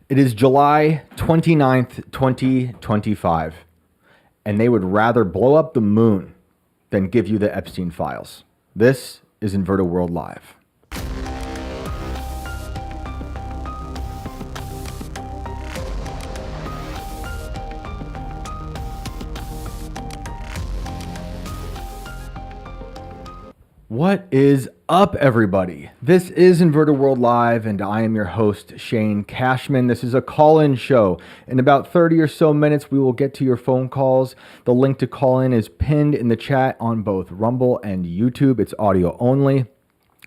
It is July 29th, 2025, and they would rather blow up the moon than give you the Epstein files. This is Inverted World Live. What is up, everybody? This is Inverted World Live, and I am your host, Shane Cashman. This is a call-in show. In about 30 or so minutes, we will get to your phone calls. The link to call in is pinned in the chat on both Rumble and YouTube. It's audio only.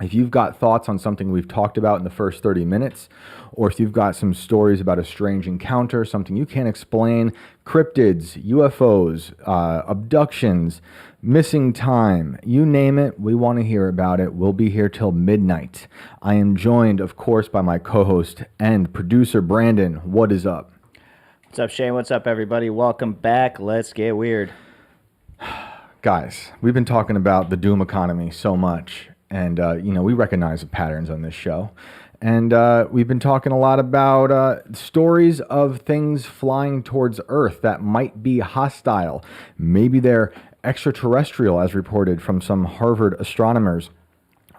If you've got thoughts on something we've talked about in the first 30 minutes, or if you've got some stories about a strange encounter, something you can't explain, cryptids, UFOs, abductions, missing time, you name it, we want to hear about it. We'll be here till midnight. I am joined, of course, by my co-host and producer, Brandon. What is up? What's up, Shane? What's up, everybody? Welcome back. Let's get weird. Guys, we've been talking about the doom economy so much. And, we recognize the patterns on this show. And we've been talking a lot about stories of things flying towards Earth that might be hostile. Maybe they're extraterrestrial, as reported from some Harvard astronomers.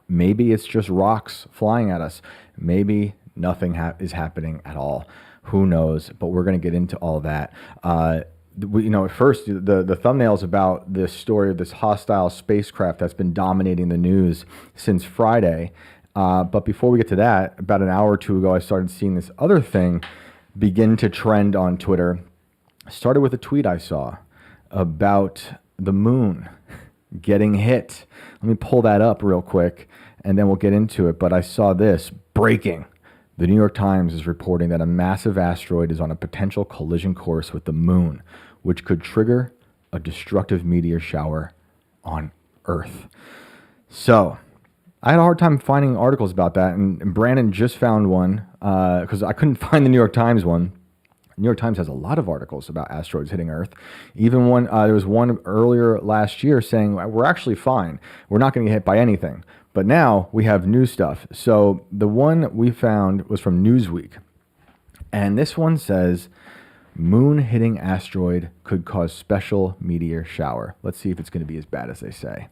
Maybe it's just rocks flying at us. Maybe nothing is happening at all. Who knows? But we're going to get into all that. First, the thumbnail's about this story of this hostile spacecraft that's been dominating the news since Friday. But before we get to that, about an hour or two ago, I started seeing this other thing begin to trend on Twitter. It started with a tweet I saw about the moon getting hit. Let me pull that up real quick, and then we'll get into it. But I saw this breaking. The New York Times is reporting that a massive asteroid is on a potential collision course with the moon, which could trigger a destructive meteor shower on Earth. So, I had a hard time finding articles about that, and Brandon just found one because I couldn't find the New York Times one. The New York Times has a lot of articles about asteroids hitting Earth. Even one, there was one earlier last year saying, we're actually fine. We're not going to get hit by anything. But now we have new stuff. So the one we found was from Newsweek. And this one says, moon-hitting asteroid could cause special meteor shower. Let's see if it's going to be as bad as they say.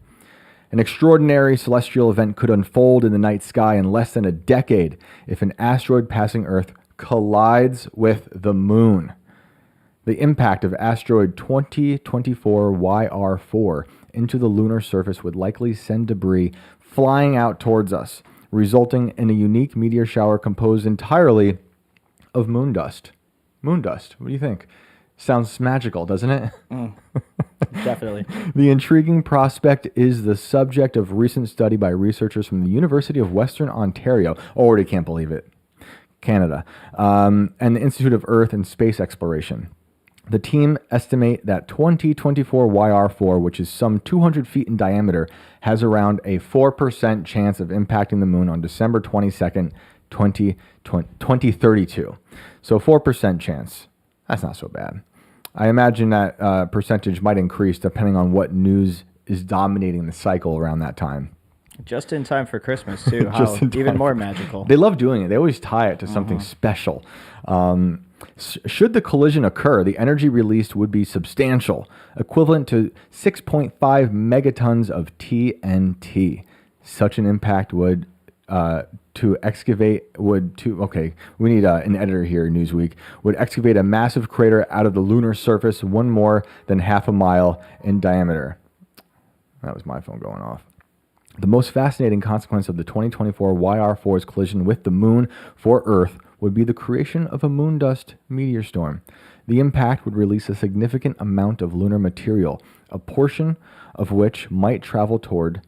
An extraordinary celestial event could unfold in the night sky in less than a decade if an asteroid passing Earth collides with the moon. The impact of asteroid 2024 YR4 into the lunar surface would likely send debris flying out towards us, resulting in a unique meteor shower composed entirely of moondust. Moondust, what do you think? Sounds magical, doesn't it? Definitely. The intriguing prospect is the subject of recent study by researchers from the University of Western Ontario. Already can't believe it. Canada. And the Institute of Earth and Space Exploration. The team estimate that 2024 YR4, which is some 200 feet in diameter, has around a 4% chance of impacting the moon on December 22nd, 2032. So 4% chance. That's not so bad. I imagine that percentage might increase depending on what news is dominating the cycle around that time. Just in time for Christmas, too. How even more magical. They love doing it. They always tie it to something special. Should the collision occur, the energy released would be substantial, equivalent to 6.5 megatons of TNT. Such an impact we need an editor here, Newsweek, would excavate a massive crater out of the lunar surface, one more than half a mile in diameter. That was my phone going off. The most fascinating consequence of the 2024 YR4's collision with the moon for Earth would be the creation of a moondust meteor storm. The impact would release a significant amount of lunar material, a portion of which might travel toward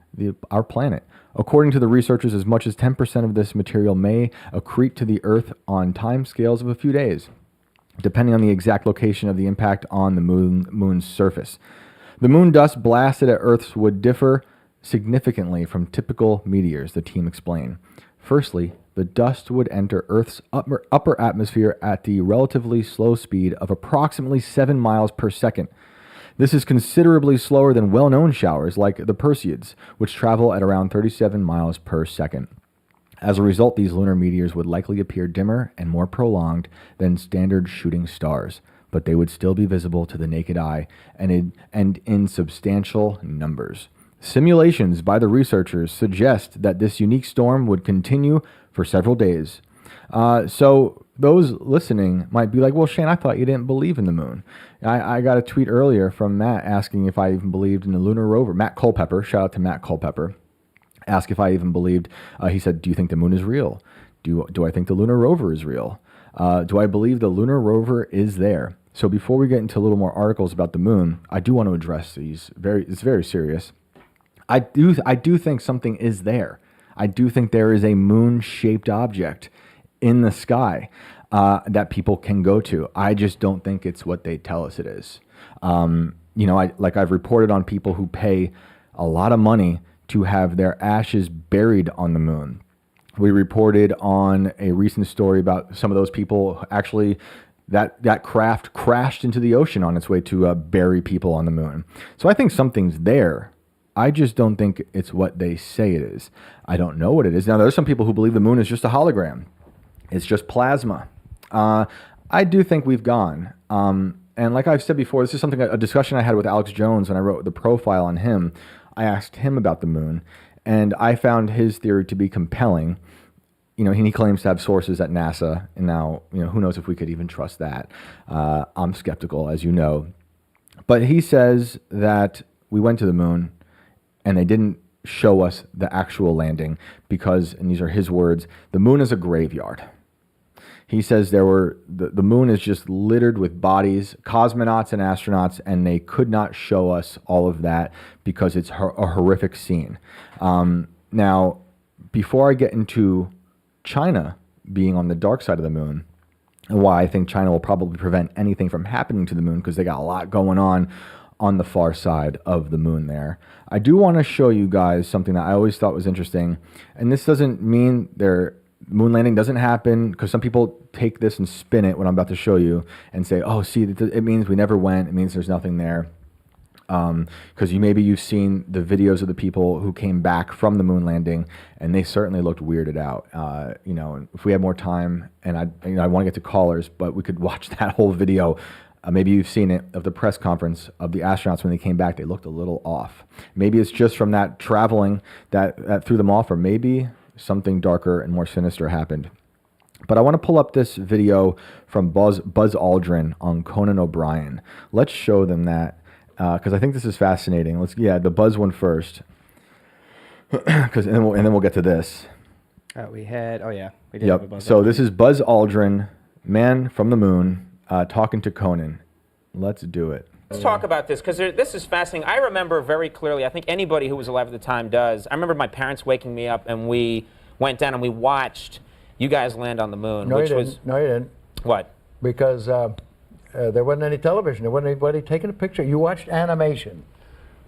our planet. According to the researchers, as much as 10% of this material may accrete to the Earth on timescales of a few days, depending on the exact location of the impact on the moon's surface. The moon dust blasted at Earth would differ significantly from typical meteors, the team explained. Firstly, the dust would enter Earth's upper atmosphere at the relatively slow speed of approximately 7 miles per second. This is considerably slower than well-known showers like the Perseids, which travel at around 37 miles per second. As a result, these lunar meteors would likely appear dimmer and more prolonged than standard shooting stars, but they would still be visible to the naked eye and in substantial numbers. Simulations by the researchers suggest that this unique storm would continue for several days. So those listening might be like, well, Shane, I thought you didn't believe in the moon. I got a tweet earlier from Matt asking if I even believed in the lunar rover. Matt Culpepper, shout out to Matt Culpepper, asked if I even believed. He said, do you think the moon is real? Do I think the lunar rover is real? Do I believe the lunar rover is there? So before we get into a little more articles about the moon, I do want to address these. It's very serious. I do think something is there. I do think there is a moon-shaped object in the sky that people can go to. I just don't think it's what they tell us it is. I've reported on people who pay a lot of money to have their ashes buried on the moon. We reported on a recent story about some of those people actually that craft crashed into the ocean on its way to bury people on the moon. So I think something's there. I just don't think it's what they say it is. I don't know what it is. Now, there's some people who believe the moon is just a hologram. It's just plasma. I do think we've gone. And like I've said before, this is a discussion I had with Alex Jones when I wrote the profile on him. I asked him about the moon, and I found his theory to be compelling. He claims to have sources at NASA, and now, who knows if we could even trust that. I'm skeptical, as you know. But he says that we went to the moon, and they didn't show us the actual landing because, and these are his words, the moon is a graveyard. He says the moon is just littered with bodies, cosmonauts and astronauts, and they could not show us all of that because it's a horrific scene. Now, before I get into China being on the dark side of the moon, and why I think China will probably prevent anything from happening to the moon because they got a lot going on the far side of the moon there. I do want to show you guys something that I always thought was interesting, and this doesn't mean moon landing doesn't happen, because some people take this and spin it, what I'm about to show you, and say, oh, see, it means we never went, it means there's nothing there. Because maybe you've seen the videos of the people who came back from the moon landing, and they certainly looked weirded out. If we had more time, and I want to get to callers, but we could watch that whole video. Maybe you've seen it, of the press conference of the astronauts when they came back. They looked a little off. Maybe it's just from that traveling that threw them off, or maybe something darker and more sinister happened. But I want to pull up this video from Buzz Aldrin on Conan O'Brien. Let's show them that, because I think this is fascinating. The Buzz one first, and then we'll get to this. We did have a Buzz So Aldrin. this is Buzz Aldrin, man from the moon, talking to Conan. Let's do it. Let's talk about this, because this is fascinating. I remember very clearly, I think anybody who was alive at the time does. I remember my parents waking me up, and we went down and we watched you guys land on the moon. No, you didn't. What? Because there wasn't any television. There wasn't anybody taking a picture. You watched animation.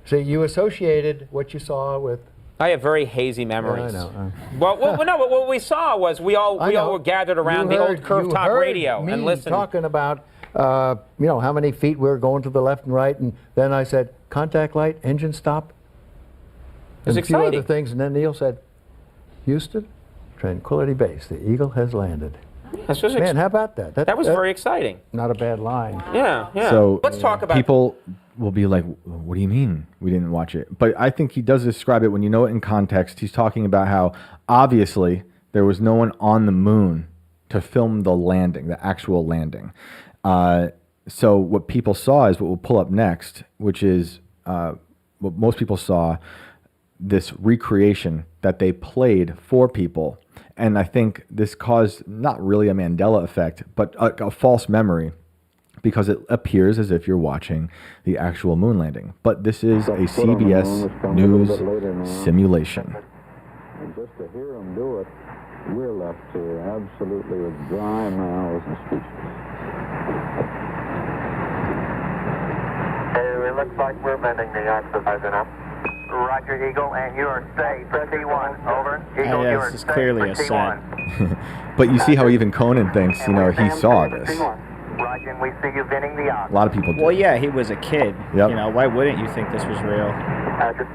See, you associated what you saw with... I have very hazy memories. Yeah, I know. Well, what we saw was we all were gathered around the old curved top radio and listened. Talking about how many feet we were going to the left and right, and then I said, contact light, engine stop. It was and a few exciting. other things, and then Neil said, Houston, Tranquility Base, the Eagle has landed. Man, how about that? That was very exciting. Not a bad line. Yeah. So let's talk about people will be like, what do you mean we didn't watch it? But I think he does describe it when you know it in context. He's talking about how obviously there was no one on the moon to film the landing, the actual landing. So what people saw is what we'll pull up next, which is what most people saw, this recreation that they played for people. And I think this caused not really a Mandela effect, but a false memory, because it appears as if you're watching the actual moon landing. But this is a CBS News simulation. And just to hear them do it, we're left to absolutely with dry mouths and speechless. It looks like we're bending the oxidizer now. Roger, Eagle, and you are safe for T1. Over. Eagle, you are this is safe clearly for a set. T1. But you see how even Conan thinks, he saw this. Roger, and we see you bending the ox. A lot of people do. Well, yeah, he was a kid. Yep. Why wouldn't you think this was real? Roger.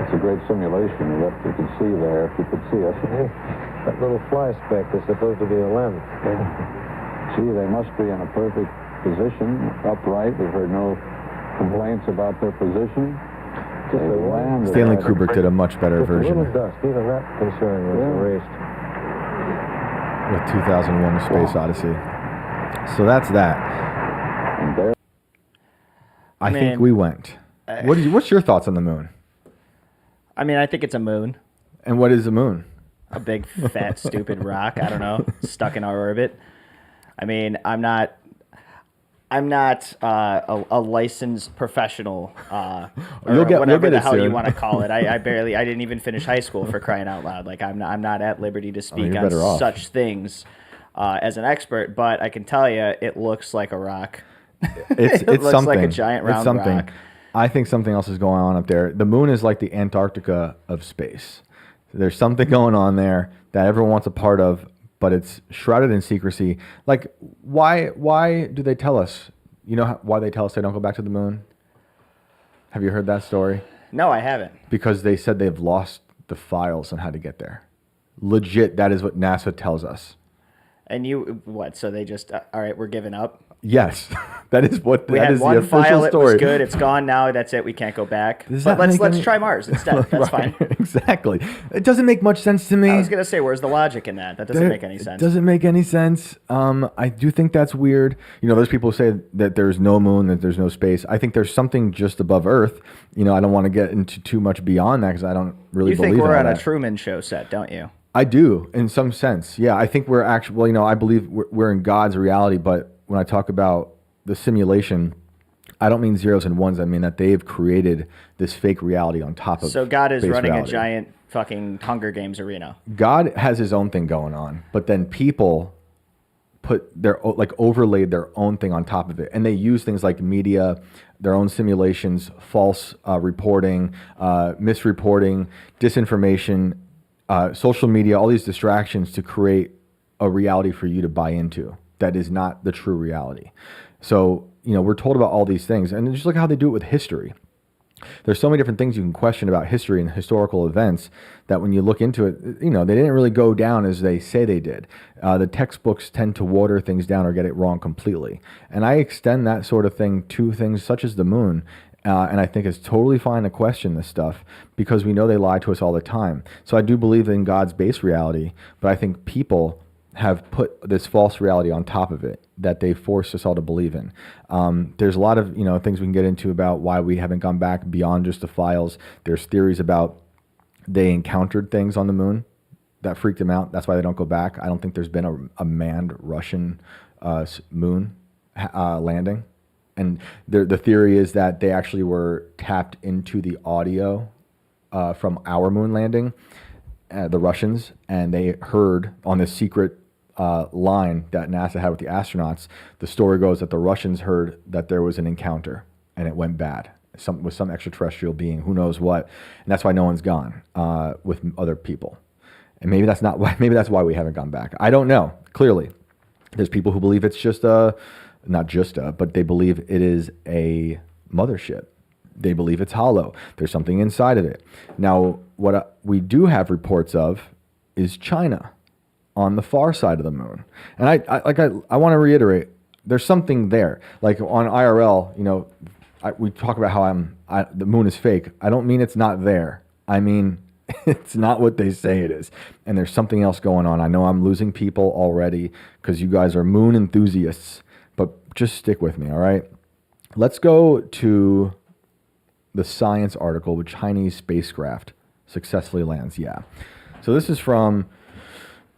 It's a great simulation of what you can see there, if you could see us. That little fly speck is supposed to be a lens. See, they must be in a perfect position, upright. We've heard no complaints about their position. They land Stanley at- Kubrick did a much better Just a version little dust, even that concern was erased. with 2001: A Space Odyssey. So that's that. And there, I Man. think we went. What's your thoughts on the moon? I mean, I think it's a moon. And what is the moon? A big, fat, stupid rock. I don't know, stuck in our orbit. I mean, I'm not a licensed professional, or You'll get whatever the it hell you soon. want to call it. I didn't even finish high school, for crying out loud. Like, I'm not at liberty to speak you're on better off. such things as an expert. But I can tell you, it looks like a rock. It's It looks something. like a giant round it's something. rock. I think something else is going on up there. The moon is like the Antarctica of space. There's something going on there that everyone wants a part of, but it's shrouded in secrecy. Like, why do they tell us? You know why they tell us they don't go back to the moon? Have you heard that story? No, I haven't. Because they said they've lost the files on how to get there. Legit, that is what NASA tells us. And you, what? So they just, all right, we're giving up. Yes, that is what We that had is the one official file, it story. was good, it's gone now, that's it, we can't go back. Does But that make let's any- try Mars instead, that's Right, fine. Exactly. It doesn't make much sense to me. I was going to say, where's the logic in that? That doesn't make any sense. It doesn't make any sense. I do think that's weird. You know, there's people who say that there's no moon, that there's no space. I think there's something just above Earth. You know, I don't want to get into too much beyond that because I don't really You believe think in we're all on a that. Truman Show set, don't you? I do, in some sense. Yeah, I think we're actually, well, you know, I believe we're in God's reality, but when I talk about the simulation, I don't mean zeros and ones. I mean that they've created this fake reality on top of So God is base running reality. a giant fucking Hunger Games arena. God has his own thing going on, but then people put overlaid their own thing on top of it, and they use things like media, their own simulations, false reporting, misreporting, disinformation, social media, all these distractions to create a reality for you to buy into that is not the true reality. So, you know, we're told about all these things, and just look how they do it with history. There's so many different things you can question about history and historical events that when you look into it, you know, they didn't really go down as they say they did. The textbooks tend to water things down or get it wrong completely. And I extend that sort of thing to things such as the moon. And I think it's totally fine to question this stuff because we know they lie to us all the time. So I do believe in God's base reality, but I think people have put this false reality on top of it that they forced us all to believe in. There's a lot of things we can get into about why we haven't gone back beyond just the files. There's theories about they encountered things on the moon that freaked them out. That's why they don't go back. I don't think there's been a manned Russian moon landing. And the theory is that they actually were tapped into the audio from our moon landing, the Russians, and they heard on this secret line that NASA had with the astronauts. The story goes that the Russians heard that there was an encounter and it went bad. With some extraterrestrial being, who knows what, and that's why no one's gone with other people. And maybe that's not why. Maybe that's why we haven't gone back. I don't know. Clearly, there's people who believe it's just but they believe it is a mothership. They believe it's hollow. There's something inside of it. Now, what we do have reports of is China on the far side of the moon. And I want to reiterate, there's something there. Like on IRL, we talk about how the moon is fake. I don't mean it's not there. I mean, it's not what they say it is. And there's something else going on. I know I'm losing people already because you guys are moon enthusiasts, but just stick with me, all right? Let's go to the science article with Chinese spacecraft successfully lands. Yeah. So this is from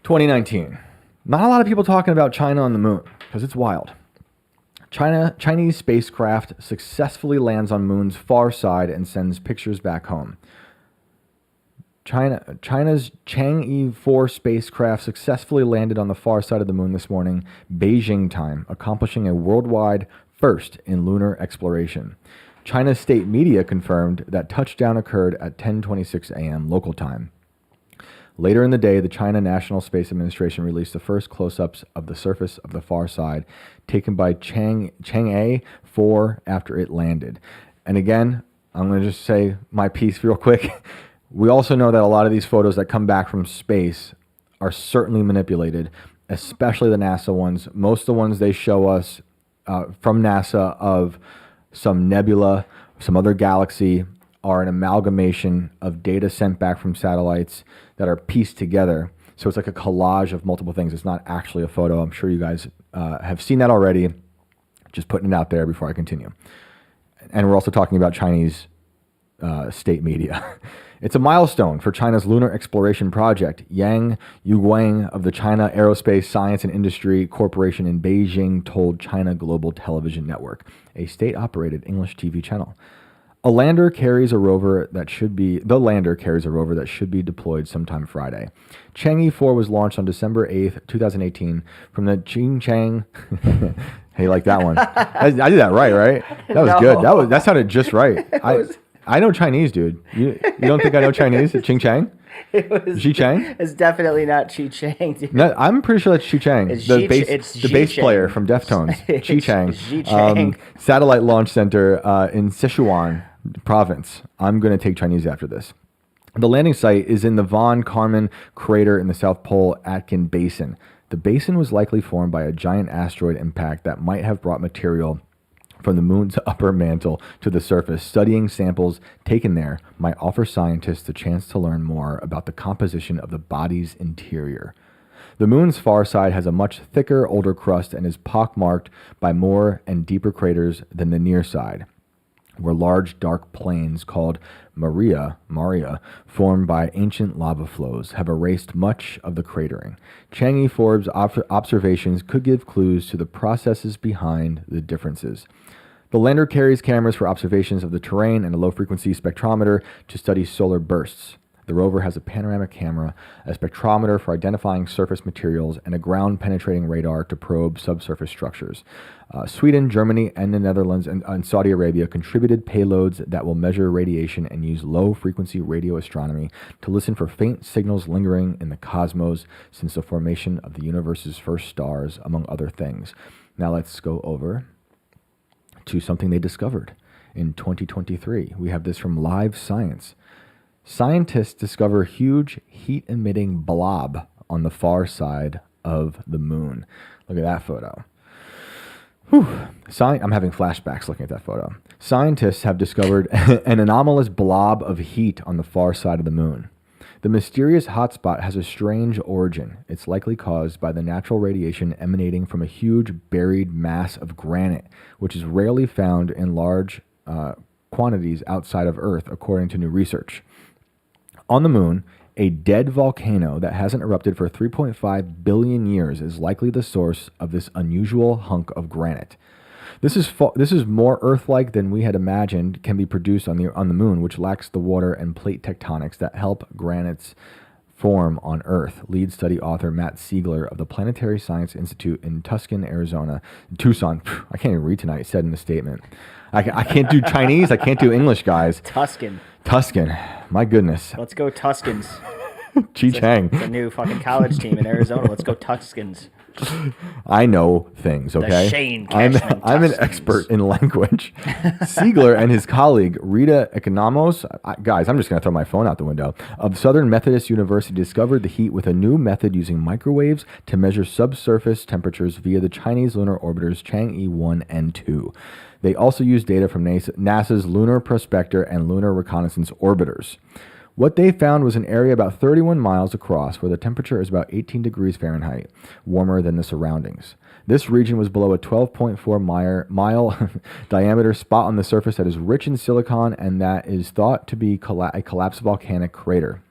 2019. Not a lot of people talking about China on the moon because it's wild. Chinese spacecraft successfully lands on moon's far side and sends pictures back home. China's Chang'e 4 spacecraft successfully landed on the far side of the moon this morning, Beijing time, accomplishing a worldwide first in lunar exploration. China's state media confirmed that touchdown occurred at 10:26 a.m. local time. Later in the day, the China National Space Administration released the first close-ups of the surface of the far side, taken by Chang'e 4 after it landed. And again, I'm going to just say my piece real quick. We also know that a lot of these photos that come back from space are certainly manipulated, especially the NASA ones. Most of the ones they show us from NASA of some nebula, some other galaxy, are an amalgamation of data sent back from satellites that are pieced together. So it's like a collage of multiple things. It's not actually a photo. I'm sure you guys have seen that already. Just putting it out there before I continue. And we're also talking about Chinese state media. It's a milestone for China's lunar exploration project. Yang Yuguang of the China Aerospace Science and Industry Corporation in Beijing told China Global Television Network, a state-operated English TV channel. The lander carries a rover that should be deployed sometime Friday. Chang'e 4 was launched on December 8th, 2018 from the Xinjiang. Hey, you like that one? I did that right? That was good. That sounded just right. I know Chinese, dude. You don't think I know Chinese? Xinjiang? Xi-Chang? It's definitely not Xi-Chang, dude. No, I'm pretty sure that's Xi-Chang. It's the bass player from Deftones. Xi-Chang. Xi-Chang. Satellite Launch Center in Sichuan province. I'm going to take Chinese after this. The landing site is in the Von Karman crater in the South Pole Atkin Basin. The basin was likely formed by a giant asteroid impact that might have brought material from the moon's upper mantle to the surface. Studying samples taken there might offer scientists the chance to learn more about the composition of the body's interior. The moon's far side has a much thicker, older crust and is pockmarked by more and deeper craters than the near side, where large dark plains called Maria, formed by ancient lava flows, have erased much of the cratering. Chang'e 4's observations could give clues to the processes behind the differences. The lander carries cameras for observations of the terrain and a low-frequency spectrometer to study solar bursts. The rover has a panoramic camera, a spectrometer for identifying surface materials, and a ground-penetrating radar to probe subsurface structures. Sweden, Germany, and the Netherlands and Saudi Arabia contributed payloads that will measure radiation and use low-frequency radio astronomy to listen for faint signals lingering in the cosmos since the formation of the universe's first stars, among other things. Now let's go over to something they discovered in 2023. We have this from Live Science. Scientists discover huge heat-emitting blob on the far side of the moon. Look at that photo. Whew. I'm having flashbacks looking at that photo. Scientists have discovered an anomalous blob of heat on the far side of the moon. The mysterious hotspot has a strange origin. It's likely caused by the natural radiation emanating from a huge buried mass of granite, which is rarely found in large quantities outside of Earth, according to new research. On the moon, a dead volcano that hasn't erupted for 3.5 billion years is likely the source of this unusual hunk of granite. This is more Earth-like than we had imagined can be produced on the moon, which lacks the water and plate tectonics that help granites form on Earth. Lead study author Matt Siegler of the Planetary Science Institute in Tucson, I can't even read tonight, said in the statement. I can't do Chinese. I can't do English, guys. Tuscan. My goodness. Let's go Tuscans. Chang. It's a new fucking college team in Arizona. Let's go Tuscans. I know things, okay? Shane Cashman I'm an Tuscans. expert in language. Siegler and his colleague, Rita Economos, guys, I'm just going to throw my phone out the window, of Southern Methodist University discovered the heat with a new method using microwaves to measure subsurface temperatures via the Chinese lunar orbiters Chang'e 1 and 2. They also used data from NASA's Lunar Prospector and Lunar Reconnaissance orbiters. What they found was an area about 31 miles across where the temperature is about 18 degrees Fahrenheit, warmer than the surroundings. This region was below a 12.4 mile diameter spot on the surface that is rich in silicon and that is thought to be a collapsed volcanic crater.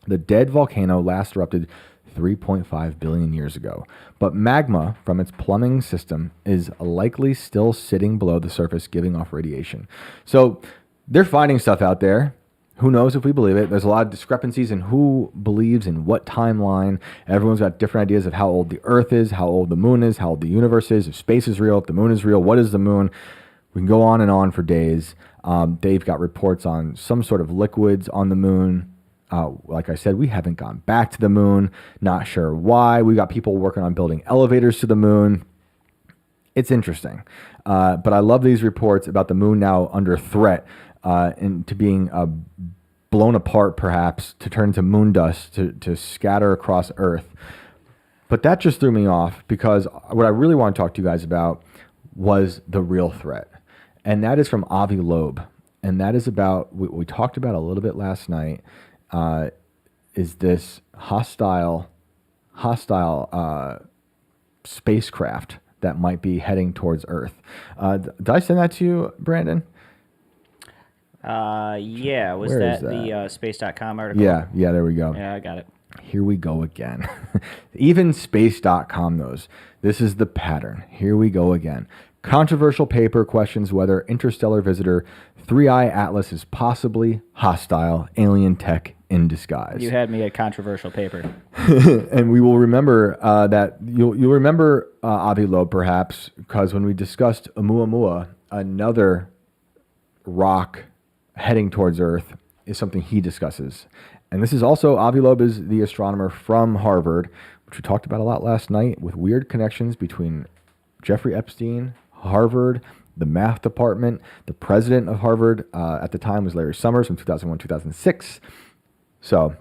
The dead volcano last erupted 3.5 billion years ago, but magma from its plumbing system is likely still sitting below the surface, giving off radiation. So they're finding stuff out there. Who knows if we believe it? There's a lot of discrepancies in who believes in what timeline. Everyone's got different ideas of how old the Earth is, how old the moon is, how old the universe is, if space is real, if the moon is real, what is the moon? We can go on for days. They've got reports on some sort of liquids on the moon. Like I said, we haven't gone back to the moon. Not sure why. We got people working on building elevators to the moon. It's interesting. But I love these reports about the moon now under threat. into being blown apart, perhaps, to turn into moondust, to scatter across Earth. But that just threw me off, because what I really want to talk to you guys about was the real threat. And that is from Avi Loeb. And that is about what we talked about a little bit last night, is this hostile spacecraft that might be heading towards Earth. Did I send that to you, Brandon? Yeah. Was Where that is that? the Space.com article? Yeah, there we go. Yeah, I got it. Here we go again. Even Space.com knows. This is the pattern. Here we go again. Controversial paper questions whether interstellar visitor 3I Atlas is possibly hostile alien tech in disguise. You had me at controversial paper. And we will remember that you'll remember Avi Loeb, perhaps, because when we discussed Amu Mua, another rock heading towards Earth is something he discusses. And this is also, Avi Loeb is the astronomer from Harvard, which we talked about a lot last night, with weird connections between Jeffrey Epstein, Harvard, the math department. The president of Harvard at the time was Larry Summers from 2001, 2006. So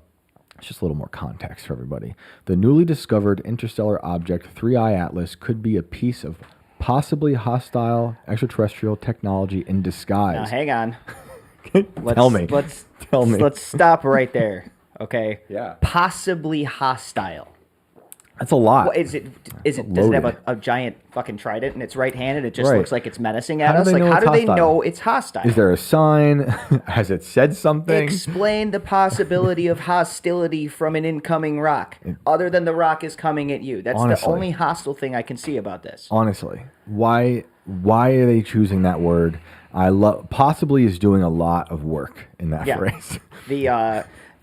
it's just a little more context for everybody. The newly discovered interstellar object 3I Atlas could be a piece of possibly hostile extraterrestrial technology in disguise. Now, hang on. Tell me. Let's stop right there. Okay. Yeah. Possibly hostile. That's a lot. Well, does it have a giant fucking trident in its right hand and it just Right. looks like it's menacing at How do us? they Like, know how it's do they hostile? know it's hostile? Is there a sign? Has it said something? Explain the possibility of hostility from an incoming rock, other than the rock is coming at you. That's Honestly. the only hostile thing I can see about this. Honestly, why are they choosing that word? I love possibly is doing a lot of work in that phrase.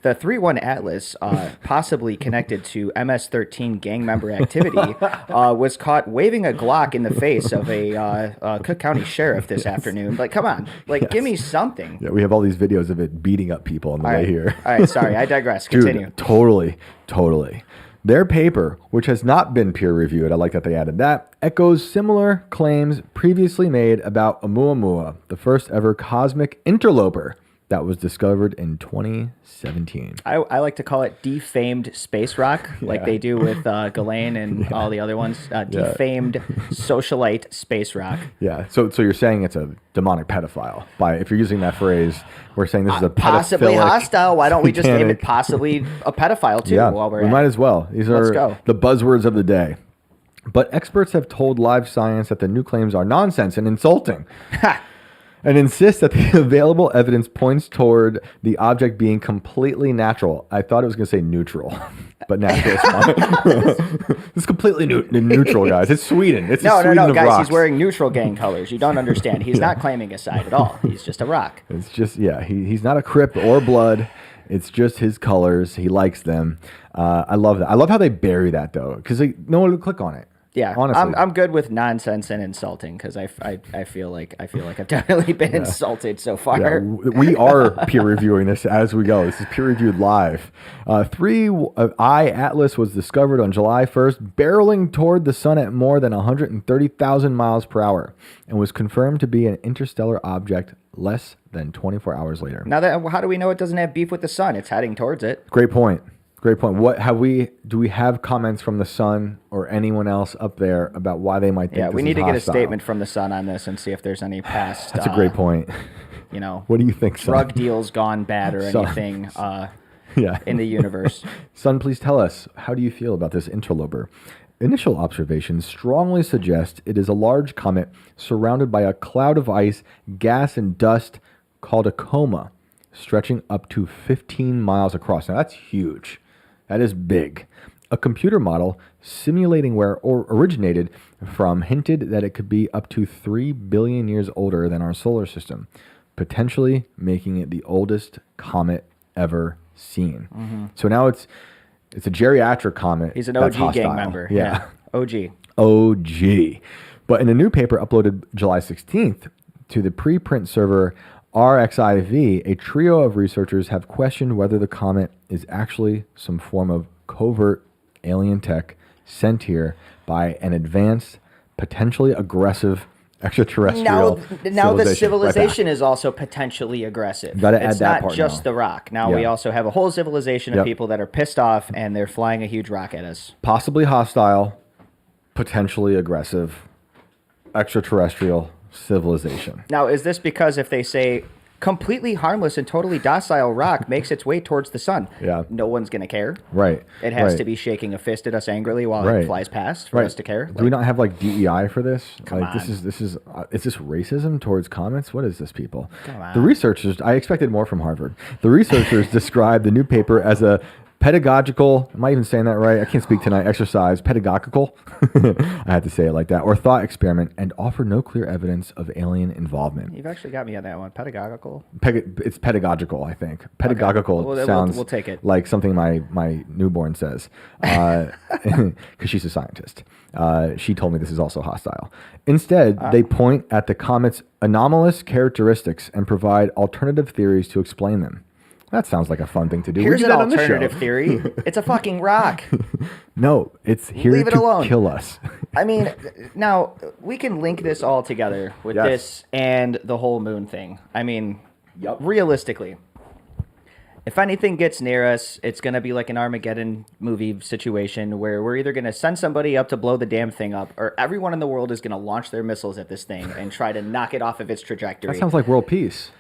The 3-1 Atlas, possibly connected to MS-13 gang member activity, was caught waving a Glock in the face of a Cook County sheriff this afternoon. Like, come on. Like, give me something. Yeah, we have all these videos of it beating up people on the way here. All right, sorry. I digress. Continue. Dude, totally. Their paper, which has not been peer-reviewed, I like that they added that, echoes similar claims previously made about Amu Mua, the first ever cosmic interloper that was discovered in 2017. I like to call it defamed space rock, like they do with Ghislaine and all the other ones. Defamed socialite space rock. Yeah, so you're saying it's a demonic pedophile. If you're using that phrase, we're saying this is a Possibly pedophilic, hostile. Why don't we just name it satanic- possibly a pedophile too? Yeah, while we're we at might it? as well. These Let's are go. the buzzwords of the day. But experts have told Live Science that the new claims are nonsense and insulting. And insist that the available evidence points toward the object being completely natural. I thought it was going to say neutral, but natural is fine. It's completely neutral, guys. It's Sweden. It's the Sweden No, of guys. rocks. He's wearing neutral gang colors. You don't understand. He's not claiming a side at all. He's just a rock. It's just, he's not a Crip or Blood. It's just his colors. He likes them. I love that. I love how they bury that, though, because no one would click on it. Yeah, honestly. I'm good with nonsense and insulting because I feel like I've definitely been insulted so far. Yeah, we are peer reviewing this as we go. This is peer reviewed live. 3I Atlas was discovered on July 1st, barreling toward the sun at more than 130,000 miles per hour, and was confirmed to be an interstellar object less than 24 hours later. Now how do we know it doesn't have beef with the sun? It's heading towards it. Great point. Do we have comments from the sun or anyone else up there about why they might think Yeah, this we is need to get a hostile? statement from the sun on this and see if there's any past. That's a great point. What do you think, Sun? Drug deals gone bad or Sun. anything in the universe. Sun, please tell us, how do you feel about this interloper? Initial observations strongly suggest it is a large comet surrounded by a cloud of ice, gas, and dust called a coma, stretching up to 15 miles across. Now, that's huge. That is big. A computer model simulating where it originated from hinted that it could be up to 3 billion years older than our solar system, potentially making it the oldest comet ever seen. Mm-hmm. So now it's a geriatric comet. He's an that's OG gang hostile. member. Yeah. OG. But in a new paper uploaded July 16th to the preprint server RXIV, a trio of researchers have questioned whether the comet is actually some form of covert alien tech sent here by an advanced, potentially aggressive extraterrestrial Now the civilization Right is also potentially aggressive. Gotta add It's that not part just now. the rock. Now we Yeah. also have a whole civilization of Yep. people that are pissed off and they're flying a huge rock at us. Possibly hostile, potentially aggressive, extraterrestrial civilization. Now, is this because if they say completely harmless and totally docile rock makes its way towards the sun, Yeah. no one's going to care? Right. It has right. to be shaking a fist at us angrily while Right. it flies past for Right. us to care? Do we not have like DEI for this? Come like on. is this racism towards comets? What is this, people? Come on. The researchers, I expected more from Harvard. The researchers described the new paper as a pedagogical, am I even saying that right? I can't speak tonight. Exercise, pedagogical. I had to say it like that. Or thought experiment, and offer no clear evidence of alien involvement. You've actually got me on that one. Pedagogical. It's pedagogical, I think. Pedagogical Well, sounds we'll take it. like something my newborn says, because she's a scientist. She told me this is also hostile. Instead, they point at the comet's anomalous characteristics and provide alternative theories to explain them. That sounds like a fun thing to do. Here's we an do that on this show. alternative theory. It's a fucking rock. No, it's here Leave it to alone. kill us. I mean, now we can link this all together with Yes. this and the whole moon thing. I mean, Yup. realistically, if anything gets near us, it's going to be like an Armageddon movie situation where we're either going to send somebody up to blow the damn thing up, or everyone in the world is going to launch their missiles at this thing and try to knock it off of its trajectory. That sounds like world peace.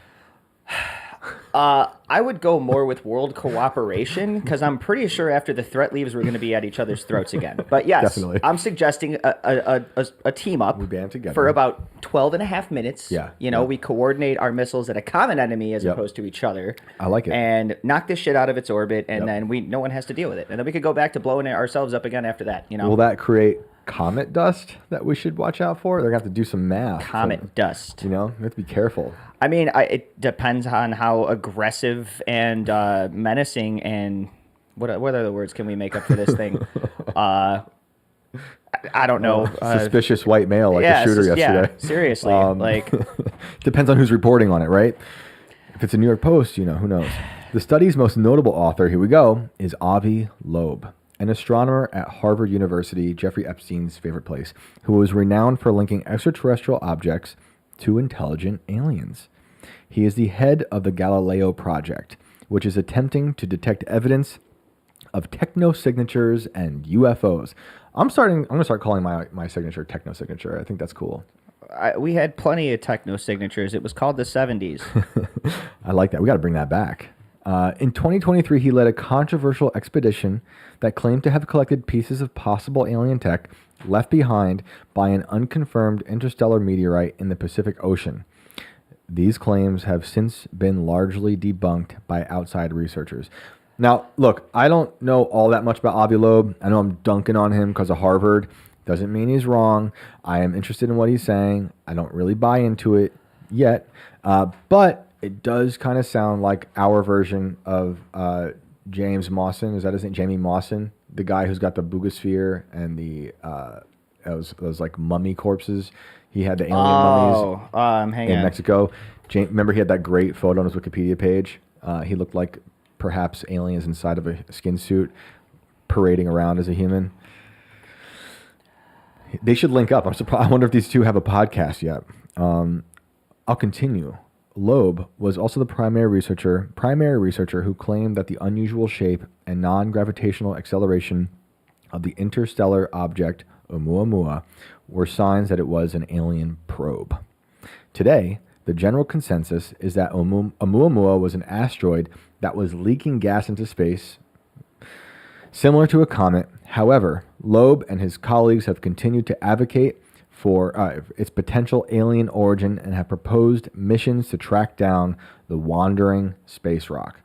I would go more with world cooperation because I'm pretty sure after the threat leaves, we're going to be at each other's throats again. But yes, Definitely. I'm suggesting a team up We band together. for about 12 and a half minutes. Yeah, You know, yeah. we coordinate our missiles at a common enemy as Yep. opposed to each other. I like it. And knock this shit out of its orbit, and Yep. then no one has to deal with it. And then we could go back to blowing it ourselves up again after that, you know? Will that create comet dust that we should watch out for? They're going to have to do some math. Comet dust. You know, we have to be careful. I mean, it depends on how aggressive and menacing and what other words can we make up for this thing? I don't know. Suspicious white male like the shooter yesterday. Yeah, seriously. Like, Depends on who's reporting on it, right? If it's a New York Post, you know, who knows? The study's most notable author, here we go, is Avi Loeb, an astronomer at Harvard University, Jeffrey Epstein's favorite place, who was renowned for linking extraterrestrial objects to intelligent aliens. He is the head of the Galileo Project, which is attempting to detect evidence of techno-signatures and UFOs. I'm going to start calling my signature techno-signature. I think that's cool. we had plenty of techno signatures. It was called the 70s. I like that. We got to bring that back. In 2023, he led a controversial expedition that claimed to have collected pieces of possible alien tech left behind by an unconfirmed interstellar meteorite in the Pacific Ocean. These claims have since been largely debunked by outside researchers. Now, look, I don't know all that much about Avi Loeb. I know I'm dunking on him because of Harvard. Doesn't mean he's wrong. I am interested in what he's saying. I don't really buy into it yet. But it does kind of sound like our version of James Mawson. Is that his name? Jamie Mawson? The guy who's got the boogosphere and the those like mummy corpses. He had the alien mummies Hang in on. Mexico. Remember he had that great photo on his Wikipedia page? He looked like perhaps aliens inside of a skin suit parading around as a human. They should link up. I'm surprised. I wonder if these two have a podcast yet. I'll continue. Loeb was also the primary researcher who claimed that the unusual shape and non-gravitational acceleration of the interstellar object Amu Mua were signs that it was an alien probe. Today, the general consensus is that Amu Mua was an asteroid that was leaking gas into space, similar to a comet. However, Loeb and his colleagues have continued to advocate for its potential alien origin and have proposed missions to track down the wandering space rock.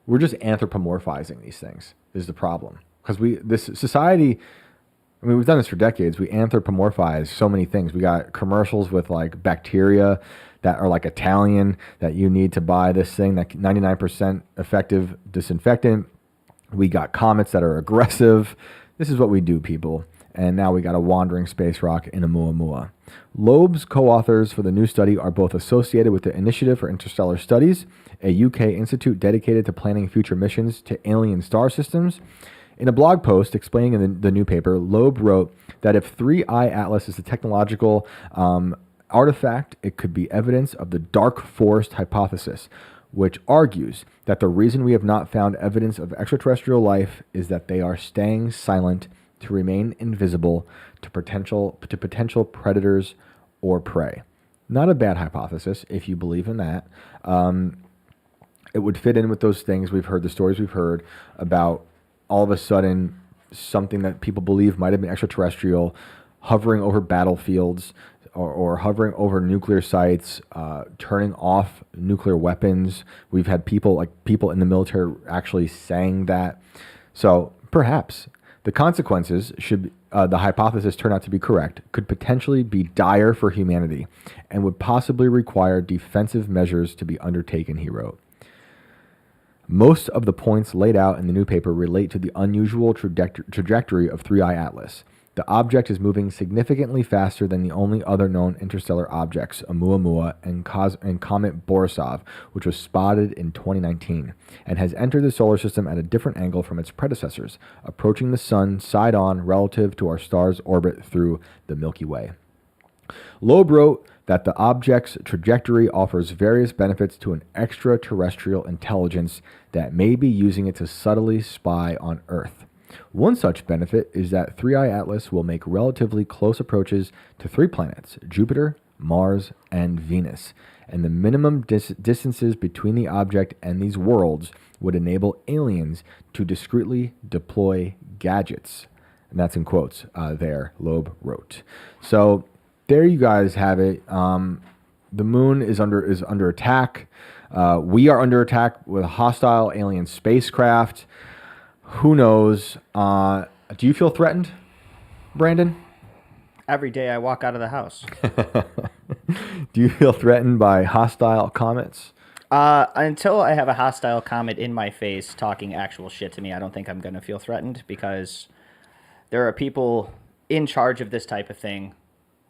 We're just anthropomorphizing these things is the problem. Because this society, I mean, we've done this for decades. We anthropomorphize so many things. We got commercials with like bacteria that are like Italian, that you need to buy this thing, that 99% effective disinfectant. We got comets that are aggressive. This is what we do, people. And now we got a wandering space rock in Amu Mua. Loeb's co-authors for the new study are both associated with the Initiative for Interstellar Studies, a UK institute dedicated to planning future missions to alien star systems. In a blog post explaining in the new paper, Loeb wrote that if 3I Atlas is the technological artifact, it could be evidence of the dark forest hypothesis, which argues that the reason we have not found evidence of extraterrestrial life is that they are staying silent to remain invisible to potential predators or prey. Not a bad hypothesis if you believe in that. It would fit in with those things we've heard, the stories we've heard about all of a sudden something that people believe might have been extraterrestrial hovering over battlefields or hovering over nuclear sites, turning off nuclear weapons. We've had people in the military actually saying that. So perhaps the consequences, should the hypothesis turn out to be correct, could potentially be dire for humanity and would possibly require defensive measures to be undertaken, he wrote. Most of the points laid out in the new paper relate to the unusual trajectory of 3I Atlas. The object is moving significantly faster than the only other known interstellar objects, Amu Mua and Comet Borisov, which was spotted in 2019, and has entered the solar system at a different angle from its predecessors, approaching the sun side-on relative to our star's orbit through the Milky Way. Loeb wrote that the object's trajectory offers various benefits to an extraterrestrial intelligence that may be using it to subtly spy on Earth. One such benefit is that 3I Atlas will make relatively close approaches to 3 planets, Jupiter, Mars, and Venus, and the minimum distances between the object and these worlds would enable aliens to discreetly deploy gadgets. And that's in quotes there, Loeb wrote. So there you guys have it. The moon is under attack. We are under attack with a hostile alien spacecraft. Who knows? Do you feel threatened, Brandon? Every day I walk out of the house. Do you feel threatened by hostile comets? Until I have a hostile comet in my face talking actual shit to me, I don't think I'm going to feel threatened, because there are people in charge of this type of thing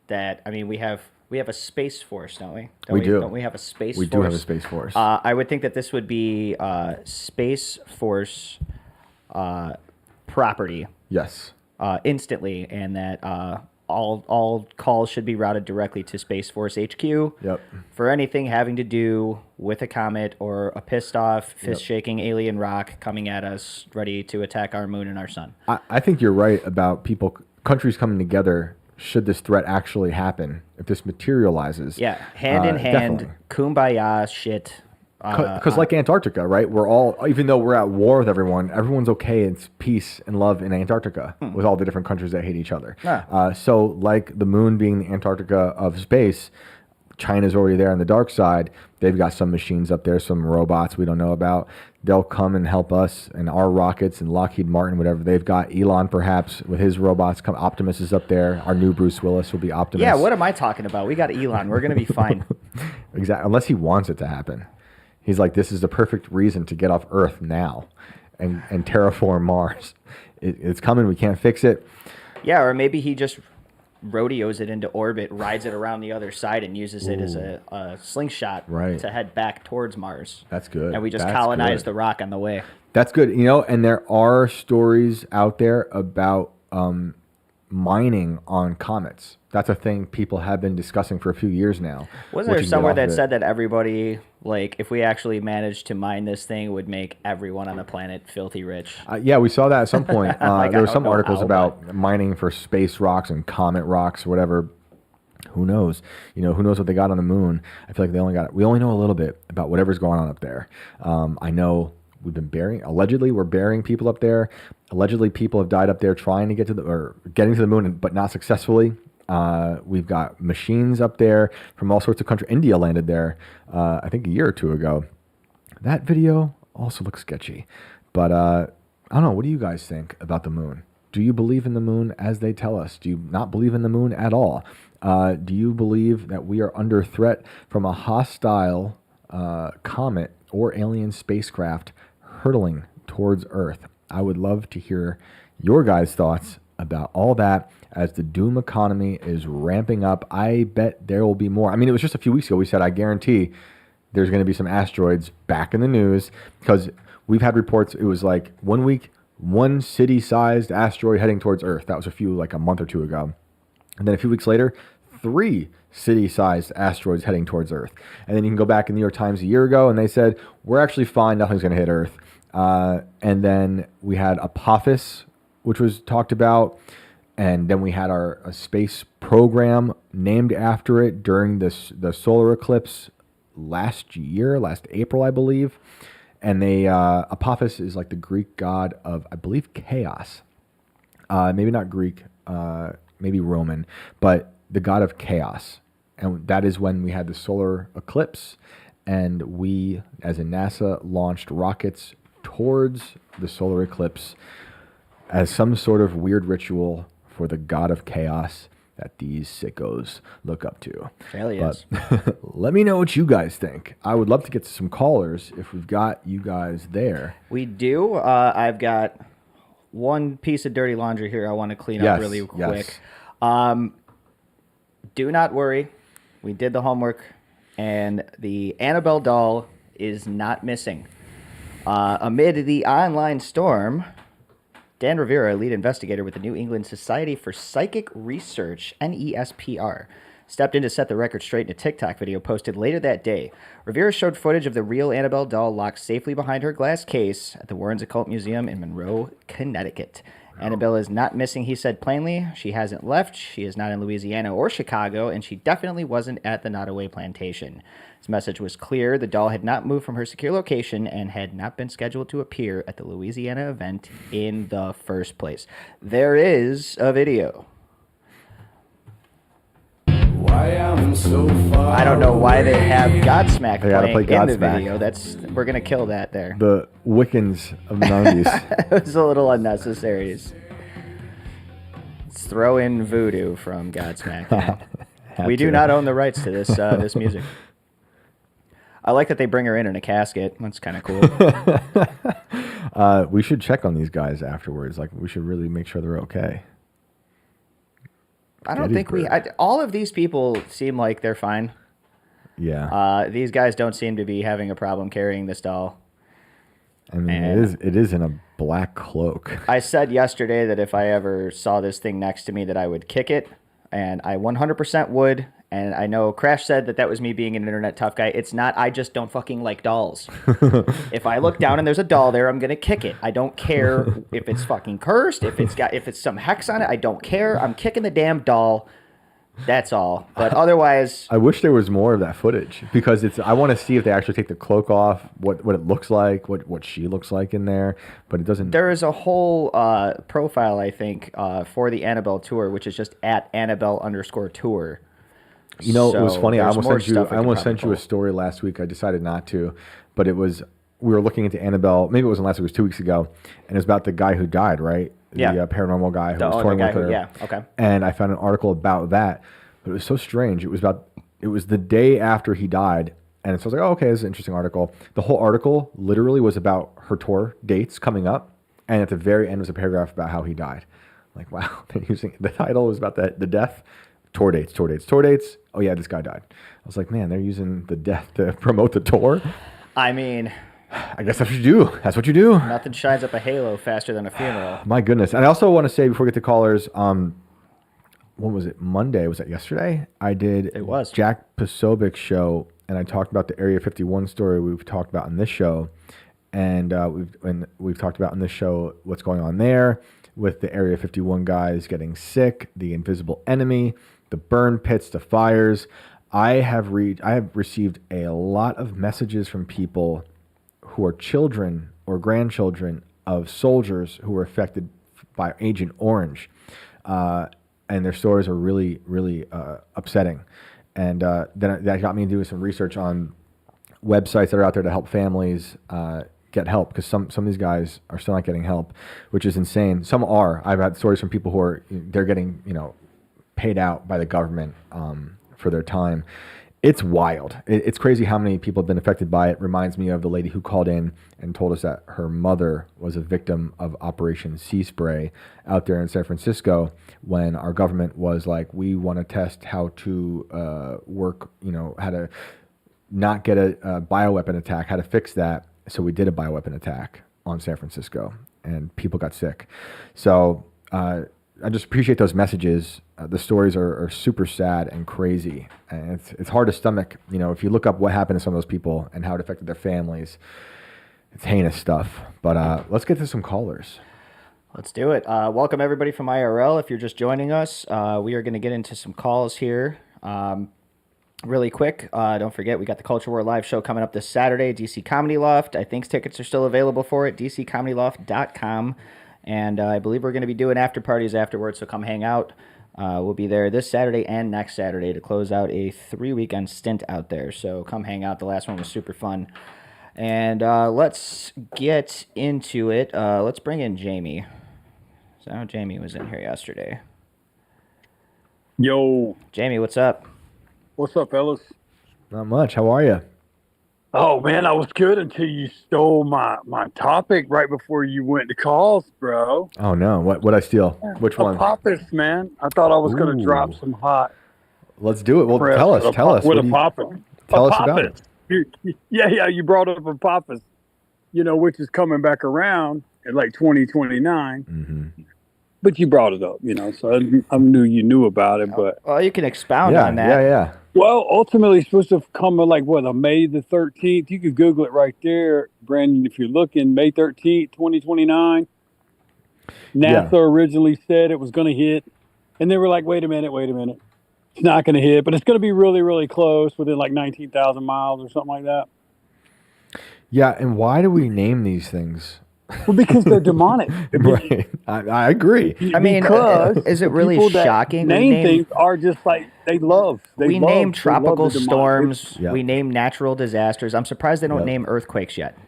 that, I mean, we have a space force, don't we? Don't we have a space force? We do have a space force. I would think that this would be Space Force property. Yes. Instantly, and that all calls should be routed directly to Space Force HQ. Yep. For anything having to do with a comet or a pissed off, fist shaking alien rock coming at us, ready to attack our moon and our sun. I think you're right about countries coming together. Should this threat actually happen, if this materializes? Yeah, hand in hand, definitely. Kumbaya shit. Because like Antarctica, right? We're all, even though we're at war with everyone's okay. It's peace and love in Antarctica with all the different countries that hate each other. Yeah. So like the moon being the Antarctica of space, China's already there on the dark side. They've got some machines up there, some robots we don't know about. They'll come and help us and our rockets and Lockheed Martin, whatever they've got. Elon, perhaps, with his robots. Optimus is up there. Our new Bruce Willis will be Optimus. Yeah, what am I talking about? We got Elon. We're going to be fine. Exactly. Unless he wants it to happen. He's like, this is the perfect reason to get off Earth now and terraform Mars. It's coming. We can't fix it. Yeah, or maybe he just rodeos it into orbit, rides it around the other side, and uses it as a slingshot to head back towards Mars. That's good. And we just colonize the rock on the way. That's good. You know, and there are stories out there about mining on comets. That's a thing people have been discussing for a few years now. Wasn't there somewhere that said that everybody, like, if we actually managed to mine this thing, would make everyone on the planet filthy rich? Yeah, we saw that at some point. There were some articles about but mining for space rocks and comet rocks or whatever. Who knows? You know, who knows what they got on the moon? I feel like we only know a little bit about whatever's going on up there. I know we've been allegedly we're burying people up there. Allegedly people have died up there trying to getting to the moon, but not successfully. We've got machines up there from all sorts of countries. India landed there, I think a year or two ago. That video also looks sketchy. But I don't know. What do you guys think about the moon? Do you believe in the moon as they tell us? Do you not believe in the moon at all? Do you believe that we are under threat from a hostile comet or alien spacecraft hurtling towards Earth? I would love to hear your guys' thoughts about all that as the doom economy is ramping up. I bet there will be more. I mean, it was just a few weeks ago we said, I guarantee there's going to be some asteroids back in the news, because we've had reports. It was like 1 week, one city-sized asteroid heading towards Earth. That was a month or two ago. And then a few weeks later, 3 city-sized asteroids heading towards Earth. And then you can go back in the New York Times a year ago, and they said, we're actually fine, nothing's going to hit Earth. And then we had Papus, which was talked about, and then we had a space program named after it during the solar eclipse last April, I believe. And Apophis is like the Greek god of, I believe, chaos. Maybe not Greek, maybe Roman, but the god of chaos. And that is when we had the solar eclipse, and we, as in NASA, launched rockets towards the solar eclipse as some sort of weird ritual for the god of chaos that these sickos look up to. Aliens. But let me know what you guys think. I would love to get to some callers if we've got you guys there. We do. I've got one piece of dirty laundry here I want to clean up really quick. Do not worry. We did the homework, and the Annabelle Doll is not missing. Amid the online storm, Dan Rivera, lead investigator with the New England Society for Psychic Research, NESPR, stepped in to set the record straight in a TikTok video posted later that day. Rivera showed footage of the real Annabelle Doll locked safely behind her glass case at the Warrens Occult Museum in Monroe, Connecticut. Annabelle is not missing, he said plainly. She hasn't left. She is not in Louisiana or Chicago, and she definitely wasn't at the Nottoway plantation. His message was clear. The doll had not moved from her secure location and had not been scheduled to appear at the Louisiana event in the first place. There is a video. I don't know why they have Godsmack playing in the video. We're going to kill that there. The Wiccans of the 90s. It was a little unnecessary. Let's throw in Voodoo from Godsmack. We do not own the rights to this music. I like that they bring her in a casket. That's kind of cool. We should check on these guys afterwards. Like, we should really make sure they're okay. I don't think all of these people seem like they're fine. Yeah. These guys don't seem to be having a problem carrying this doll. I mean, it is in a black cloak. I said yesterday that if I ever saw this thing next to me that I would kick it, and I 100% would. And I know Crash said that was me being an internet tough guy. It's not. I just don't fucking like dolls. If I look down and there's a doll there, I'm going to kick it. I don't care if it's fucking cursed, if it's some hex on it. I don't care. I'm kicking the damn doll. That's all. But otherwise, I wish there was more of that footage, because I want to see if they actually take the cloak off, what it looks like, what she looks like in there, but it doesn't. There is a whole profile, I think, for the Annabelle tour, which is just at Annabelle_tour. You know, it was funny. I almost sent you a story last week. I decided not to, but we were looking into Annabelle. Maybe it wasn't last week. It was 2 weeks ago, and it was about the guy who died, right? Yeah. The paranormal guy who was touring with her. Yeah. Okay. And I found an article about that, but it was so strange. It was the day after he died, and so I was like, oh, okay, this is an interesting article. The whole article literally was about her tour dates coming up, and at the very end was a paragraph about how he died. Like, wow, they're using the title was about the death. Tour dates. Oh, yeah, this guy died. I was like, man, they're using the death to promote the tour? I mean, I guess that's what you do. That's what you do. Nothing shines up a halo faster than a funeral. My goodness. And I also want to say, before we get to callers, when was it? Monday? Was that yesterday? It was. Jack Posobic's show, and I talked about the Area 51 story we've talked about in this show. And we've talked about in this show what's going on there with the Area 51 guys getting sick, the invisible enemy, the burn pits, the fires. I have received a lot of messages from people who are children or grandchildren of soldiers who were affected by Agent Orange, and their stories are really, really upsetting. And then that got me doing some research on websites that are out there to help families get help, because some of these guys are still not getting help, which is insane. Some are. I've had stories from people who they're getting paid out by the government for their time. It's wild. It's crazy how many people have been affected by it. Reminds me of the lady who called in and told us that her mother was a victim of Operation Sea Spray out there in San Francisco, when our government was like, we want to test how to work, how to not get a bioweapon attack, how to fix that. So we did a bioweapon attack on San Francisco, and people got sick. So just appreciate those messages. The stories are super sad and crazy, and it's hard to stomach. If you look up what happened to some of those people and how it affected their families, it's heinous stuff. But let's get to some callers. Let's do it. Welcome everybody from IRL. If you're just joining us, we are going to get into some calls here. Really quick, don't forget we got the Culture War live show coming up this Saturday, DC Comedy Loft. I think tickets are still available for it, dccomedyloft.com. And I believe we're going to be doing after parties afterwards, so come hang out. We'll be there this Saturday and next Saturday to close out a 3-weekend stint out there. So come hang out. The last one was super fun. And let's get into it. Let's bring in Jamie. So Jamie was in here yesterday. Yo. Jamie, what's up? What's up, fellas? Not much. How are you? Oh, man, I was good until you stole my topic right before you went to calls, bro. Oh, no. What I steal? Which one? Papus, man. I thought I was going to drop some hot. Let's do it. Well, press tell us. With a Papus. Tell us about it. Yeah, you brought up a Papus, which is coming back around at like 2029. Mm-hmm. But you brought it up, so I knew you knew about it. But well, you can expound on that. Yeah. Well, ultimately, it's supposed to come like on May the 13th. You could Google it right there, Brandon. If you're looking, May 13th, 2029. NASA originally said it was going to hit, and they were like, "Wait a minute, it's not going to hit, but it's going to be really, really close, within like 19,000 miles or something like that." Yeah, and why do we name these things? Well, because they're demonic. Right. I agree. I mean, is it really shocking? Name things are just like we name tropical storms. Yeah. We name natural disasters. I'm surprised they don't name earthquakes yet.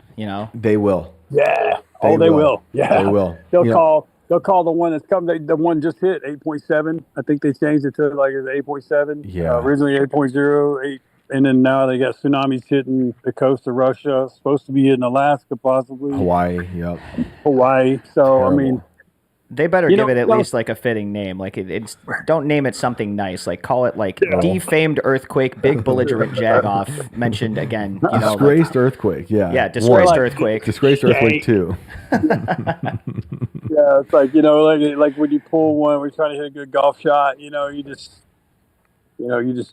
They will. Yeah. They will. Yeah. They will. They'll call the one that's coming. The one just hit 8.7. I think they changed it to like it's 8.7. Yeah. Originally 8.0, 8. And then now they got tsunamis hitting the coast of Russia. It's supposed to be hitting Alaska, possibly. Hawaii, yep. Hawaii. So, Terrible. I mean. They better give it at least like a fitting name. Like it's don't name it something nice. Like call it like defamed earthquake, big belligerent jagoff mentioned again. Disgraced earthquake, yeah. Yeah, disgraced earthquake. Disgraced earthquake 2. Yeah, it's like, like when you pull one, we're trying to hit a good golf shot, you just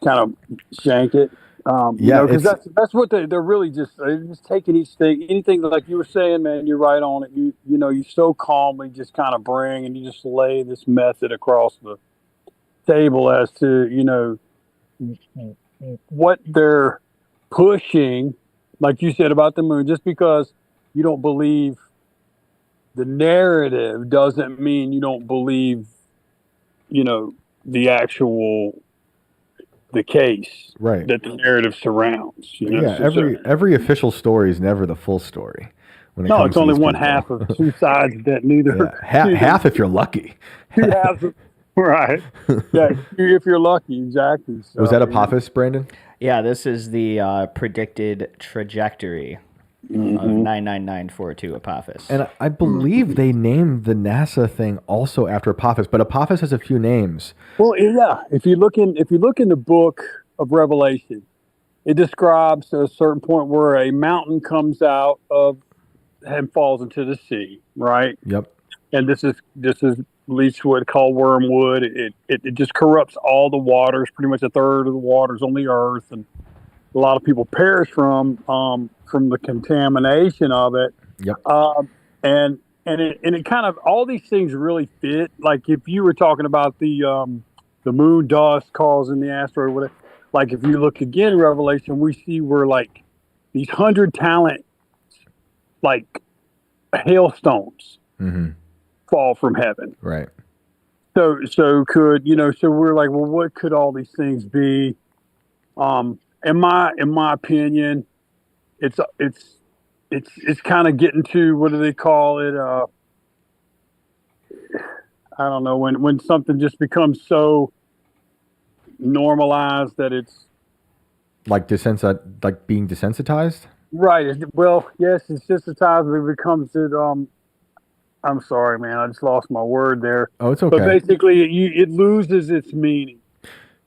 kind of shank it. Because that's what they're really they're just taking each thing, anything like you were saying, man. You're right on it. You so calmly just kind of bring and you just lay this method across the table as to what they're pushing, like you said about the moon. Just because you don't believe the narrative doesn't mean you don't believe, the actual. The case that the narrative surrounds. Every official story is never the full story. It's only one half of two sides that neither. Yeah. Half if you're lucky. Two halves, right? Yeah, if you're lucky, exactly. So, was that Papus, Brandon? Yeah, this is the predicted trajectory of 99942 Apophis. And I believe they named the NASA thing also after Apophis, but Apophis has a few names. Well, yeah. If you look in the book of Revelation, it describes at a certain point where a mountain comes out of and falls into the sea, right? Yep. And this leads to what called wormwood. It just corrupts all the waters. Pretty much a third of the waters on the earth, and a lot of people perish from the contamination of it. Yep. And it kind of, all these things really fit. Like if you were talking about the Moondust causing the asteroid, whatever. Like if you look again in Revelation, we see where like these 100 talent like hailstones fall from heaven. Right. So could so we're like, well, what could all these things be? In my opinion, it's kind of getting to, what do they call it? I don't know, when something just becomes so normalized that it's like being desensitized. Right. Well, yes, it's desensitized, but it becomes it. I'm sorry, man. I just lost my word there. Oh, it's okay. But basically, it loses its meaning.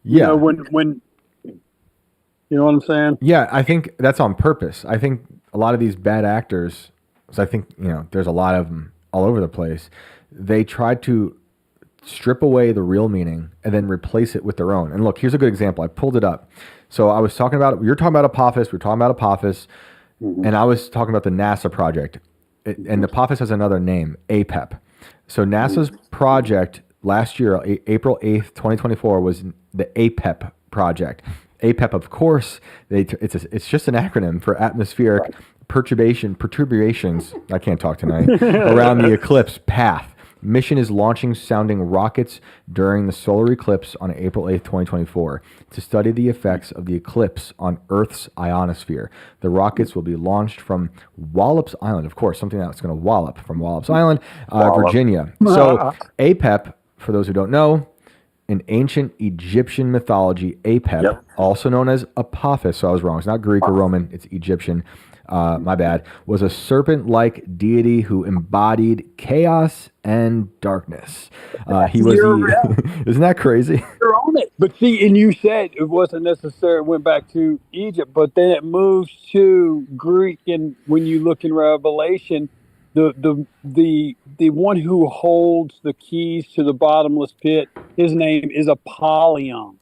Yeah. When you know what I'm saying? Yeah, I think that's on purpose. I think a lot of these bad actors, so I think there's a lot of them all over the place. They try to strip away the real meaning and then replace it with their own. And look, here's a good example. I pulled it up. So I was talking about, you're talking about Papus, we were talking about Papus, and I was talking about the NASA project. And the Papus has another name, Apep. So NASA's project last year, April 8th, 2024, was the Apep project. Apep, of course, it's just an acronym for atmospheric perturbations, I can't talk tonight, around the eclipse path. Mission is launching sounding rockets during the solar eclipse on April 8th, 2024, to study the effects of the eclipse on Earth's ionosphere. The rockets will be launched from Wallops Island, of course, something that's going to wallop from Wallops Island, Virginia. So Apep, for those who don't know, in ancient Egyptian mythology, Apep, also known as Apophis, so I was wrong. It's not Greek or Roman, it's Egyptian. My bad, was a serpent-like deity who embodied chaos and darkness. He was isn't that crazy? You're on it. But see, and you said it wasn't necessary, it went back to Egypt, but then it moves to Greek, and when you look in Revelation, the one who holds the keys to the bottomless pit, his name is Apollyon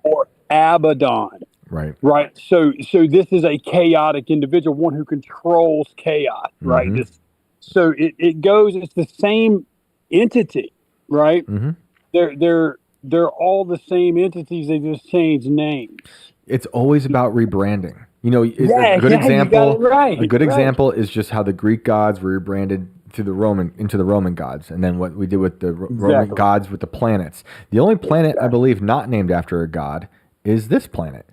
or Abaddon. Right. So this is a chaotic individual, one who controls chaos. Right. So it goes. It's the same entity. Right. They're all the same entities. They just change names. It's always about rebranding. You know, a good example. A good example is just how the Greek gods were rebranded into the Roman gods, and then what we did with the Roman gods with the planets. The only planet I believe not named after a god is this planet.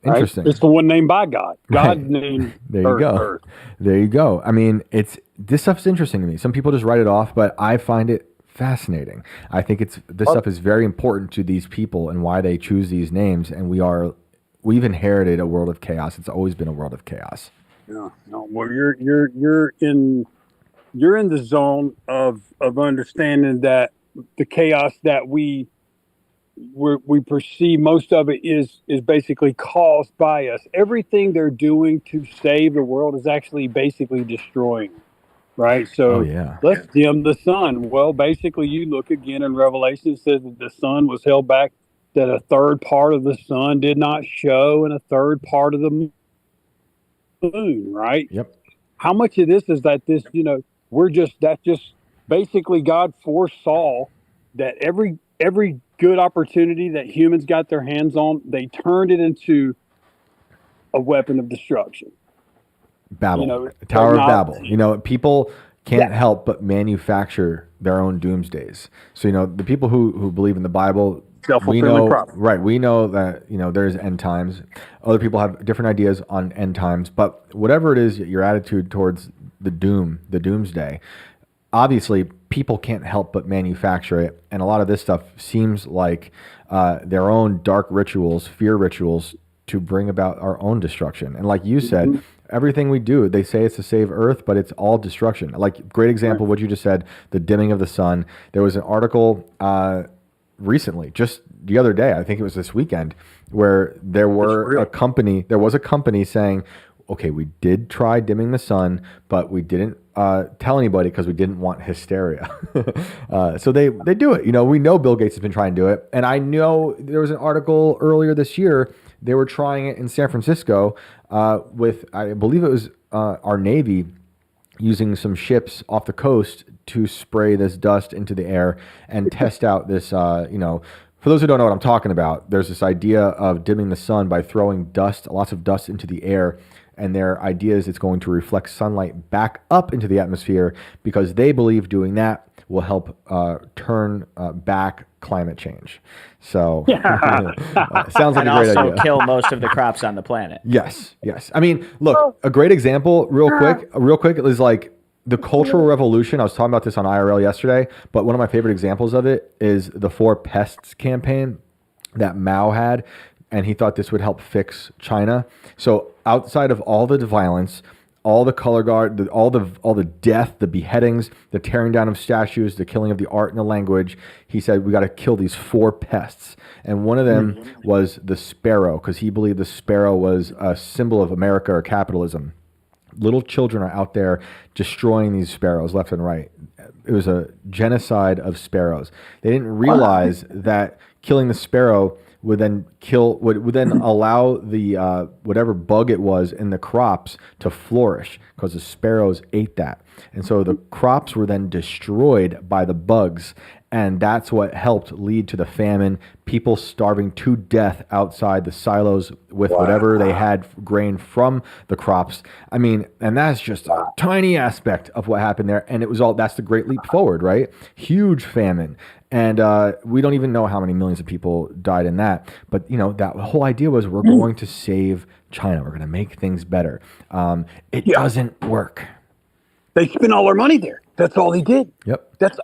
Interesting. Right? It's the one named by God. God named there you go. Earth. There you go. I mean, this stuff's interesting to me. Some people just write it off, but I find it fascinating. I think this stuff is very important to these people and why they choose these names. And we've inherited a world of chaos. It's always been a world of chaos. Yeah. No. Well, you're in the zone of understanding that the chaos that we perceive, most of it is basically caused by us. Everything they're doing to save the world is actually basically destroying, right? So let's dim the sun. Well, basically, you look again in Revelation, it says that the sun was held back, that a third part of the sun did not show, and a third part of the moon, right? Yep. How much of this is that that's just basically God foresaw that every good opportunity that humans got their hands on, they turned it into a weapon of destruction. Babel, Tower of Babel. You know, people can't help but manufacture their own doomsdays. So, the people who believe in the Bible, we know that, there's end times. Other people have different ideas on end times, but whatever it is, your attitude towards the doomsday, obviously people can't help but manufacture it. And a lot of this stuff seems like their own dark rituals, fear rituals, to bring about our own destruction. And like you said, everything we do, they say it's to save Earth, but it's all destruction. Like, great example, what you just said, the dimming of the sun. There was an article recently, just the other day, I think it was this weekend, where there was a company saying, okay, we did try dimming the sun, but we didn't tell anybody because we didn't want hysteria. So they do it. We know Bill Gates has been trying to do it. And I know there was an article earlier this year, they were trying it in San Francisco with, I believe it was our Navy, using some ships off the coast to spray this dust into the air and test out this, for those who don't know what I'm talking about, there's this idea of dimming the sun by throwing lots of dust into the air. And their idea is it's going to reflect sunlight back up into the atmosphere because they believe doing that will help turn back climate chanch. So sounds like a great idea. And also kill most of the crops on the planet. Yes. I mean, look, a great example, real quick, is like the Cultural Revolution. I was talking about this on IRL yesterday, but one of my favorite examples of it is the 4 Pests campaign that Mao had. And he thought this would help fix China. So outside of all the violence, all the color guard, all the death, the beheadings, the tearing down of statues, the killing of the art and the language, he said we got to kill these 4 pests. And one of them was the sparrow, because he believed the sparrow was a symbol of America or capitalism. little children are out there destroying these sparrows left and right. It was a genocide of sparrows. They didn't realize that killing the sparrow would then allow the whatever bug it was in the crops to flourish, because the sparrows ate that. And so the crops were then destroyed by the bugs. And that's what helped lead to the famine, people starving to death outside the silos with whatever they had grain from the crops. I mean, and that's just a tiny aspect of what happened there. And it was that's the great leap forward, right? Huge famine. And we don't even know how many millions of people died in that. But, that whole idea was we're going to save China. We're going to make things better. It doesn't work. They spent all their money there. That's all they did. Yep. That's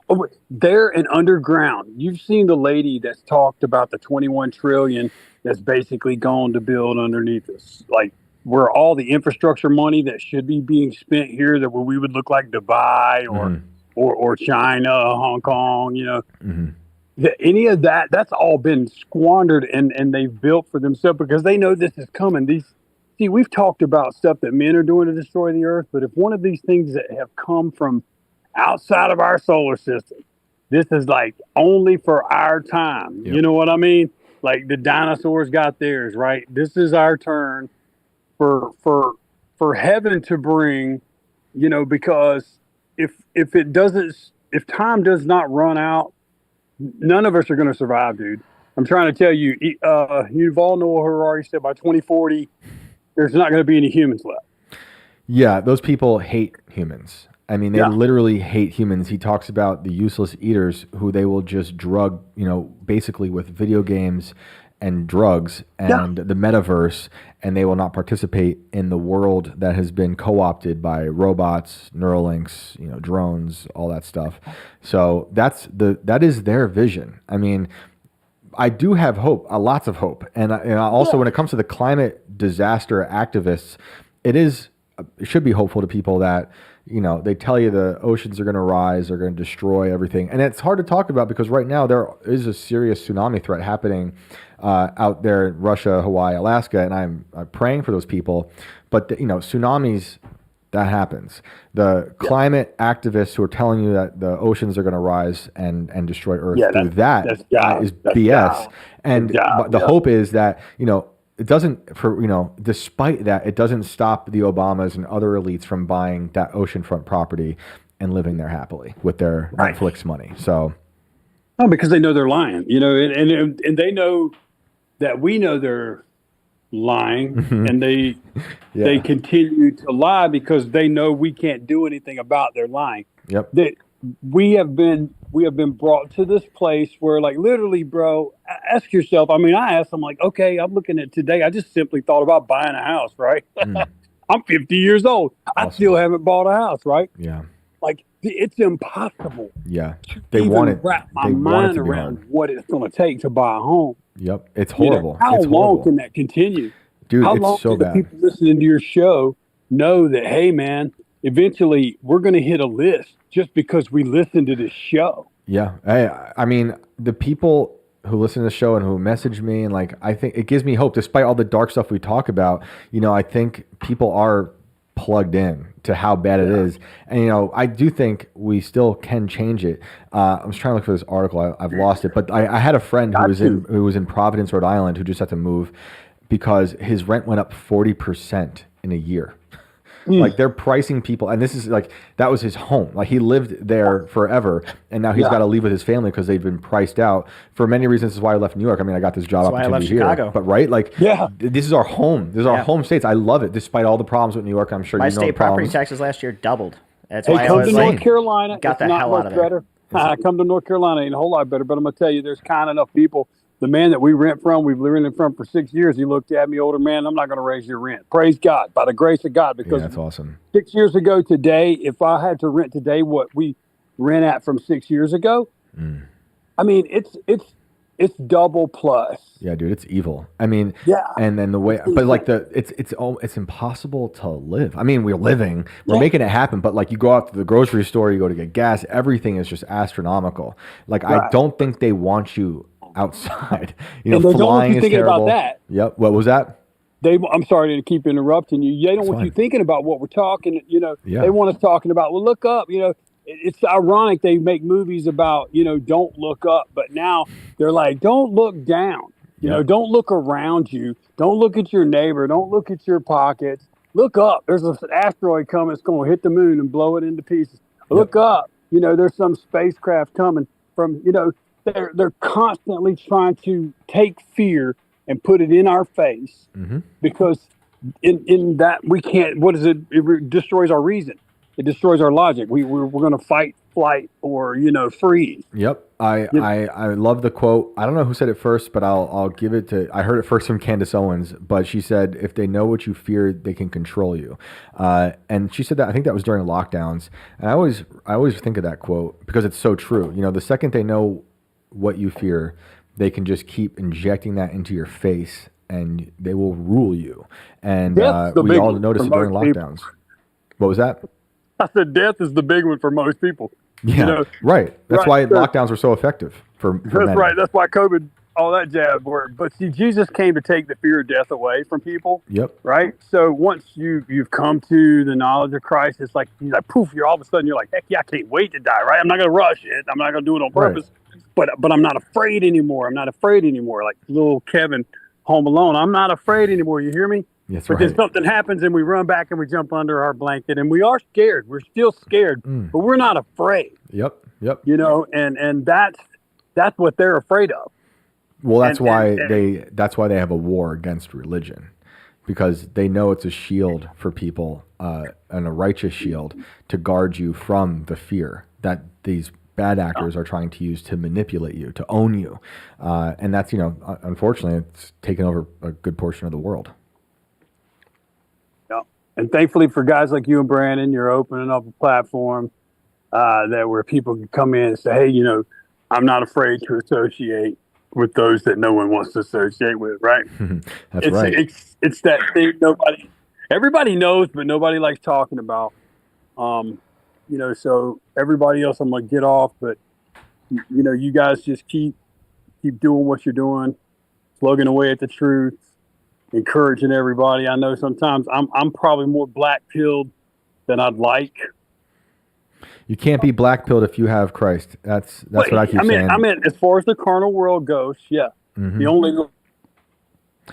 there and underground. You've seen the lady that's talked about the 21 trillion that's basically gone to build underneath us, like where all the infrastructure money that should be being spent here, that where we would look like Dubai or China, Hong Kong, any of that, that's all been squandered and they've built for themselves because they know this is coming. See, we've talked about stuff that men are doing to destroy the earth, but if one of these things that have come from outside of our solar system, this is like only for our time. Yep. You know what I mean? Like the dinosaurs got theirs, right? This is our turn for heaven to bring, because if time does not run out, none of us are going to survive, dude. I'm trying to tell you, Yuval Noah Harari said by 2040, there's not going to be any humans left. Yeah, those people hate humans. I mean, they literally hate humans. He talks about the useless eaters who they will just drug, basically with video games and drugs and the metaverse, and they will not participate in the world that has been co-opted by robots, Neuralinks, drones, all that stuff. So that is their vision. I mean, I do have hope, lots of hope. And also when it comes to the climate disaster activists, it should be hopeful to people that, they tell you the oceans are going to rise, they're going to destroy everything. And it's hard to talk about because right now there is a serious tsunami threat happening out there in Russia, Hawaii, Alaska, and I'm praying for those people. But, tsunamis, that happens. The climate activists who are telling you that the oceans are going to rise and destroy Earth through that is BS. And the hope is that, it doesn't, despite that, it doesn't stop the Obamas and other elites from buying that oceanfront property and living there happily with their Netflix money. So, because they know they're lying, and they know that we know they're lying, and they continue to lie because they know we can't do anything about their lying. Yep. We have been brought to this place where, like, literally, bro, ask yourself. I mean, I asked them, like, okay, I'm looking at today. I just simply thought about buying a house, right? I'm 50 years old. Awesome. I still haven't bought a house, right? Yeah. Like, it's impossible. Yeah. They want to wrap my mind around what it's going to take to buy a home. Yep. It's horrible. How long can that continue? Dude, how it's long so bad. The people listening to your show know that, hey, man, eventually we're going to hit a list just because we listen to this show. Yeah. I mean, the people who listen to the show and who message me, and like, I think it gives me hope despite all the dark stuff we talk about. I think people are plugged in to how bad it is. And, I do think we still can change it. I was trying to look for this article. I've lost it, but I had a friend who was in Providence, Rhode Island, who just had to move because his rent went up 40% in a year. Like, they're pricing people, and this is like, that was his home. Like, he lived there forever, and now he's got to leave with his family because they've been priced out for many reasons. This is why I left New York. I mean, I got this job opportunity here, Chicago. But this is our home. This is our home states. I love it, despite all the problems with New York. I'm sure my you know state the problems. property taxes last year doubled. That's hey, why come I was to like, North Carolina. got the hell out of there. Better. Come to North Carolina, ain't a whole lot better. But I'm gonna tell you, there's kind enough people. The man that we've rented from for 6 years, he looked at me, older man, I'm not going to raise your rent. Praise God, by the grace of God, because that's awesome. 6 years ago today, if I had to rent today what we rent at from 6 years ago, I mean, it's double plus. Yeah, dude, it's evil. I mean, and then the way, but like it's impossible to live. I mean, we're making it happen, but like you go out to the grocery store, you go to get gas, everything is just astronomical. Like, I don't think they want you outside, and flying is thinking terrible. About that. Yep. What was that? I'm sorry to keep interrupting you. They don't want you thinking about what we're talking. They want us talking about. Well, look up. It's ironic they make movies about don't look up, but now they're like, don't look down. Don't look around you. Don't look at your neighbor. Don't look at your pockets. Look up. There's an asteroid coming. It's going to hit the moon and blow it into pieces. Look up. There's some spacecraft coming from. They're constantly trying to take fear and put it in our face, because in that we can't. What is it? It destroys our reason. It destroys our logic. We're going to fight, flight, or freeze. Yep. I love the quote. I don't know who said it first, but I'll give it to. I heard it first from Candace Owens, but she said, "If they know what you fear, they can control you." And she said that. I think that was during lockdowns. And I always think of that quote because it's so true. The second they know what you fear, they can just keep injecting that into your face, and they will rule you. And we all noticed it during lockdowns. What was that? I said death is the big one for most people. Yeah, right. That's why lockdowns were so effective for That's many. right. That's why COVID, all that jazz worked. But see, Jesus came to take the fear of death away from people. Yep. Right. So once you've come to the knowledge of Christ, it's like he's like poof. You're all of a sudden you're like, heck yeah, I can't wait to die. Right. I'm not going to rush it. I'm not going to do it on purpose. Right. But I'm not afraid anymore. I'm not afraid anymore. Like little Kevin, Home Alone. I'm not afraid anore. You hear me? That's but then something happens and we run back and we jump under our blanket and we are scared. We're still scared, but we're not afraid. Yep. And that's what they're afraid of. Well, that's why they have a war against religion, because they know it's a shield for people, and a righteous shield to guard you from the fear that these bad actors are trying to use to manipulate you, to own you. And that's, unfortunately, it's taken over a good portion of the world. Yeah. And thankfully for guys like you and Brandon, you're opening up a platform where people can come in and say, hey, I'm not afraid to associate with those that no one wants to associate with, right? That's right. It's that thing everybody knows, but nobody likes talking about. So everybody else, I'm going to get off, but you guys just keep doing what you're doing, slugging away at the truth, encouraging everybody. I know sometimes I'm probably more black-pilled than I'd like. You can't be black-pilled if you have Christ. That's what I keep saying. I mean, as far as the carnal world goes, yeah. The only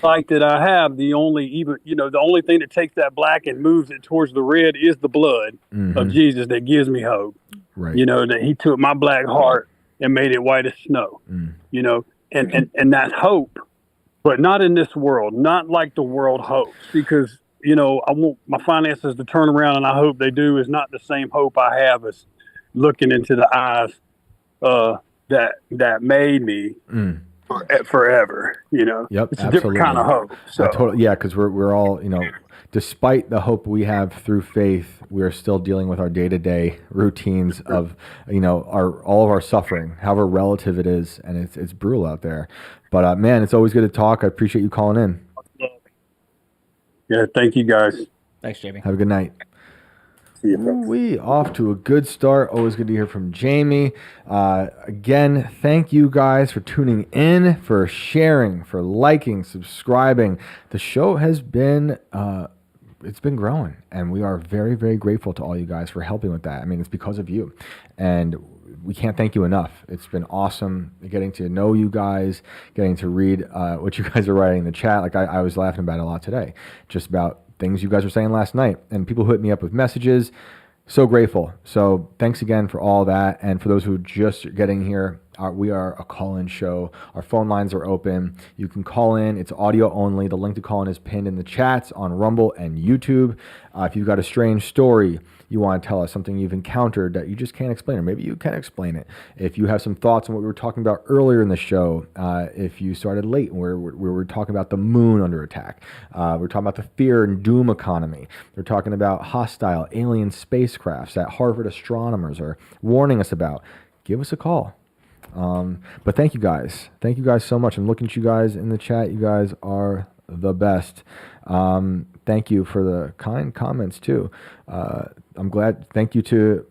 like that I have, the only thing that takes that black and moves it towards the red is the blood of Jesus that gives me hope. Right. That he took my black heart and made it white as snow. And that's hope, but not in this world, not like the world hopes, because I want my finances to turn around, and I hope they do, is not the same hope I have as looking into the eyes that made me forever. Yep, it's a different kind of hope. So because we're all, despite the hope we have through faith, we're still dealing with our day-to-day routines of all of our suffering, however relative it is, and it's brutal out there. But man, it's always good to talk. I appreciate you calling in. Yeah, thank you guys. Thanks, Jamie. Have a good night. See you. We off to a good start. Always good to hear from Jamie. Again, thank you guys for tuning in, for sharing, for liking, subscribing. The show has been it's been growing, and we are very, very grateful to all you guys for helping with that. I mean, it's because of you, and we can't thank you enough. It's been awesome getting to know you guys, getting to read what you guys are writing in the chat. Like I was laughing about it a lot today, just about things you guys were saying last night, and people who hit me up with messages. So grateful. So thanks again for all that. And for those who just getting here, we are a call-in show. Our phone lines are open. You can call in. It's audio only. The link to call in is pinned in the chats on Rumble and YouTube. If you've got a strange story you want to tell us, something you've encountered that you just can't explain, or maybe you can explain it. If you have some thoughts on what we were talking about earlier in the show, if you started late, where we were talking about the moon under attack, we're talking about the fear and doom economy. We're talking about hostile alien spacecrafts that Harvard astronomers are warning us about. Give us a call. But thank you guys. Thank you guys so much. I'm looking at you guys in the chat. You guys are the best. Thank you for the kind comments too. I'm glad. Thank you to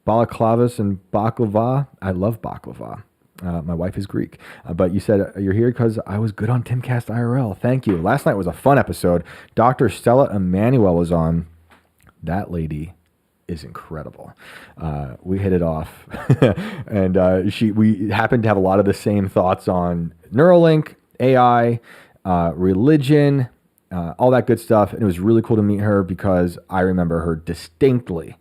Balaklavas and Baklava. I love baklava. My wife is Greek. But you said you're here because I was good on Timcast IRL. Thank you. Last night was a fun episode. Dr. Stella Emanuel was on. That lady is incredible. We hit it off. And we happened to have a lot of the same thoughts on Neuralink, AI, religion, all that good stuff. And it was really cool to meet her because I remember her distinctly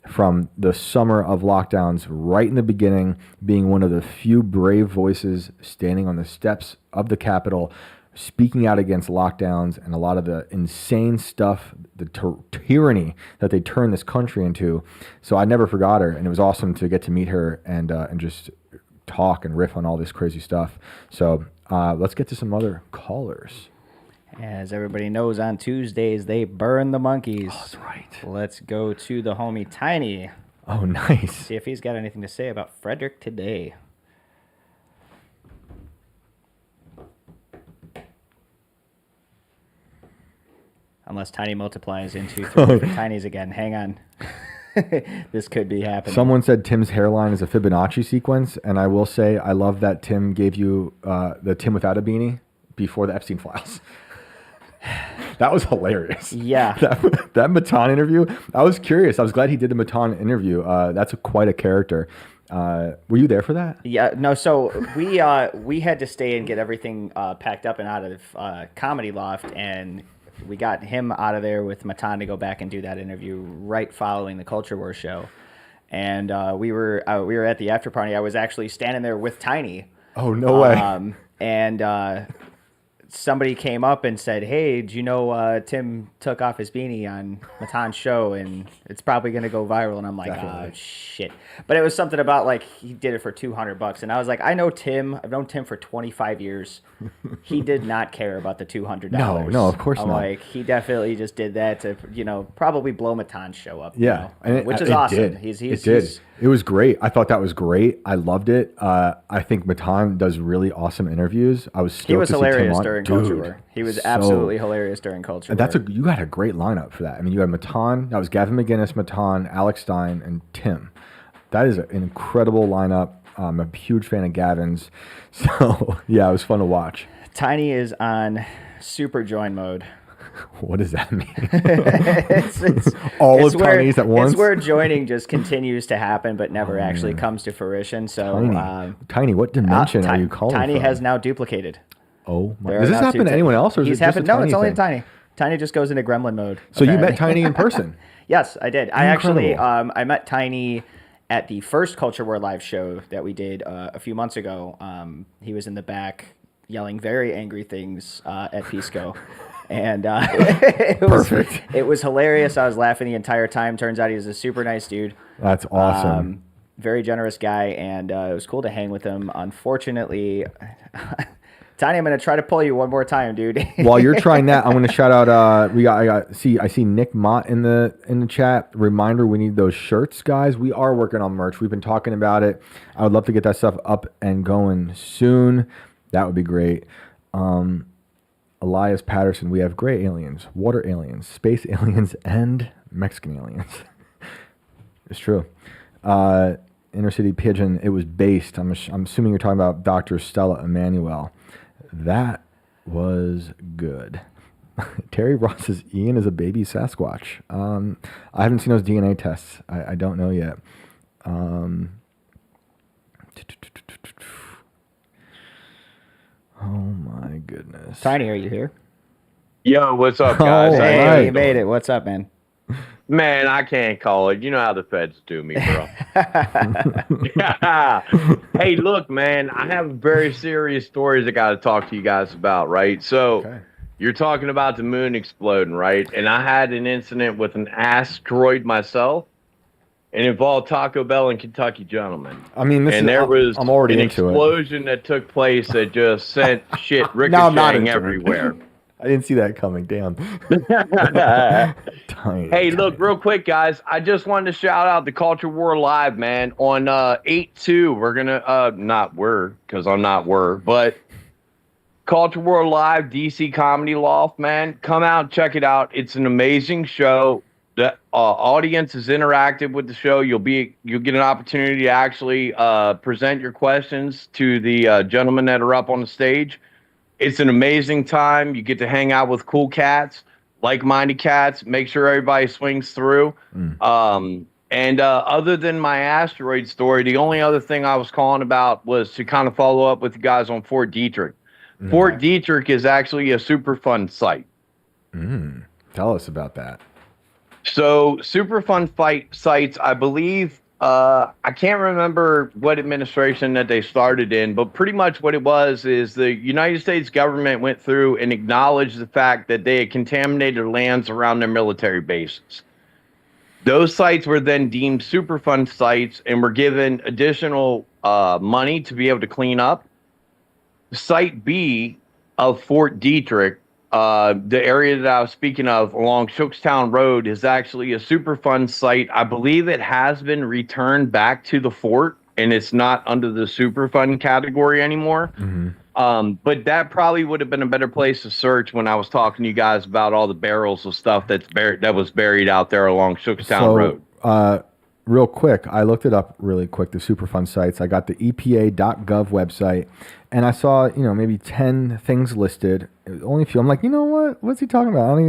from the summer of lockdowns, right in the beginning, being one of the few brave voices standing on the steps of the Capitol, speaking out against lockdowns and a lot of the insane stuff, the tyranny that they turned this country into. So I never forgot her, and it was awesome to get to meet her and just talk and riff on all this crazy stuff. So let's get to some other callers. As everybody knows, on Tuesdays, they burn the monkeys. Oh, that's right. Let's go to the homie Tiny. Oh, nice. See if he's got anything to say about Frederick today. Unless Tiny multiplies into 3 different Tinies again. Hang on. This could be happening. Someone said Tim's hairline is a Fibonacci sequence, and I will say I love that Tim gave you the Tim without a beanie before the Epstein files. That was hilarious. Yeah. That Matan interview, I was curious. I was glad he did the Matan interview. That's quite a character. Were you there for that? Yeah, no, so we had to stay and get everything packed up and out of Comedy Loft, and we got him out of there with Matan to go back and do that interview right following the Culture War show. And we were at the after party. I was actually standing there with Tiny. Oh, no way. And somebody came up and said, "Hey, do you know Tim took off his beanie on Matan's show, and it's probably going to go viral?" And I'm like, "Oh, shit." But it was something about, like, he did it for $200. And I was like, I know Tim. I've known Tim for 25 years. He did not care about the $200. No, of course I'm not. like, he definitely just did that to, probably blow Matan's show up. Yeah. And which is awesome. Did. It did. It was great. I thought that was great. I loved it. I think Matan does really awesome interviews. I was stoked He was to see Tim hilarious on. during Culture War. He was absolutely hilarious during Culture War. You had a great lineup for that. I mean, you had Matan. That was Gavin McGinnis, Matan, Alex Stein, and Tim. That is an incredible lineup. I'm a huge fan of Gavin's. So, yeah, it was fun to watch. Tiny is on super join mode. What does that mean? it's All of Tiny's at once? It's where joining just continues to happen but never actually comes to fruition. So, Tiny, what dimension are you calling Tiny from? has now duplicated. Oh, my. Does this happen to anyone else? Or is it just a No, Tiny it's only thing? Tiny. Tiny just goes into gremlin mode. So you met Tiny in person? Yes, I did. I actually, Incredible. I met Tiny at the first Culture War live show that we did a few months ago. He was in the back yelling very angry things at Pisco. And it was hilarious. I was laughing the entire time. Turns out he was a super nice dude. That's awesome. Very generous guy, and it was cool to hang with him. Unfortunately, Tiny, I'm going to try to pull you one more time, dude. While you're trying that, I'm going to shout out. I see Nick Mott in the chat. Reminder: we need those shirts, guys. We are working on merch. We've been talking about it. I would love to get that stuff up and going soon. That would be great. Elias Patterson, we have gray aliens, water aliens, space aliens, and Mexican aliens. It's true. Inner City Pigeon, it was based. I'm assuming you're talking about Dr. Stella Emanuel. That was good. Terry Ross says Ian is a baby Sasquatch. I haven't seen those DNA tests. I don't know yet. Oh my goodness. Tiny, are you here? Yo, what's up, guys? Hey, right. you made it. What's up, man? Man, I can't call it. You know how the feds do me, bro. Hey, look, man, I have very serious stories I got to talk to you guys about, right? So, You're talking about the moon exploding, right? And I had an incident with an asteroid myself. It involved Taco Bell and Kentucky Gentlemen. I mean, there was I'm already an into explosion that took place that just sent shit ricocheting everywhere. I didn't see that coming. Damn. Hey, look, real quick, guys. I just wanted to shout out the Culture War Live, man. On 8/2, we're gonna but Culture War Live, DC Comedy Loft, man. Come out and check it out. It's an amazing show. The audience is interactive with the show. You'll get an opportunity to actually present your questions to the gentlemen that are up on the stage. It's an amazing time. You get to hang out with cool cats, like-minded cats. Make sure everybody swings through. And other than my asteroid story, the only other thing I was calling about was to kind of follow up with you guys on Fort Detrick. Fort Detrick is actually a Superfund site. Tell us about that. So Superfund sites, I believe, I can't remember what administration that they started in, but pretty much what it was is the United States government went through and acknowledged the fact that they had contaminated lands around their military bases. Those sites were then deemed Superfund sites and were given additional money to be able to clean up. Site B of Fort Detrick, the area that I was speaking of along Shookstown Road, is actually a Superfund site. I believe it has been returned back to the fort, and it's not under the Superfund category anymore. But that probably would have been a better place to search when I was talking to you guys about all the barrels of stuff that was buried out there along Shookstown Road. Real quick, I looked it up really quick, the Superfund sites. I got the EPA.gov website, and I saw, maybe 10 things listed. Only a few. I'm like, you know what? What's he talking about? I don't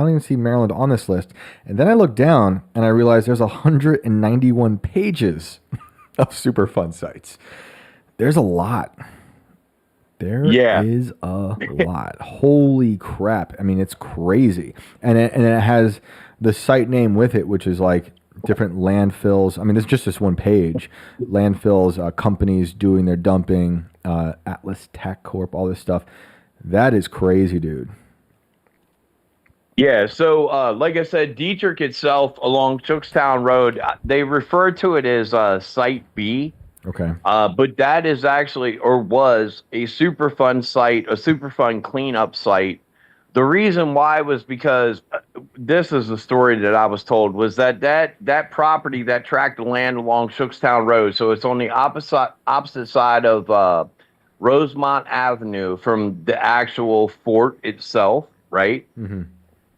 even see Maryland on this list. And then I looked down, and I realized there's 191 pages of Superfund sites. There's a lot. There is a lot. Holy crap. I mean, it's crazy. And it has the site name with it, which is like different landfills. I mean, it's just this one page. Landfills, companies doing their dumping, Atlas Tech Corp, all this stuff. That is crazy, dude. Yeah, so like I said, Detrick itself along Shookstown Road, they refer to it as Site B. Okay. But that is actually, or was, a Superfund site, a Superfund cleanup site. The reason why was because this is the story that I was told, was that property, that tract of land along Shookstown Road, so it's on the opposite side of Rosemont Avenue from the actual fort itself, right?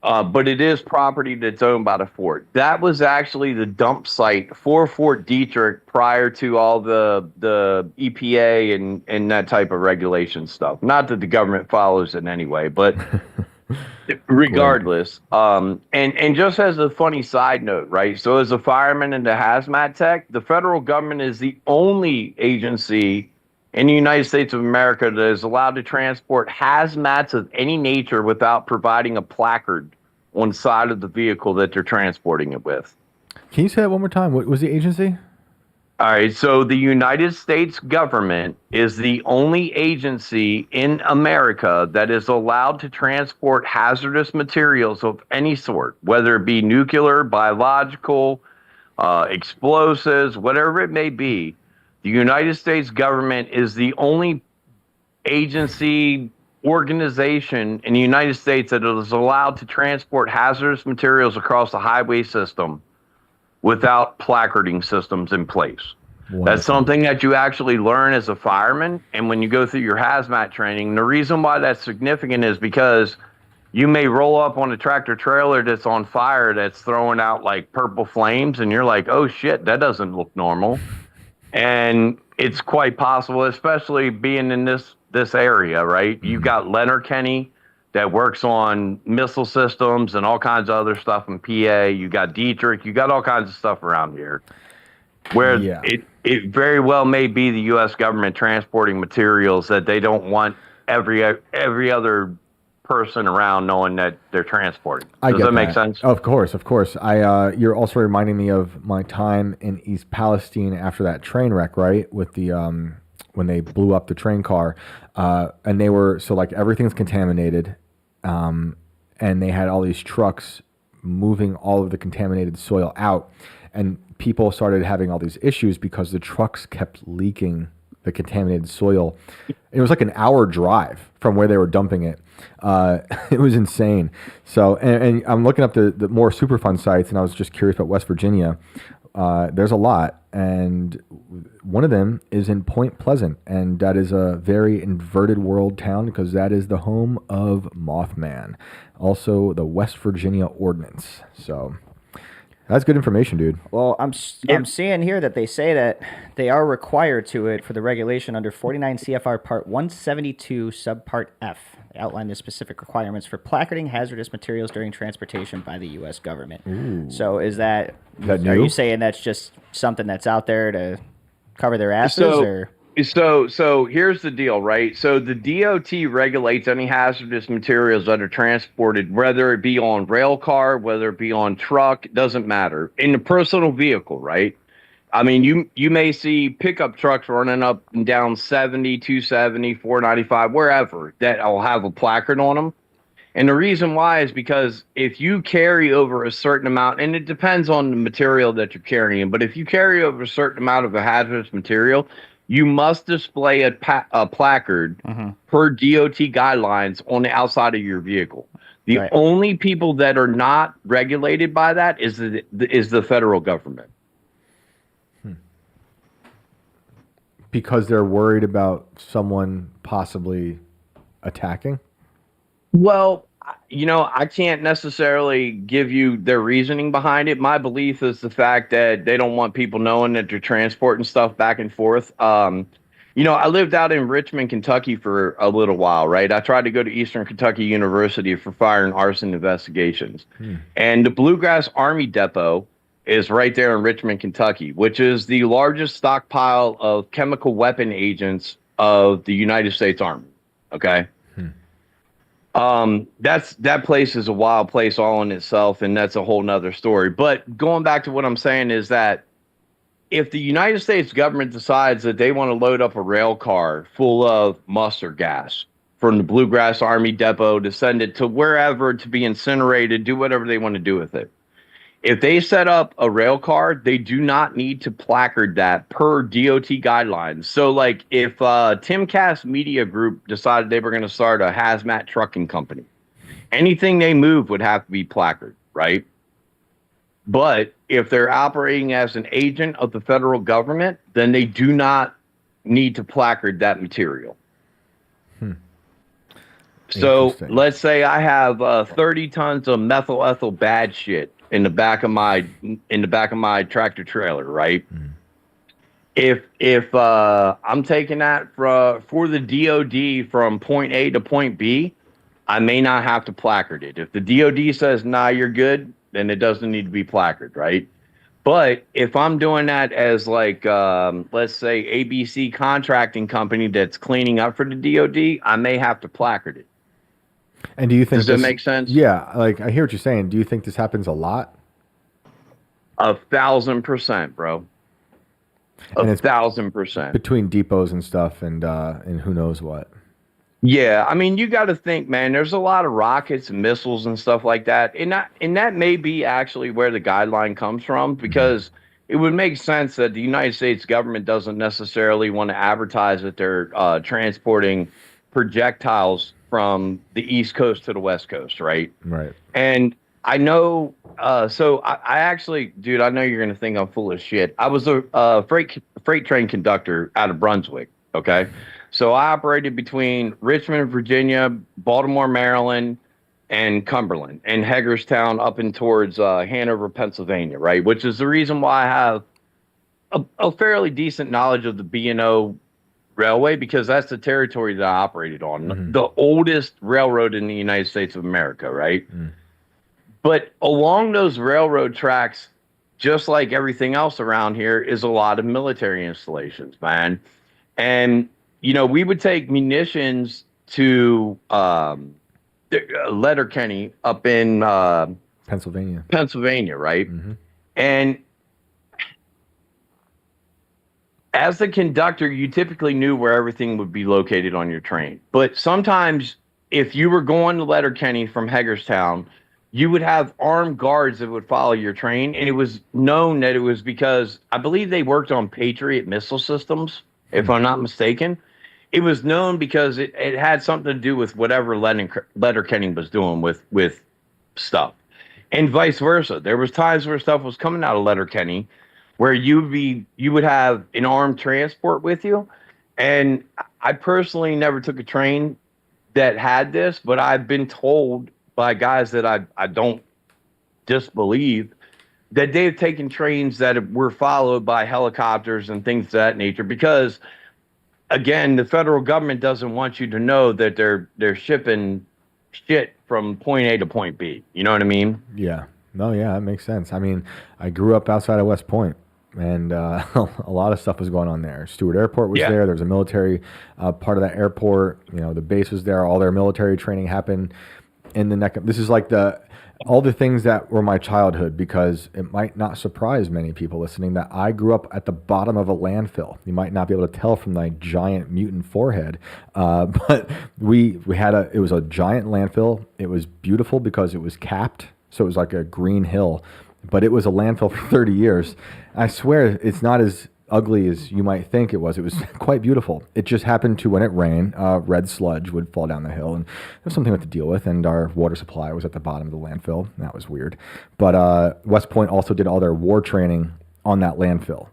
But it is property that's owned by the fort. That was actually the dump site for Fort Detrick prior to all the EPA and that type of regulation stuff. Not that the government follows it anyway, but regardless. And just as a funny side note, right? So as a fireman and a hazmat tech, the federal government is the only agency in the United States of America that is allowed to transport hazmats of any nature without providing a placard on the side of the vehicle that they're transporting it with. Can you say that one more time? What was the agency? All right, so the United States government is the only agency in America that is allowed to transport hazardous materials of any sort, whether it be nuclear, biological, explosives, whatever it may be. The United States government is the only agency, organization in the United States that is allowed to transport hazardous materials across the highway system without placarding systems in place. Wow. That's something that you actually learn as a fireman, and when you go through your hazmat training. The reason why that's significant is because you may roll up on a tractor trailer that's on fire that's throwing out like purple flames, and you're like, oh shit, that doesn't look normal. And it's quite possible, especially being in this area, right? You've got Leonard Kenny that works on missile systems and all kinds of other stuff in PA. You got Detrick. You got all kinds of stuff around here where it very well may be the U.S. government transporting materials that they don't want every other person around knowing that they're transporting. Does that make sense? Of course. You're also reminding me of my time in East Palestine after that train wreck, right? With the when they blew up the train car, and they were everything's contaminated, and they had all these trucks moving all of the contaminated soil out, and people started having all these issues because the trucks kept leaking the contaminated soil. It was like an hour drive from where they were dumping it. It was insane. So, and I'm looking up the more Superfund sites, and I was just curious about West Virginia. there's a lot, and one of them is in Point Pleasant, and that is a very inverted world town because that is the home of Mothman, also the West Virginia Ordnance. So that's good information, dude. Well, I'm seeing here that they say that they are required to it for the regulation under 49 CFR Part 172 Subpart F. They outline the specific requirements for placarding hazardous materials during transportation by the U.S. government. Ooh. So is that new? Are you saying that's just something that's out there to cover their asses? So here's the deal, right? So the DOT regulates any hazardous materials that are transported, whether it be on rail car, whether it be on truck, it doesn't matter. In a personal vehicle, right? I mean, you may see pickup trucks running up and down 70, 270, 495, wherever, that will have a placard on them. And the reason why is because if you carry over a certain amount, and it depends on the material that you're carrying, but if you carry over a certain amount of a hazardous material, you must display a placard per DOT guidelines on the outside of your vehicle. The only people that are not regulated by that is the federal government. Because they're worried about someone possibly attacking? Well, I can't necessarily give you their reasoning behind it. My belief is the fact that they don't want people knowing that they're transporting stuff back and forth. I lived out in Richmond, Kentucky for a little while, right? I tried to go to Eastern Kentucky University for fire and arson investigations. And the Bluegrass Army Depot is right there in Richmond, Kentucky, which is the largest stockpile of chemical weapon agents of the United States Army. Okay. That place is a wild place all in itself, and that's a whole nother story. But going back to what I'm saying is that if the United States government decides that they want to load up a rail car full of mustard gas from the Bluegrass Army Depot to send it to wherever to be incinerated, do whatever they want to do with it. If they set up a rail car, they do not need to placard that per DOT guidelines. So, like, if Timcast Media Group decided they were going to start a hazmat trucking company, anything they move would have to be placarded, right? But if they're operating as an agent of the federal government, then they do not need to placard that material. So, let's say I have 30 tons of methyl ethyl bad shit in the back of my tractor trailer, right? If I'm taking that for the DOD from point A to point B, I may not have to placard it. If the DOD says, nah, you're good, then it doesn't need to be placard, right? But if I'm doing that as like, let's say ABC contracting company that's cleaning up for the DOD, I may have to placard it. And do you think does that make sense? Yeah, like I hear what you're saying. Do you think this happens a lot? 1,000%, bro. 1,000%. Between depots and stuff, and who knows what. Yeah, I mean, you got to think, man. There's a lot of rockets and missiles and stuff like that, and that may be actually where the guideline comes from, because it would make sense that the United States government doesn't necessarily want to advertise that they're transporting projectiles from the East Coast to the West Coast, right? Right. And I know, so I actually, dude, I know you're going to think I'm full of shit. I was a freight train conductor out of Brunswick, okay? So I operated between Richmond, Virginia, Baltimore, Maryland, and Cumberland, and Hagerstown up in towards Hanover, Pennsylvania, right? Which is the reason why I have a fairly decent knowledge of the B&O Railway, because that's the territory that I operated on, the oldest railroad in the United States of America, right? But along those railroad tracks, just like everything else around here, is a lot of military installations, man. And, we would take munitions to Letterkenny up in Pennsylvania, right? And as the conductor, you typically knew where everything would be located on your train. But sometimes, if you were going to Letterkenny from Hagerstown, you would have armed guards that would follow your train. And it was known that it was because, I believe they worked on Patriot missile systems, if I'm not mistaken. It was known because it had something to do with whatever Letterkenny was doing with stuff. And vice versa. There was times where stuff was coming out of Letterkenny where you would have an armed transport with you. And I personally never took a train that had this, but I've been told by guys that I don't disbelieve that they've taken trains that were followed by helicopters and things of that nature, because again, the federal government doesn't want you to know that they're shipping shit from point A to point B. You know what I mean? Yeah. No, yeah, that makes sense. I mean, I grew up outside of West Point, and a lot of stuff was going on there. Stewart Airport was there. There was a military part of that airport. You know, the base was there. All their military training happened in the neck. This is like all the things that were my childhood, because it might not surprise many people listening that I grew up at the bottom of a landfill. You might not be able to tell from my giant mutant forehead, but we had it was a giant landfill. It was beautiful because it was capped, so it was like a green hill, but it was a landfill for 30 years. I swear it's not as ugly as you might think it was. It was quite beautiful. It just happened to, when it rained, red sludge would fall down the hill, and it was something we had to deal with, and our water supply was at the bottom of the landfill. That was weird. But West Point also did all their war training on that landfill.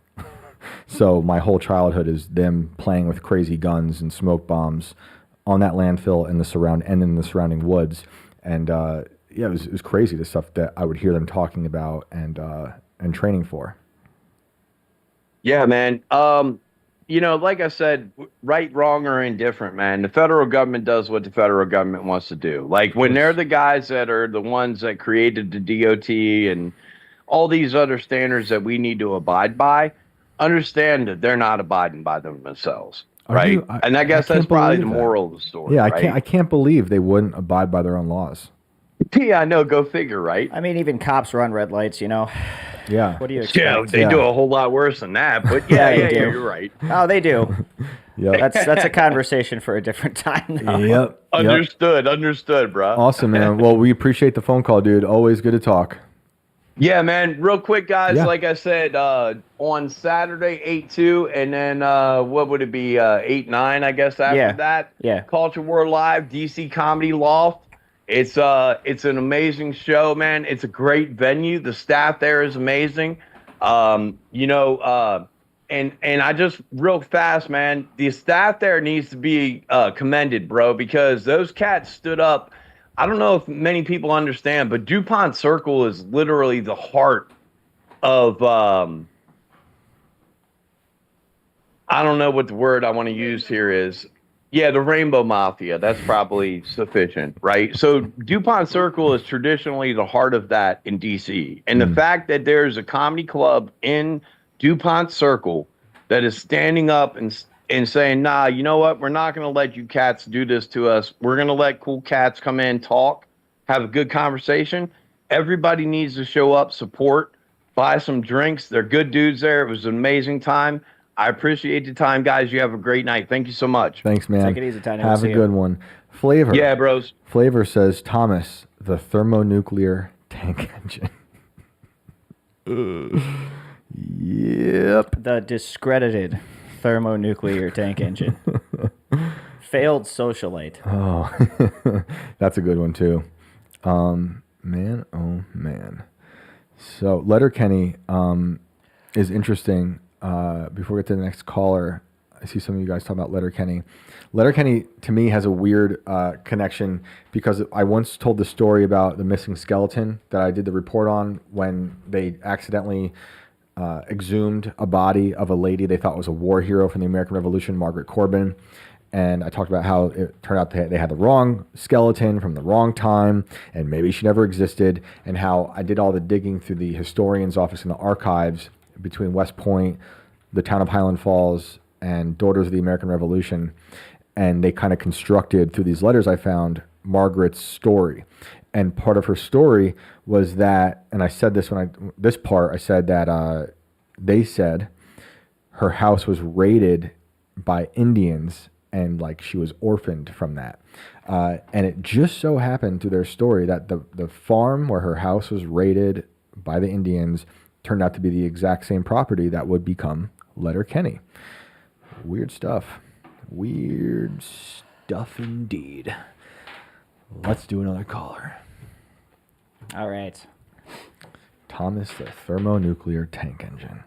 So my whole childhood is them playing with crazy guns and smoke bombs on that landfill and in the surrounding woods. And yeah, it was crazy, the stuff that I would hear them talking about and training for. Yeah, man. You know, like I said, right, wrong, or indifferent, man, the federal government does what the federal government wants to do. Like when they're the guys that are the ones that created the DOT and all these other standards that we need to abide by, understand that they're not abiding by them themselves. Right. And I guess that's probably the moral of the story. Yeah, right? I can't believe they wouldn't abide by their own laws. Yeah, I know. Go figure, right? I mean, even cops run red lights, you know. Yeah. What do you expect? Yeah, they do a whole lot worse than that. But yeah, you're right. Oh, they do. Yep. That's a conversation for a different time, though. Yep. Understood, bro. Awesome, man. Well, we appreciate the phone call, dude. Always good to talk. Yeah, man. Real quick, guys. Yeah. Like I said, on Saturday, 8-2, and then what would it be? 8-9, I guess. After that. Yeah. Culture World Live, DC Comedy Loft. It's an amazing show, man. It's a great venue. The staff there is amazing. You know, and I just real fast, man. The staff there needs to be commended, bro, because those cats stood up. I don't know if many people understand, but DuPont Circle is literally the heart of I don't know what the word I want to use here is. Yeah, the Rainbow Mafia. That's probably sufficient, right? So DuPont Circle is traditionally the heart of that in DC. And the fact that there's a comedy club in DuPont Circle that is standing up and saying, nah, you know what? We're not going to let you cats do this to us. We're going to let cool cats come in, talk, have a good conversation. Everybody needs to show up, support, buy some drinks. They're good dudes there. It was an amazing time. I appreciate the time, guys. You have a great night. Thank you so much. Thanks, man. Take it easy, Tiny. Have a good one. Flavor. Yeah, bros. Flavor says, Thomas, the thermonuclear tank engine. Yep. The discredited thermonuclear tank engine. Failed socialite. Oh, that's a good one, too. Man, oh, man. So, Letterkenny is interesting. Before we get to the next caller, I see some of you guys talking about Letterkenny. Letterkenny, to me, has a weird connection because I once told the story about the missing skeleton that I did the report on when they accidentally exhumed a body of a lady they thought was a war hero from the American Revolution, Margaret Corbin. And I talked about how it turned out they had the wrong skeleton from the wrong time, and maybe she never existed, and how I did all the digging through the historian's office in the archives between West Point, the town of Highland Falls, and Daughters of the American Revolution. And they kind of constructed, through these letters I found, Margaret's story. And part of her story was that, and I said this I said that they said her house was raided by Indians and like she was orphaned from that. And it just so happened through their story that the farm where her house was raided by the Indians turned out to be the exact same property that would become Letterkenny. Weird stuff. Weird stuff indeed. Let's do another caller. All right. Thomas the thermonuclear tank engine.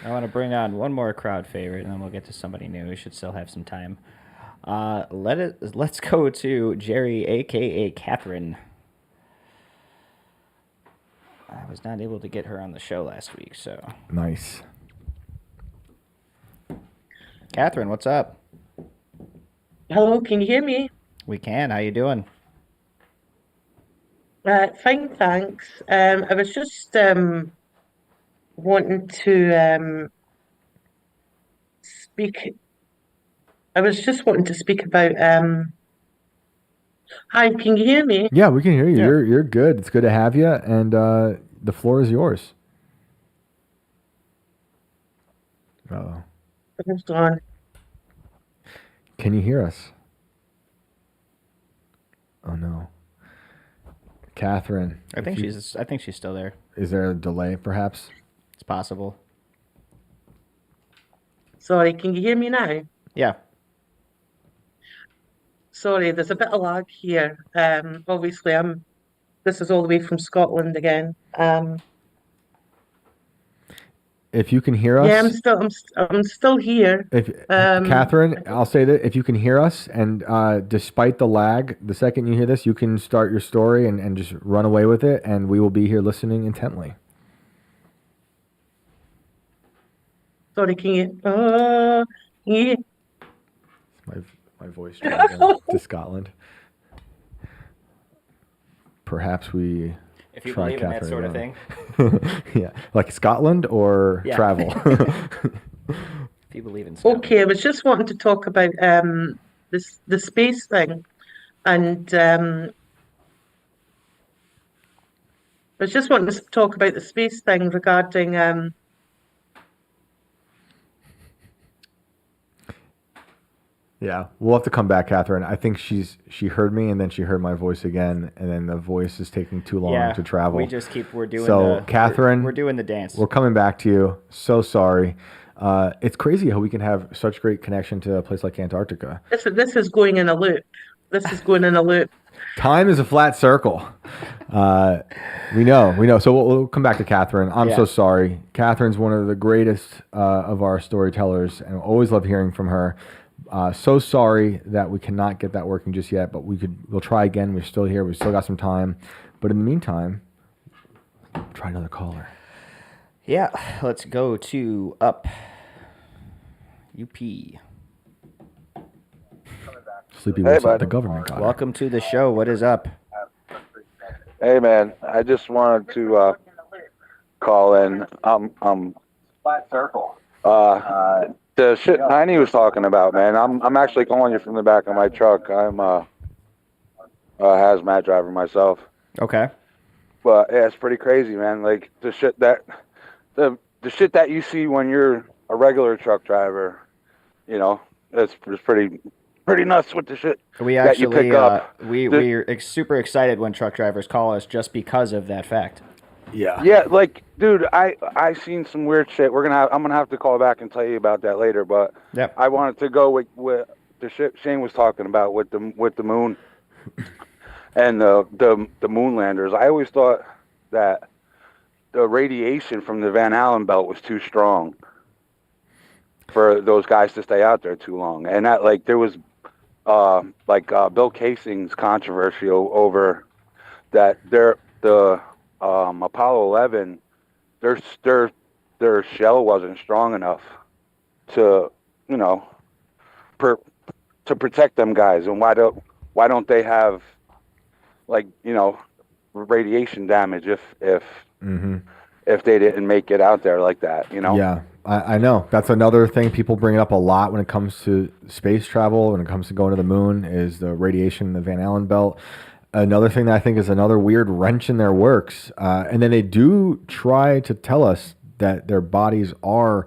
I want to bring on one more crowd favorite, and then we'll get to somebody new. We should still have some time. Let's go to Jerry, a.k.a. Catherine. I was not able to get her on the show last week, so... Nice. Catherine, what's up? Hello, can you hear me? We can. How you doing? Fine, thanks. I was just wanting to speak. I was just wanting to speak about. Hi, can you hear me? Yeah, we can hear you. Yeah. You're good. It's good to have you, and the floor is yours. Uh-oh. Hold on. Can you hear us? Oh no, Catherine. I think she's still there. Is there a delay, perhaps? It's possible. Sorry, can you hear me now? Yeah. Sorry, there's a bit of lag here. Obviously, this is all the way from Scotland again. If you can hear us, Yeah, I'm still here. Catherine, I'll say that if you can hear us, and despite the lag, the second you hear this, you can start your story and just run away with it, and we will be here listening intently. Sorry, can you? Yeah. My voice traveling to Scotland. Perhaps we. If you try believe in that Catherine sort of again. thing. Yeah, like Scotland or travel. If you believe in Scotland. Okay, I was just wanting to talk about the space thing, and I was just wanting to talk about the space thing regarding Yeah, we'll have to come back, Catherine. I think she heard me, and then she heard my voice again, and then the voice is taking too long to travel. We're doing Catherine, we're doing the dance. We're coming back to you. So sorry. It's crazy how we can have such great connection to a place like Antarctica. this is going in a loop. This is going in a loop. Time is a flat circle. We know. So we'll come back to Catherine. I'm so sorry. Catherine's one of the greatest of our storytellers, and I always love hearing from her. So sorry that we cannot get that working just yet, but we'll try again. We're still here. We've still got some time. But in the meantime, try another caller. Yeah, let's go to UP. Sleepy wakes up the government. Welcome to the show. What is up? Hey, man. I just wanted to call in. Flat circle. The shit Heine was talking about, man. I'm actually calling you from the back of my truck. I'm a hazmat driver myself. Okay. But yeah, it's pretty crazy, man. Like the shit that you see when you're a regular truck driver, it's pretty nuts with the shit that you pick up. We're super excited when truck drivers call us just because of that fact. Yeah. Yeah, like, dude, I seen some weird shit. I'm gonna have to call back and tell you about that later. But I wanted to go with the shit Shane was talking about with the moon and the moon landers. I always thought that the radiation from the Van Allen belt was too strong for those guys to stay out there too long, and that there was Bill Casing's controversy over that the Apollo 11, their shell wasn't strong enough to protect them guys, and why don't they have radiation damage if they didn't make it out there like that, Yeah, I know. That's another thing people bring up a lot when it comes to space travel, when it comes to going to the moon, is the radiation in the Van Allen belt. Another thing that I think is another weird wrench in their works, and then they do try to tell us that their bodies are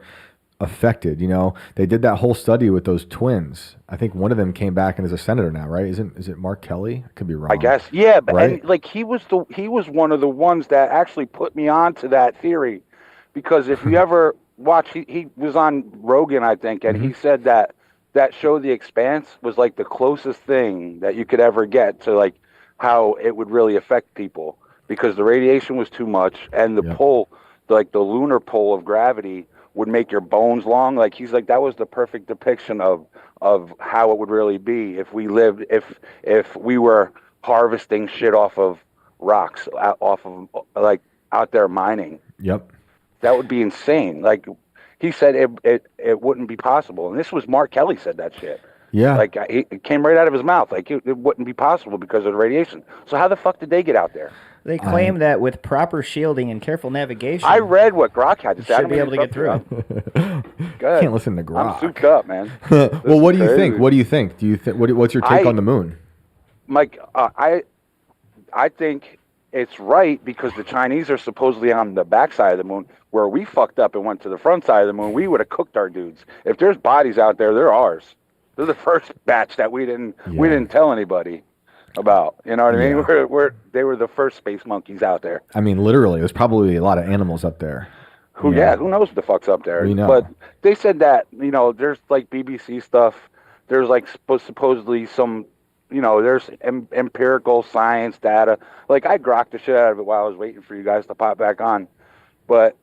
affected. They did that whole study with those twins. I think one of them came back and is a senator now, right? Is it Mark Kelly? I could be wrong. I guess, yeah. But right? and he was one of the ones that actually put me on to that theory, because if you ever watch, he was on Rogan, I think, and he said that show, The Expanse, was the closest thing that you could ever get to how it would really affect people. because the radiation was too much, and the pull, like the lunar pull of gravity, would make your bones long. Like he's like, that was the perfect depiction of how it would really be if we lived, if we were harvesting shit off of rocks, off of like out there mining. Yep. That would be insane. Like he said, it wouldn't be possible. And this was Mark Kelly said that shit. Yeah. Like it came right out of his mouth. Like it wouldn't be possible because of the radiation. So how the fuck did they get out there? They claim that with proper shielding and careful navigation, I read what Grok had to say. Should be able to get through. Good. Can't listen to Grok. I'm souped up, man. Well, what do you think? What do you think? Do you think what's your take on the moon? Mike, I think it's right because the Chinese are supposedly on the backside of the moon, where we fucked up and went to the front side of the moon. We would have cooked our dudes. If there's bodies out there, they're ours. They're the first batch that we didn't tell anybody about. You know what I mean? They were the first space monkeys out there. I mean, literally, there's probably a lot of animals up there. Who knows what the fuck's up there? We know. But they said that, there's like BBC stuff. There's like supposedly some, there's empirical science data. Like I grokked the shit out of it while I was waiting for you guys to pop back on. But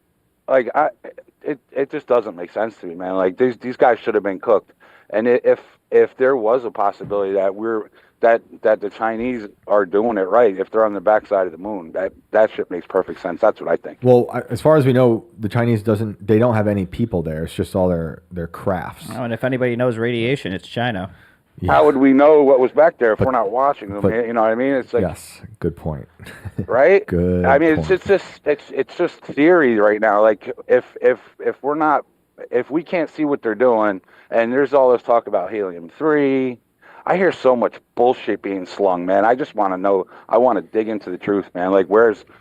like it just doesn't make sense to me, man. Like these guys should have been cooked. And if there was a possibility that the Chinese are doing it right, if they're on the backside of the moon, that shit makes perfect sense. That's what I think. Well, as far as we know, the Chinese don't have any people there. It's just all their crafts. Oh, and if anybody knows radiation, it's China. Yeah. How would we know what was back there if we're not watching them? You know what I mean? It's like, yes, good point. Right? Good. I mean, point. it's just theory right now. Like if we can't see what they're doing, and there's all this talk about helium-3, I hear so much bullshit being slung, man. I just want to know. I want to dig into the truth, man. Like,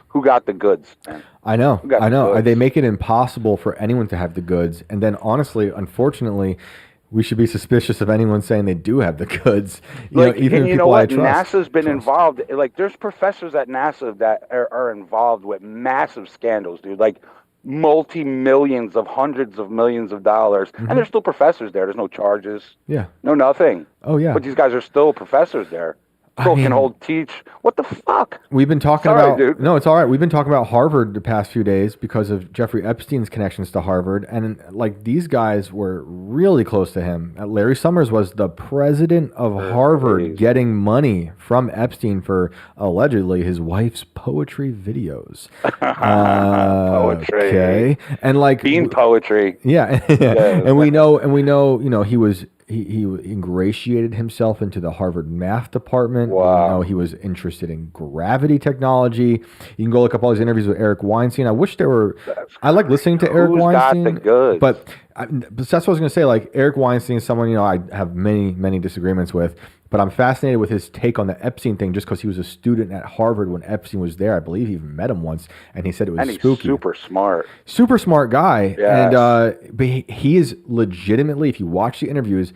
who got the goods, man? I know. They make it impossible for anyone to have the goods, and then honestly, unfortunately, we should be suspicious of anyone saying they do have the goods. Even people I trust. NASA's been involved. Like, there's professors at NASA that are involved with massive scandals, dude. Like, multi-millions of hundreds of millions of dollars, and there's still professors there. There's no charges. Yeah. No nothing. Oh yeah. But these guys are still professors there. Still can hold teach. What the fuck? We've been talking about. Dude. No, it's all right. We've been talking about Harvard the past few days because of Jeffrey Epstein's connections to Harvard, and like these guys were really close to him. Larry Summers was the president of Harvard, getting money from Epstein for allegedly his wife's poetry videos. Poetry. Okay, and like bean poetry. Yeah, and we know, he was. He ingratiated himself into the Harvard math department. Wow. He was interested in gravity technology. You can go look up all these interviews with Eric Weinstein. I wish there were. I like listening to Eric Weinstein. Got the goods? But that's what I was going to say. Like Eric Weinstein is someone I have many disagreements with. But I'm fascinated with his take on the Epstein thing just because he was a student at Harvard when Epstein was there. I believe he even met him once, and he said it was spooky. Super smart. Super smart guy. Yes. And but he is legitimately, if you watch the interviews,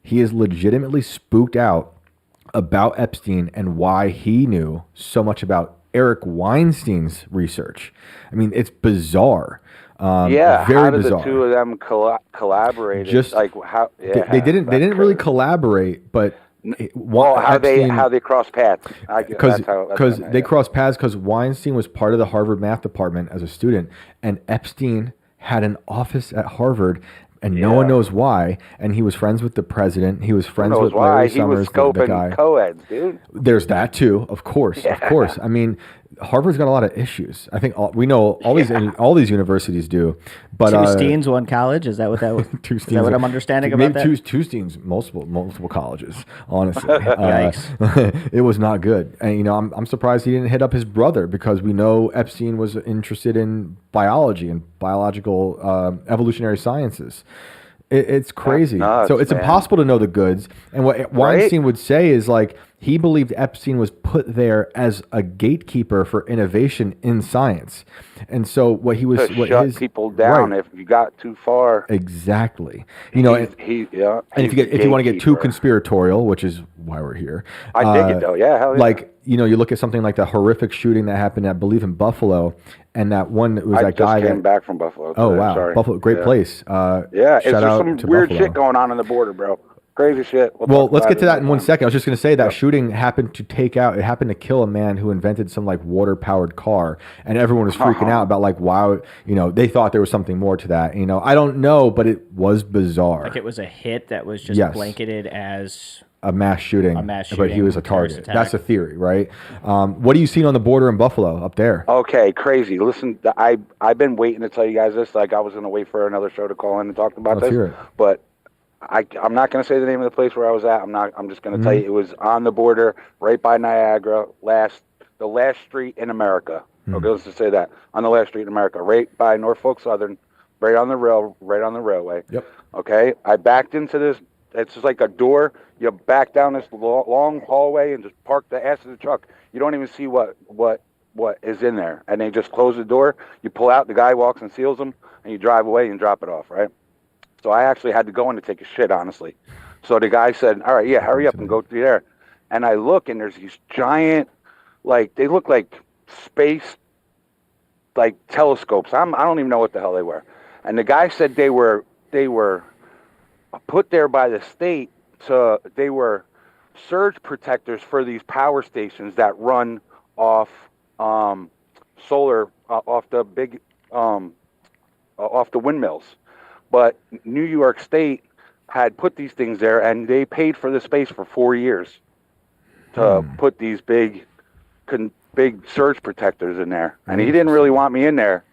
he is legitimately spooked out about Epstein and why he knew so much about Eric Weinstein's research. I mean, it's bizarre. Very how did bizarre. The two of them collaborate? Just like how they didn't really collaborate, but how they crossed paths? Because they crossed paths because Weinstein was part of the Harvard math department as a student, and Epstein had an office at Harvard. And no one knows why. And he was friends with the president. He was friends with Larry Summers, the guy. Co-eds, dude. There's that too, of course. I mean, Harvard's got a lot of issues. I think we know all these universities do. But two Steens, one college. Is that what that was? Two Is that what I'm understanding about that? Maybe two Steens, multiple colleges. Honestly, Yikes. It was not good. And I'm surprised he didn't hit up his brother because we know Epstein was interested in biology and biological evolutionary sciences. It's crazy. Nuts, so it's impossible to know the goods. And what Weinstein would say is like he believed Epstein was put there as a gatekeeper for innovation in science. And so what he was shut people down if you got too far. Exactly. And if you want to get too conspiratorial, which is why we're here. I dig it though. Yeah, hell yeah. Like you look at something like the horrific shooting that happened, I believe, in Buffalo, and that one was that guy. I just came back from Buffalo. Oh wow, sorry. Buffalo, great place. There's some weird shit going on the border, bro. Crazy shit. Well, let's get to that in 1 second. I was just going to say that shooting happened to kill a man who invented some like water powered car, and everyone was freaking out about like, wow, they thought there was something more to that. I don't know, but it was bizarre. Like it was a hit that was just blanketed as a mass shooting, but he was a target. That's a theory, right? What are you seeing on the border in Buffalo up there? Okay, crazy. Listen, I've been waiting to tell you guys this. Like I was going to wait for another show to call in and talk about this, but I'm not going to say the name of the place where I was at. I'm just going to tell you it was on the border, right by Niagara, the last street in America. Okay, let's just say that on the last street in America, right by Norfolk Southern, right on the railway. Yep. Okay, I backed into this. It's just like a door. You back down this long hallway and just park the ass of the truck. You don't even see what is in there, and they just close the door. You pull out, the guy walks and seals them, and you drive away and drop it off, right? So I actually had to go in to take a shit, honestly. So the guy said, all right, yeah, hurry up and go through there. And I look, and there's these giant, like, they look like space, like, telescopes. I don't even know what the hell they were. And the guy said they were put there by the state they were surge protectors for these power stations that run off solar, off the big, off the windmills. But New York State had put these things there, and they paid for the space for 4 years to put these big surge protectors in there. And he didn't really want me in there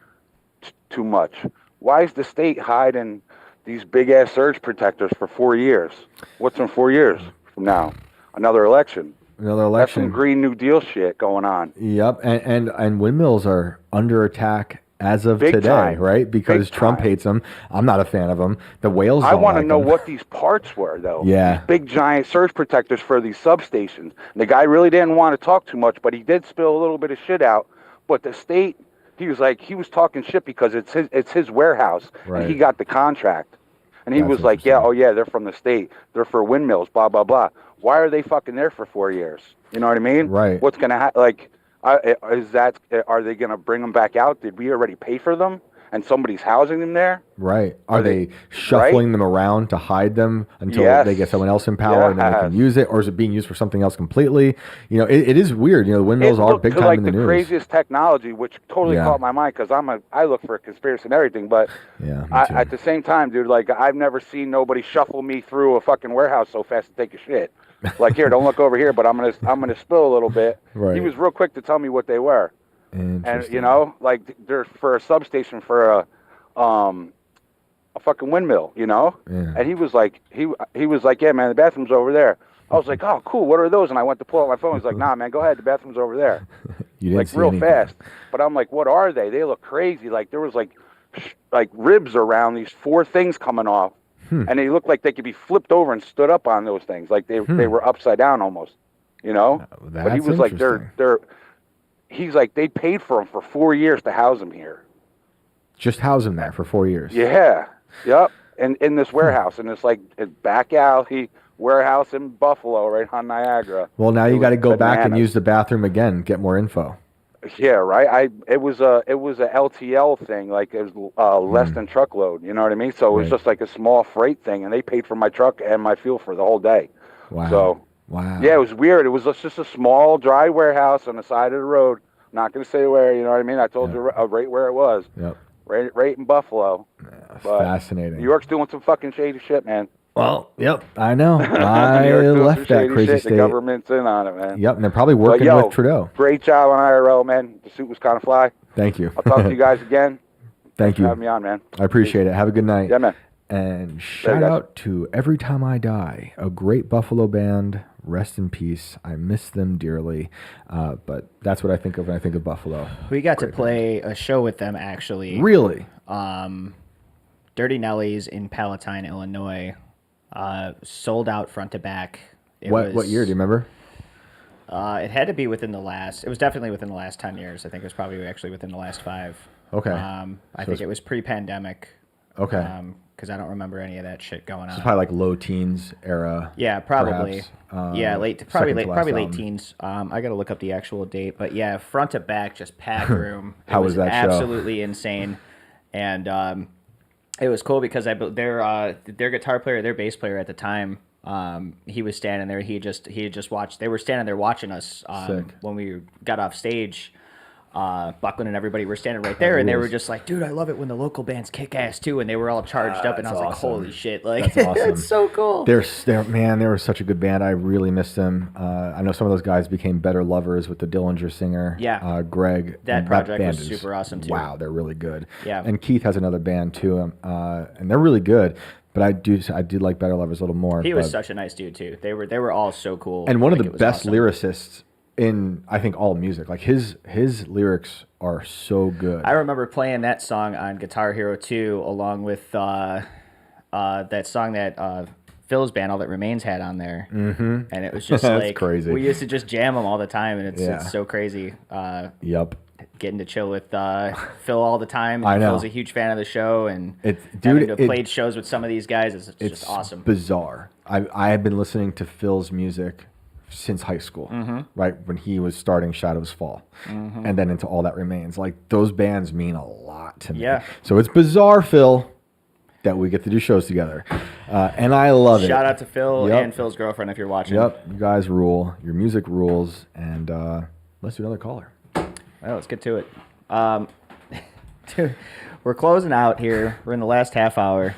too much. Why is the state hiding these big-ass surge protectors for 4 years? What's in 4 years from now? Another election. That's some Green New Deal shit going on. Yep, and windmills are under attack as of today, time. Right? Because Trump hates them. I'm not a fan of them. The whales don't I want to like know them. what these parts were, though. Yeah. These big, giant surge protectors for these substations. And the guy really didn't want to talk too much, but he did spill a little bit of shit out. But the state, he was talking shit because it's his warehouse, and he got the contract. And he was like, they're from the state. They're for windmills, blah, blah, blah. Why are they fucking there for 4 years? You know what I mean? Right. What's going to happen? Like, are they going to bring them back out? Did we already pay for them? And somebody's housing them there? Right. Are they shuffling them around to hide them until they get someone else in power and then they can use it? Or is it being used for something else completely? It is weird. The windmills are big time in the news. The craziest technology, which totally caught my mind because I look for a conspiracy and everything. But at the same time, dude, like I've never seen nobody shuffle me through a fucking warehouse so fast to take a shit. Like, here, don't look over here, but I'm gonna spill a little bit. Right. He was real quick to tell me what they were. And like they're for a substation for a fucking windmill, And he was like, yeah, man, the bathroom's over there. I was like, oh, cool. What are those? And I went to pull out my phone. He's like, nah, man, go ahead. The bathroom's over there. You didn't see real anything. fast. But I'm like, what are they? They look crazy. Like there was like ribs around these 4 things coming off, and they looked like they could be flipped over and stood up on those things, like they were upside down almost, But he was like, he's like, they paid for them for 4 years to house them here. Just house them there for 4 years. Yeah. Yep. And in this warehouse, and it's like a back alley warehouse in Buffalo, right on Niagara. Well, now you got to go back and use the bathroom again, get more info. Yeah, right. It was a LTL thing, like it was less than truckload. You know what I mean? So it was just like a small freight thing, and they paid for my truck and my fuel for the whole day. Wow. So yeah, it was weird. It was just a small dry warehouse on the side of the road. I'm not going to say where. You know what I mean? I told you right where it was. Yep. Right in Buffalo. But fascinating. New York's doing some fucking shady shit, man. Well, yep, I know. I left that crazy state. The government's in on it, man. Yep, and they're probably working with Trudeau. Great job on IRL, man. The suit was kind of fly. Thank you. I'll talk to you guys again. Thank you for having me on, man. I appreciate it. Have a good night. Yeah, man. And shout out to Every Time I Die, a great Buffalo band. Rest in peace. I miss them dearly. But that's what I think of when I think of Buffalo. We got to play a show with them, actually. Really? Dirty Nellies in Palatine, Illinois. Sold out front to back. What year? Do you remember? It had to be within the last. It was definitely within the last 10 years. I think it was probably actually within the last 5. Okay. I think it was pre-pandemic. Okay. Because I don't remember any of that shit going on. It's probably like low teens era. Yeah, probably. Yeah, probably late album. teens. I got to look up the actual date, but yeah, front to back, just packed room. How was that show? Absolutely insane, and it was cool because their guitar player, their bass player at the time, He was standing there. He had just watched. They were standing there watching us when we got off stage. Buckland and everybody were standing right there, and they were just like, "Dude, I love it when the local bands kick ass too." And they were all charged up, and I was like, "Holy shit!" Like, that's awesome. It's so cool. They were such a good band. I really miss them. I know some of those guys became better lovers with the Dillinger singer. Yeah, Greg. That project was super awesome too. Wow, they're really good. Yeah, and Keith has another band too, and they're really good. But I do like Better Lovers a little more. He was such a nice dude too. They were all so cool. And one of the best lyricists in, I think, all music. Like his lyrics are so good. I remember playing that song on Guitar Hero 2 along with that song that Phil's band, All That Remains, had on there. Mm-hmm. And it was just like crazy. We used to just jam them all the time, and it's so crazy. Yep. Getting to chill with Phil all the time. I know. Phil's a huge fan of the show, and played shows with some of these guys. It's just awesome. Bizarre. I have been listening to Phil's music since high school, right when he was starting Shadows Fall, and then into All That Remains. Like, those bands mean a lot to me. Yeah. So it's bizarre, Phil, that we get to do shows together, and I love it. Shout out to Phil and Phil's girlfriend if you're watching. Yep, you guys rule. Your music rules, and let's do another caller. Well, let's get to it. Dude, we're closing out here. We're in the last half hour.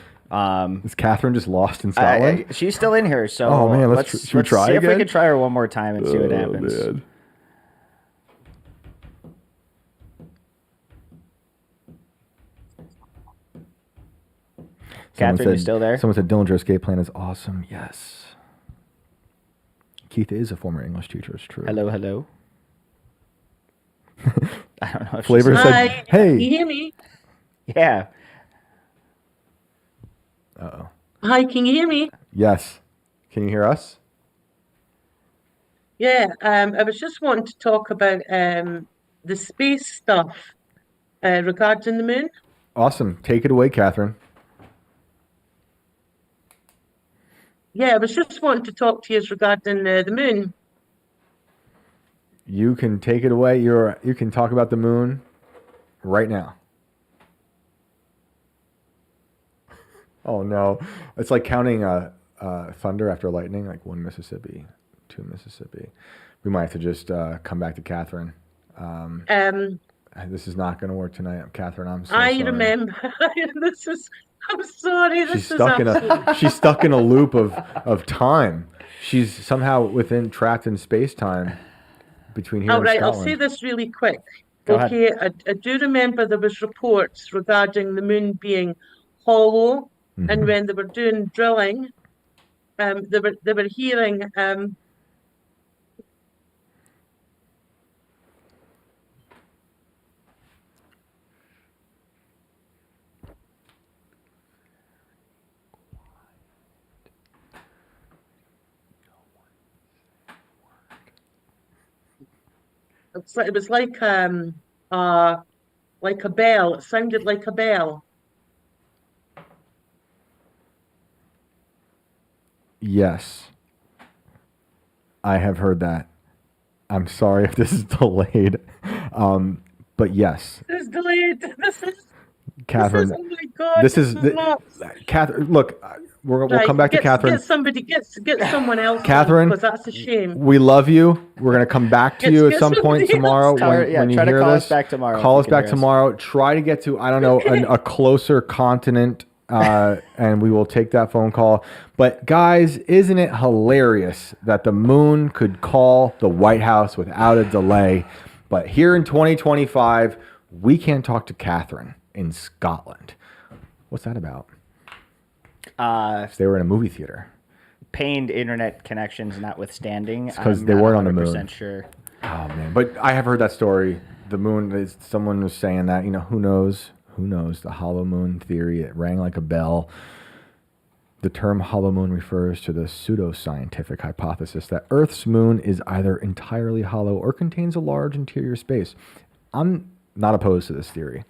Is Catherine just lost in Scotland? She's still in here, so oh man, let's see if we can try her one more time and see what happens. Man. Catherine, you still there? Someone said Dillinger Escape Plan is awesome. Yes. Keith is a former English teacher. It's true. Hello, hello. I don't know if Flavor said, Hi, "Hey, can you hear me? Yeah." Uh-oh. Hi, can you hear me? Yes. Can you hear us? Yeah, I was just wanting to talk about the space stuff regarding the moon. Awesome. Take it away, Catherine. Yeah, I was just wanting to talk to you regarding the moon. You can take it away. You can talk about the moon right now. Oh no, it's like counting thunder after lightning, like 1 Mississippi, 2 Mississippi. We might have to just come back to Catherine. This is not going to work tonight, Catherine. I'm so sorry. I remember. I'm sorry. She's stuck in a loop of time. She's somehow trapped in space time between here and Scotland. I'll say this really quick. Go okay, I do remember there was reports regarding the moon being hollow, and when they were doing drilling, they were hearing. It was like a bell. It sounded like a bell. Yes, I have heard that. I'm sorry if this is delayed, but yes. It's delayed. Catherine. Oh my God. This is Catherine. Look, we'll come back to Catherine. Get someone else. Catherine, because that's a shame. We love you. We're gonna come back to you at some point tomorrow when you hear this. Us back tomorrow. Call us back tomorrow. Try to get to a closer continent, and we will take that phone call. But guys, isn't it hilarious that the moon could call the White House without a delay? But here in 2025, we can't talk to Catherine in Scotland. What's that about? They were in a movie theater. Pained internet connections notwithstanding. Because they weren't on the moon. Sure. Oh man! But I have heard that story. The moon. Someone was saying that. Who knows? Who knows? The hollow moon theory. It rang like a bell. The term hollow moon refers to the pseudoscientific hypothesis that Earth's moon is either entirely hollow or contains a large interior space. I'm not opposed to this theory.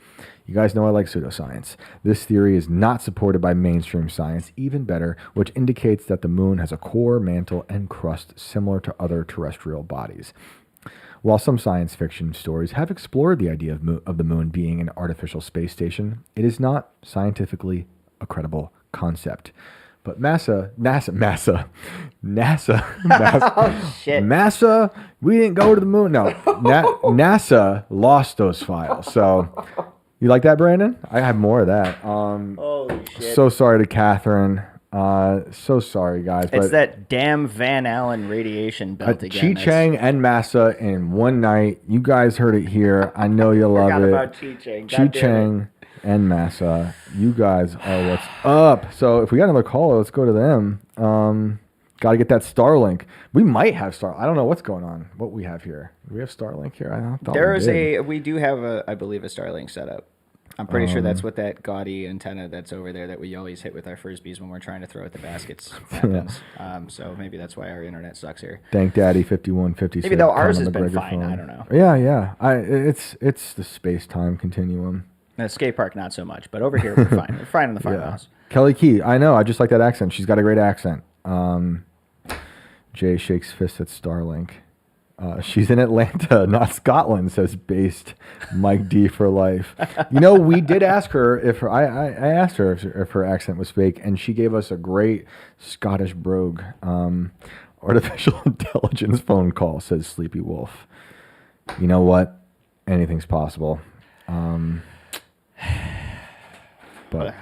You guys know I like pseudoscience. This theory is not supported by mainstream science, even better, which indicates that the moon has a core, mantle, and crust similar to other terrestrial bodies. While some science fiction stories have explored the idea of the moon being an artificial space station, it is not scientifically a credible concept. But NASA, Oh, shit. NASA, we didn't go to the moon. No, NASA lost those files. So, you like that, Brandon? I have more of that. Holy shit. So sorry to Catherine. So sorry, guys. It's but that damn Van Allen radiation belt again. Chi Chang and Massa in one night. You guys heard it here. I know you love Forgot it. about Chi Chang. Chi Chang and Massa. You guys are what's up. So if we got another caller, let's go to them. Got to get that Starlink. We might have Starlink. I don't know what's going on. What we have here. Do we have Starlink here? I thought we do have I believe a Starlink setup. I'm pretty sure that's what that gaudy antenna that's over there that we always hit with our Frisbees when we're trying to throw at the baskets happens. So maybe that's why our internet sucks here. Thank Daddy 5156. Maybe though ours has been fine. I don't know. Yeah. It's the space-time continuum. The skate park, not so much, but over here we're fine. We're fine in the farmhouse. Kelly Key, I know. I just like that accent. She's got a great accent. Jay shakes fist at Starlink. She's in Atlanta, not Scotland, says based Mike D for life. You know, we did ask her if I asked her if her accent was fake, and she gave us a great Scottish brogue. Artificial intelligence phone call, says Sleepy Wolf. You know what? Anything's possible. But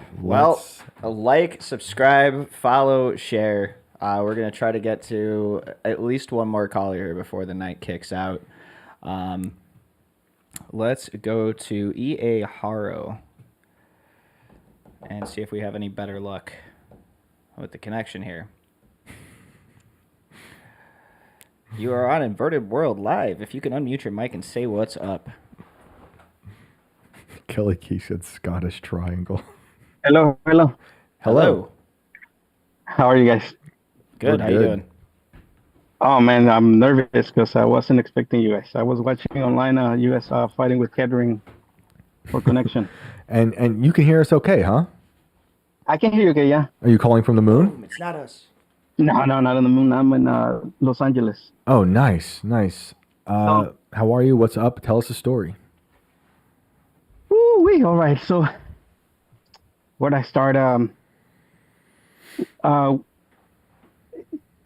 like, subscribe, follow, share. We're going to try to get to at least one more caller here before the night kicks out. Let's go to E.A. Haro and see if we have any better luck with the connection here. You are on Inverted World Live. If you can unmute your mic and say what's up. Kelly Key said Scottish Triangle. Hello. How are you guys? Good. How you doing? Oh man, I'm nervous because I wasn't expecting you guys. I was watching online US fighting with Kettering for connection. and you can hear us okay, huh? I can hear you okay, yeah. Are you calling from the moon? It's not us. No, not on the moon. I'm in Los Angeles. Oh, nice. How are you? What's up? Tell us a story. Woo-wee, all right. So where'd I start?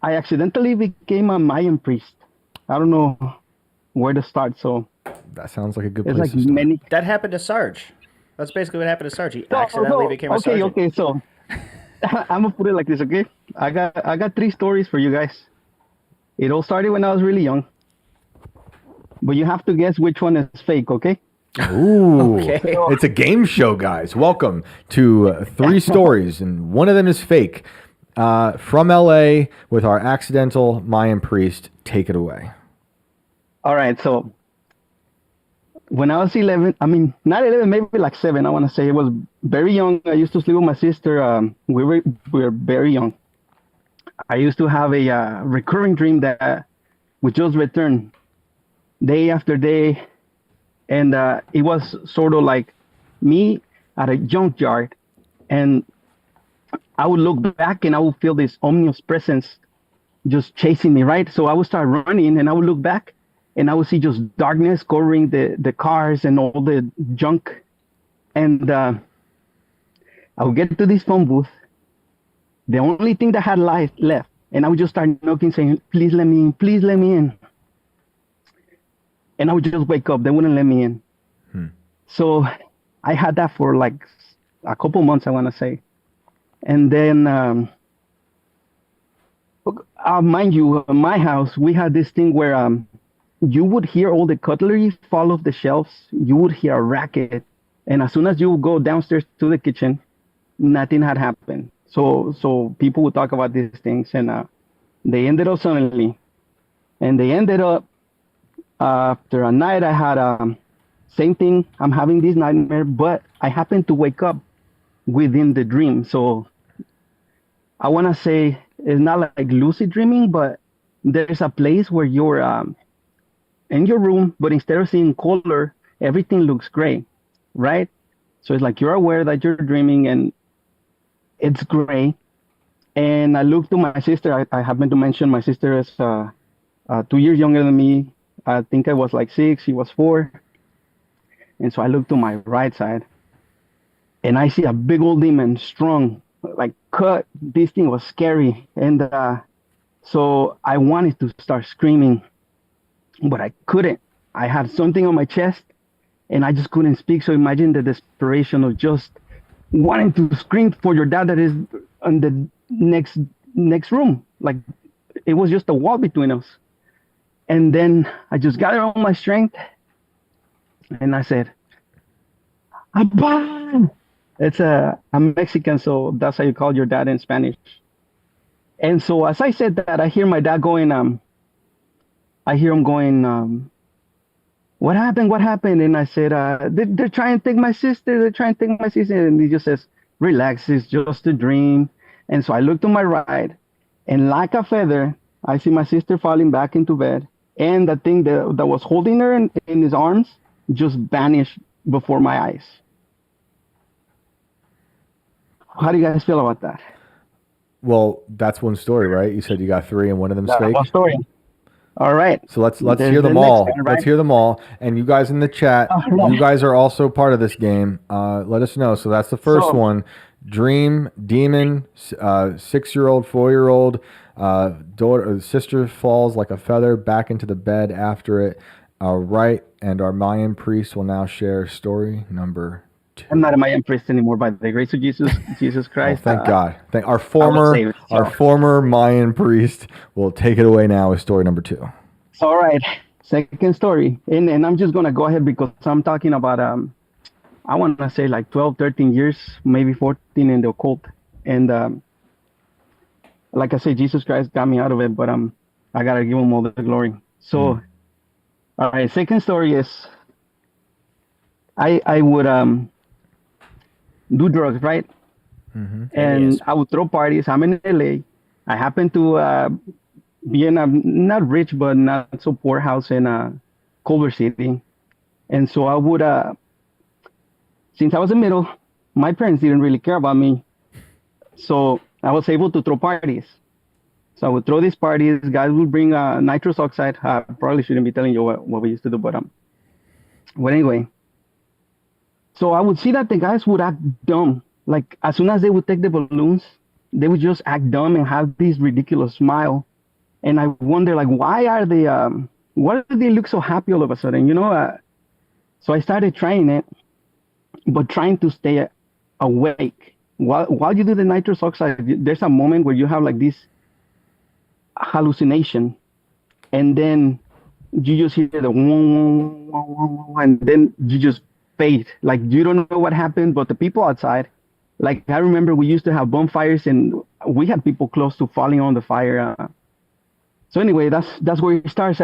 I accidentally became a Mayan priest. I don't know where to start. So that sounds like a good place to start. That happened to Sarge. That's basically what happened to Sarge. He accidentally became a sergeant. Okay. So I'm gonna put it like this. Okay, I got 3 stories for you guys. It all started when I was really young, but you have to guess which one is fake. Okay. Ooh, okay. It's a game show, guys. Welcome to 3 stories, and one of them is fake. From LA with our accidental Mayan priest. Take it away. All right. So when I was 11, I mean, not 11, maybe like 7, I want to say. It was very young. I used to sleep with my sister. We were very young. I used to have a recurring dream that would just return day after day. And it was sort of like me at a junkyard. And I would look back and I would feel this ominous presence just chasing me, right? So I would start running and I would look back and I would see just darkness covering the cars and all the junk. And I would get to this phone booth, the only thing that had light left, and I would just start knocking, saying, please let me in, please let me in. And I would just wake up, they wouldn't let me in. So I had that for like a couple months, I want to say. And then, mind you, in my house, we had this thing where you would hear all the cutlery fall off the shelves. You would hear a racket. And as soon as you would go downstairs to the kitchen, nothing had happened. So people would talk about these things. And they ended up suddenly. And they ended up, after a night, I had same thing. I'm having this nightmare, but I happened to wake up within the dream. So I want to say it's not like lucid dreaming, but there's a place where you're in your room, but instead of seeing color, everything looks gray, right? So it's like you're aware that you're dreaming and it's gray. And I looked to my sister. I happen to mention my sister is 2 years younger than me. I think I was like 6, she was 4. And so I looked to my right side and I see a big old demon, strong, like cut. This thing was scary, and so I wanted to start screaming, but I couldn't. I had something on my chest, and I just couldn't speak. So imagine the desperation of just wanting to scream for your dad that is in the next room. Like it was just a wall between us. And then I just gathered all my strength, and I said, "Abba!" I'm Mexican, so that's how you call your dad in Spanish. And so as I said that, I hear my dad going, I hear him going, what happened? What happened? And I said, they're trying to take my sister. They're trying to take my sister. And he just says, relax, it's just a dream. And so I look to my right, and like a feather, I see my sister falling back into bed. And the thing that was holding her in his arms just vanished before my eyes. How do you guys feel about that? Well, that's one story, right? You said you got 3 and one of them's fake. One story. All right. So let's hear them all. One, right? Let's hear them all. And you guys in the chat, you guys are also part of this game. Let us know. So that's the first one. Dream, demon, 6-year-old, 4-year-old, daughter, sister falls like a feather back into the bed after it. Right. And our Mayan priest will now share story number 2. I'm not a Mayan priest anymore, by the grace of Jesus Christ. Oh, thank God. Our former Mayan priest will take it away now with story number 2. All right. Second story. And I'm just going to go ahead because I'm talking about, I want to say like 12, 13 years, maybe 14 in the occult. And like I said, Jesus Christ got me out of it, but I got to give him all the glory. So, all right. Second story is I would do drugs, right? Mm-hmm. And I would throw parties. I'm in LA. I happen to be in a not rich but not so poor house in Culver City, and so I would, since I was in middle, my parents didn't really care about me, so I was able to throw parties. So I would throw these parties. Guys would bring nitrous oxide. I probably shouldn't be telling you what we used to do, but anyway. So I would see that the guys would act dumb. Like as soon as they would take the balloons, they would just act dumb and have this ridiculous smile. And I wonder, like, why are they? Why do they look so happy all of a sudden? So I started trying it, but trying to stay awake while you do the nitrous oxide. There's a moment where you have like this hallucination, and then you just hear the and then you just fade. Like you don't know what happened, but the people outside, like I remember we used to have bonfires and we had people close to falling on the fire. So anyway, that's where it starts.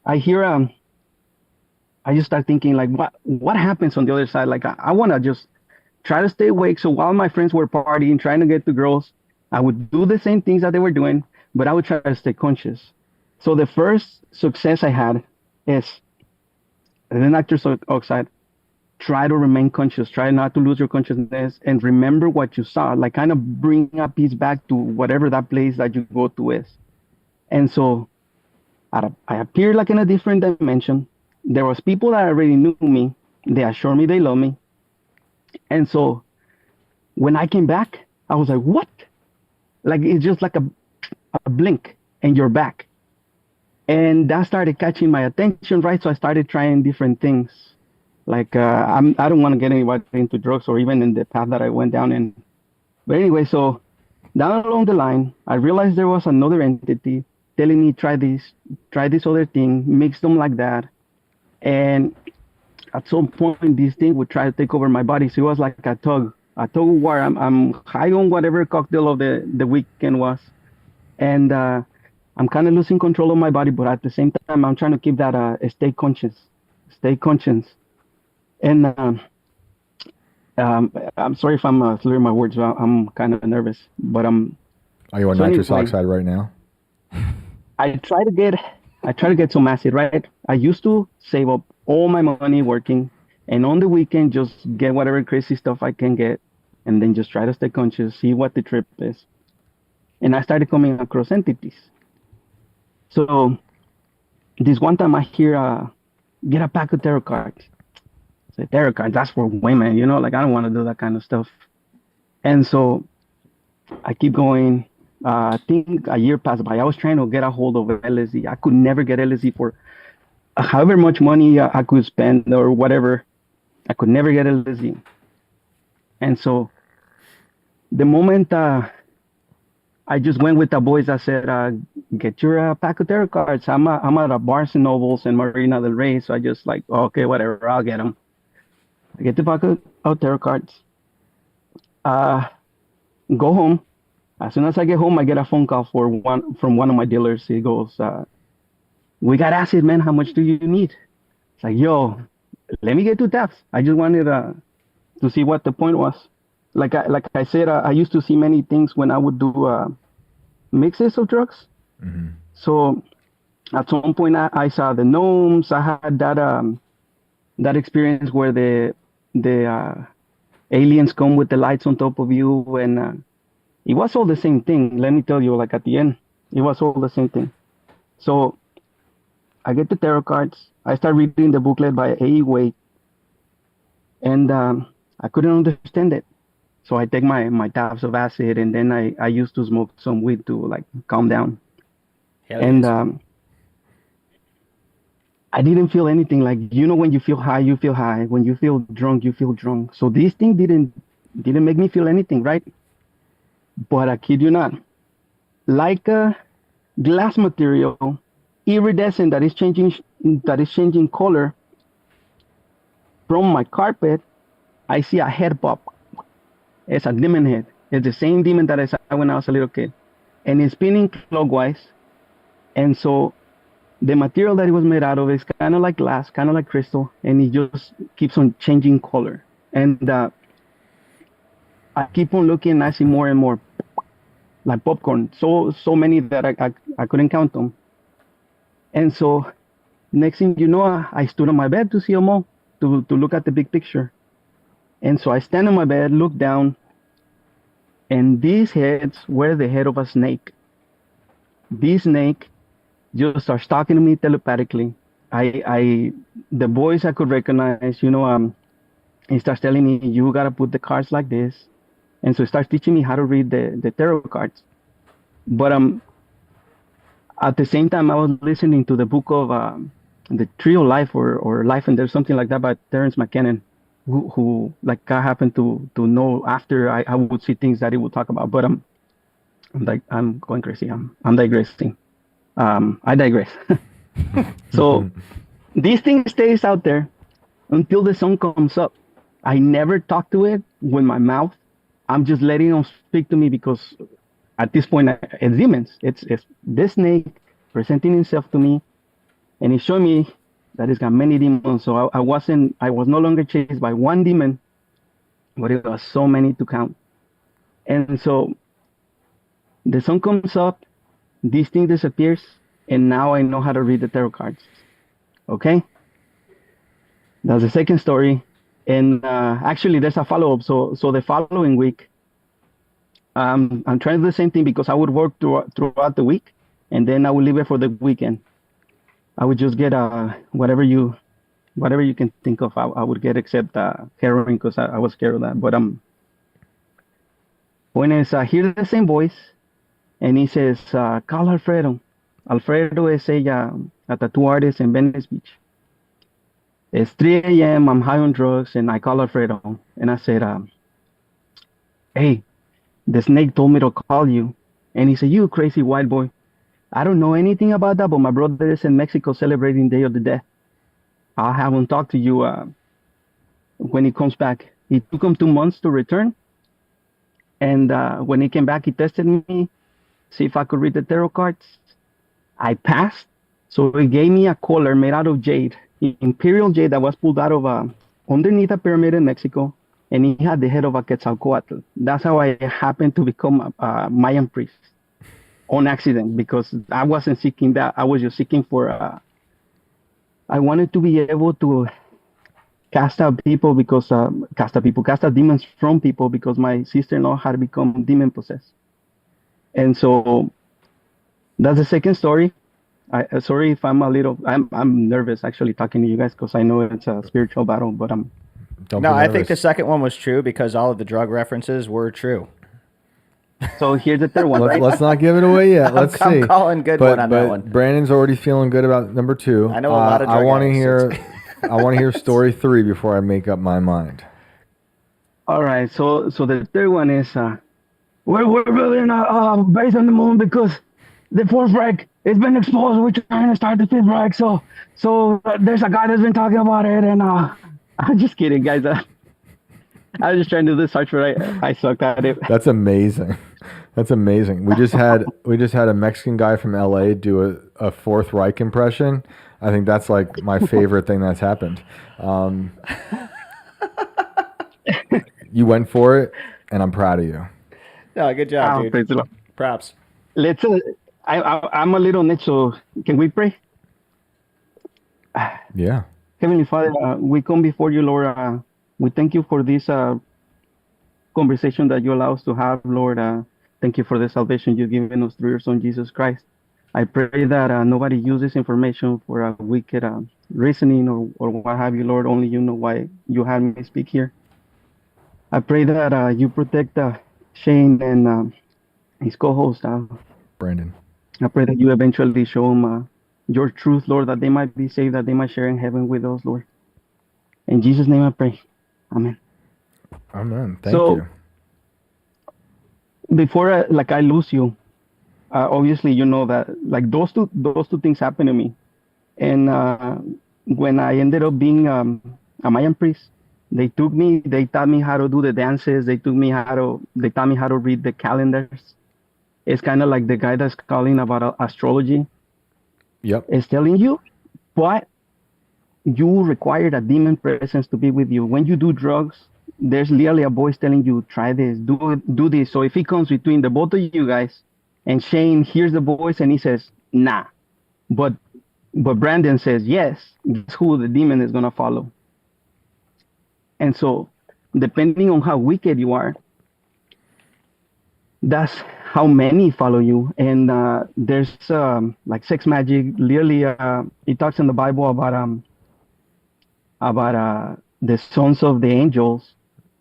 I hear I just start thinking like what happens on the other side? Like I want to just try to stay awake. So while my friends were partying, trying to get the girls, I would do the same things that they were doing, but I would try to stay conscious. So the first success I had is the nitrous oxide. Try to remain conscious. Try not to lose your consciousness and remember what you saw. Like kind of bring a piece back to whatever that place that you go to is. And so I appeared like in a different dimension. There was people that already knew me. They assured me they love me. And so when I came back, I was like, what? Like it's just like a blink and you're back. And that started catching my attention, right? So I started trying different things. Like I don't want to get anybody into drugs or even in the path that I went down in. But anyway, so down along the line, I realized there was another entity telling me, try this other thing, mix them like that. And at some point, this thing would try to take over my body. So it was like a tug of war. I'm high on whatever cocktail of the weekend was. And I'm kind of losing control of my body, but at the same time, I'm trying to keep that stay conscious. And I'm sorry if I'm slurring my words. I'm kind of nervous, but Are you on nitrous oxide right now? I try to get some acid, right? I used to save up all my money working, and on the weekend just get whatever crazy stuff I can get, and then just try to stay conscious, see what the trip is. And I started coming across entities. So this one time I hear, get a pack of tarot cards. I say, tarot cards, that's for women, like I don't want to do that kind of stuff. And so I keep going. I think a year passed by. I was trying to get a hold of LSD. I could never get LSD for however much money I could spend or whatever. I could never get LSD. And so the moment I just went with the boys, I said, get your pack of tarot cards. I'm at a Barnes and Nobles in Marina del Rey. So I just like, okay, whatever, I'll get them. I get the pack of tarot cards. Go home. As soon as I get home, I get a phone call from one of my dealers. He goes, we got acid, man. How much do you need? It's like, yo, let me get 2 taps. I just wanted to see what the point was. Like I said, I used to see many things when I would do mixes of drugs. Mm-hmm. So at some point, I saw the gnomes. I had that experience where the aliens come with the lights on top of you, and it was all the same thing. Let me tell you, like at the end, it was all the same thing. So I get the tarot cards. I start reading the booklet by A. Wade, and I couldn't understand it. So I take my tabs of acid, and then I used to smoke some weed to like calm down. And I didn't feel anything. Like, when you feel high, you feel high. When you feel drunk, you feel drunk. So this thing didn't make me feel anything, right? But I kid you not, like a glass material, iridescent that is changing color from my carpet, I see a head pop. It's a demon head. It's the same demon that I saw when I was a little kid. And it's spinning clockwise. And so the material that it was made out of is kind of like glass, kind of like crystal, and it just keeps on changing color. And I keep on looking, and I see more and more, like popcorn. So many that I couldn't count them. And so next thing you know, I stood on my bed to see them all, to look at the big picture. And so I stand on my bed, look down, and these heads were the head of a snake. This snake just starts talking to me telepathically. The voice I could recognize, he starts telling me, you got to put the cards like this. And so he starts teaching me how to read the tarot cards. But at the same time, I was listening to the book of The Tree of Life or Life and There's something like that by Terence McKenna, who like I happened to know after I would see things that he would talk about. But I'm going crazy. I'm digressing. I digress. So this thing stays out there until the sun comes up. I never talk to it with my mouth. I'm just letting them speak to me because at this point it's demons. It's this snake presenting himself to me, and he's showing me that he's got many demons. So I was no longer chased by one demon, but it was so many to count. And so the sun comes up, this thing disappears, and now I know how to read the tarot cards. Okay? That's the second story. And actually, there's a follow-up. So the following week, I'm trying to do the same thing because I would work throughout the week, and then I would leave it for the weekend. I would just get whatever you can think of. I would get except heroin because I was scared of that. But when I hear the same voice, and he says, "Call Alfredo." Alfredo is a tattoo artist in Venice Beach. It's 3 a.m. I'm high on drugs, and I call Alfredo, and I said, "Hey, the snake told me to call you." And he said, "You crazy white boy. I don't know anything about that, but my brother is in Mexico celebrating Day of the Dead. I'll have him talk to you when he comes back." It took him 2 months to return. And when he came back, he tested me, see if I could read the tarot cards. I passed. So he gave me a collar made out of jade, imperial jade that was pulled out of underneath a pyramid in Mexico. And he had the head of a Quetzalcoatl. That's how I happened to become a Mayan priest. On accident, because I wasn't seeking that. I was just seeking for I wanted to be able to cast out demons from people, because my sister-in-law had become demon possessed. And so that's the second story. Sorry if I'm I'm nervous actually talking to you guys, because I know it's a spiritual battle, but I think the second one was true because all of the drug references were true. So here's the third one. Let's not give it away yet. Let's see. I'm calling good one on that one. Brandon's already feeling good about number 2. I know a lot of drug I want to addicts. hear. I want to hear story 3 before I make up my mind. All right. So the third one is we're building a base on the moon because the fourth Reich has been exposed. We're trying to start the fifth Reich. So there's a guy that's been talking about it, and I'm just kidding, guys. I was just trying to do the search, but I sucked at it. That's amazing. That's amazing. We just had a Mexican guy from LA do a Fourth Reich impression. I think that's like my favorite thing that's happened. You went for it, and I'm proud of you. No, good job, dude. Props. Let's. I'm a little niche, so can we pray? Yeah. Heavenly Father, we come before you, Lord. We thank you for this conversation that you allow us to have, Lord. Thank you for the salvation you've given us through your Son, Jesus Christ. I pray that nobody uses information for a wicked reasoning or what have you, Lord. Only you know why you had me speak here. I pray that you protect Shane and his co-host, Brandon. I pray that you eventually show them your truth, Lord, that they might be saved, that they might share in heaven with us, Lord. In Jesus' name I pray. Amen. Amen. Thank you. Before I lose you, obviously you know that like those two things happened to me, and when I ended up being a Mayan priest, they taught me how to do the dances. They taught me how to read the calendars. It's kind of like the guy that's calling about astrology. Yep. Is telling you, but you required a demon presence to be with you. When you do drugs, there's literally a voice telling you, try this, do this. So if he comes between the both of you guys, and Shane hears the voice and he says, nah, but Brandon says yes, guess who the demon is gonna follow? And so, depending on how wicked you are, that's how many follow you. And there's like sex magic. Literally, it talks in the Bible about the sons of the angels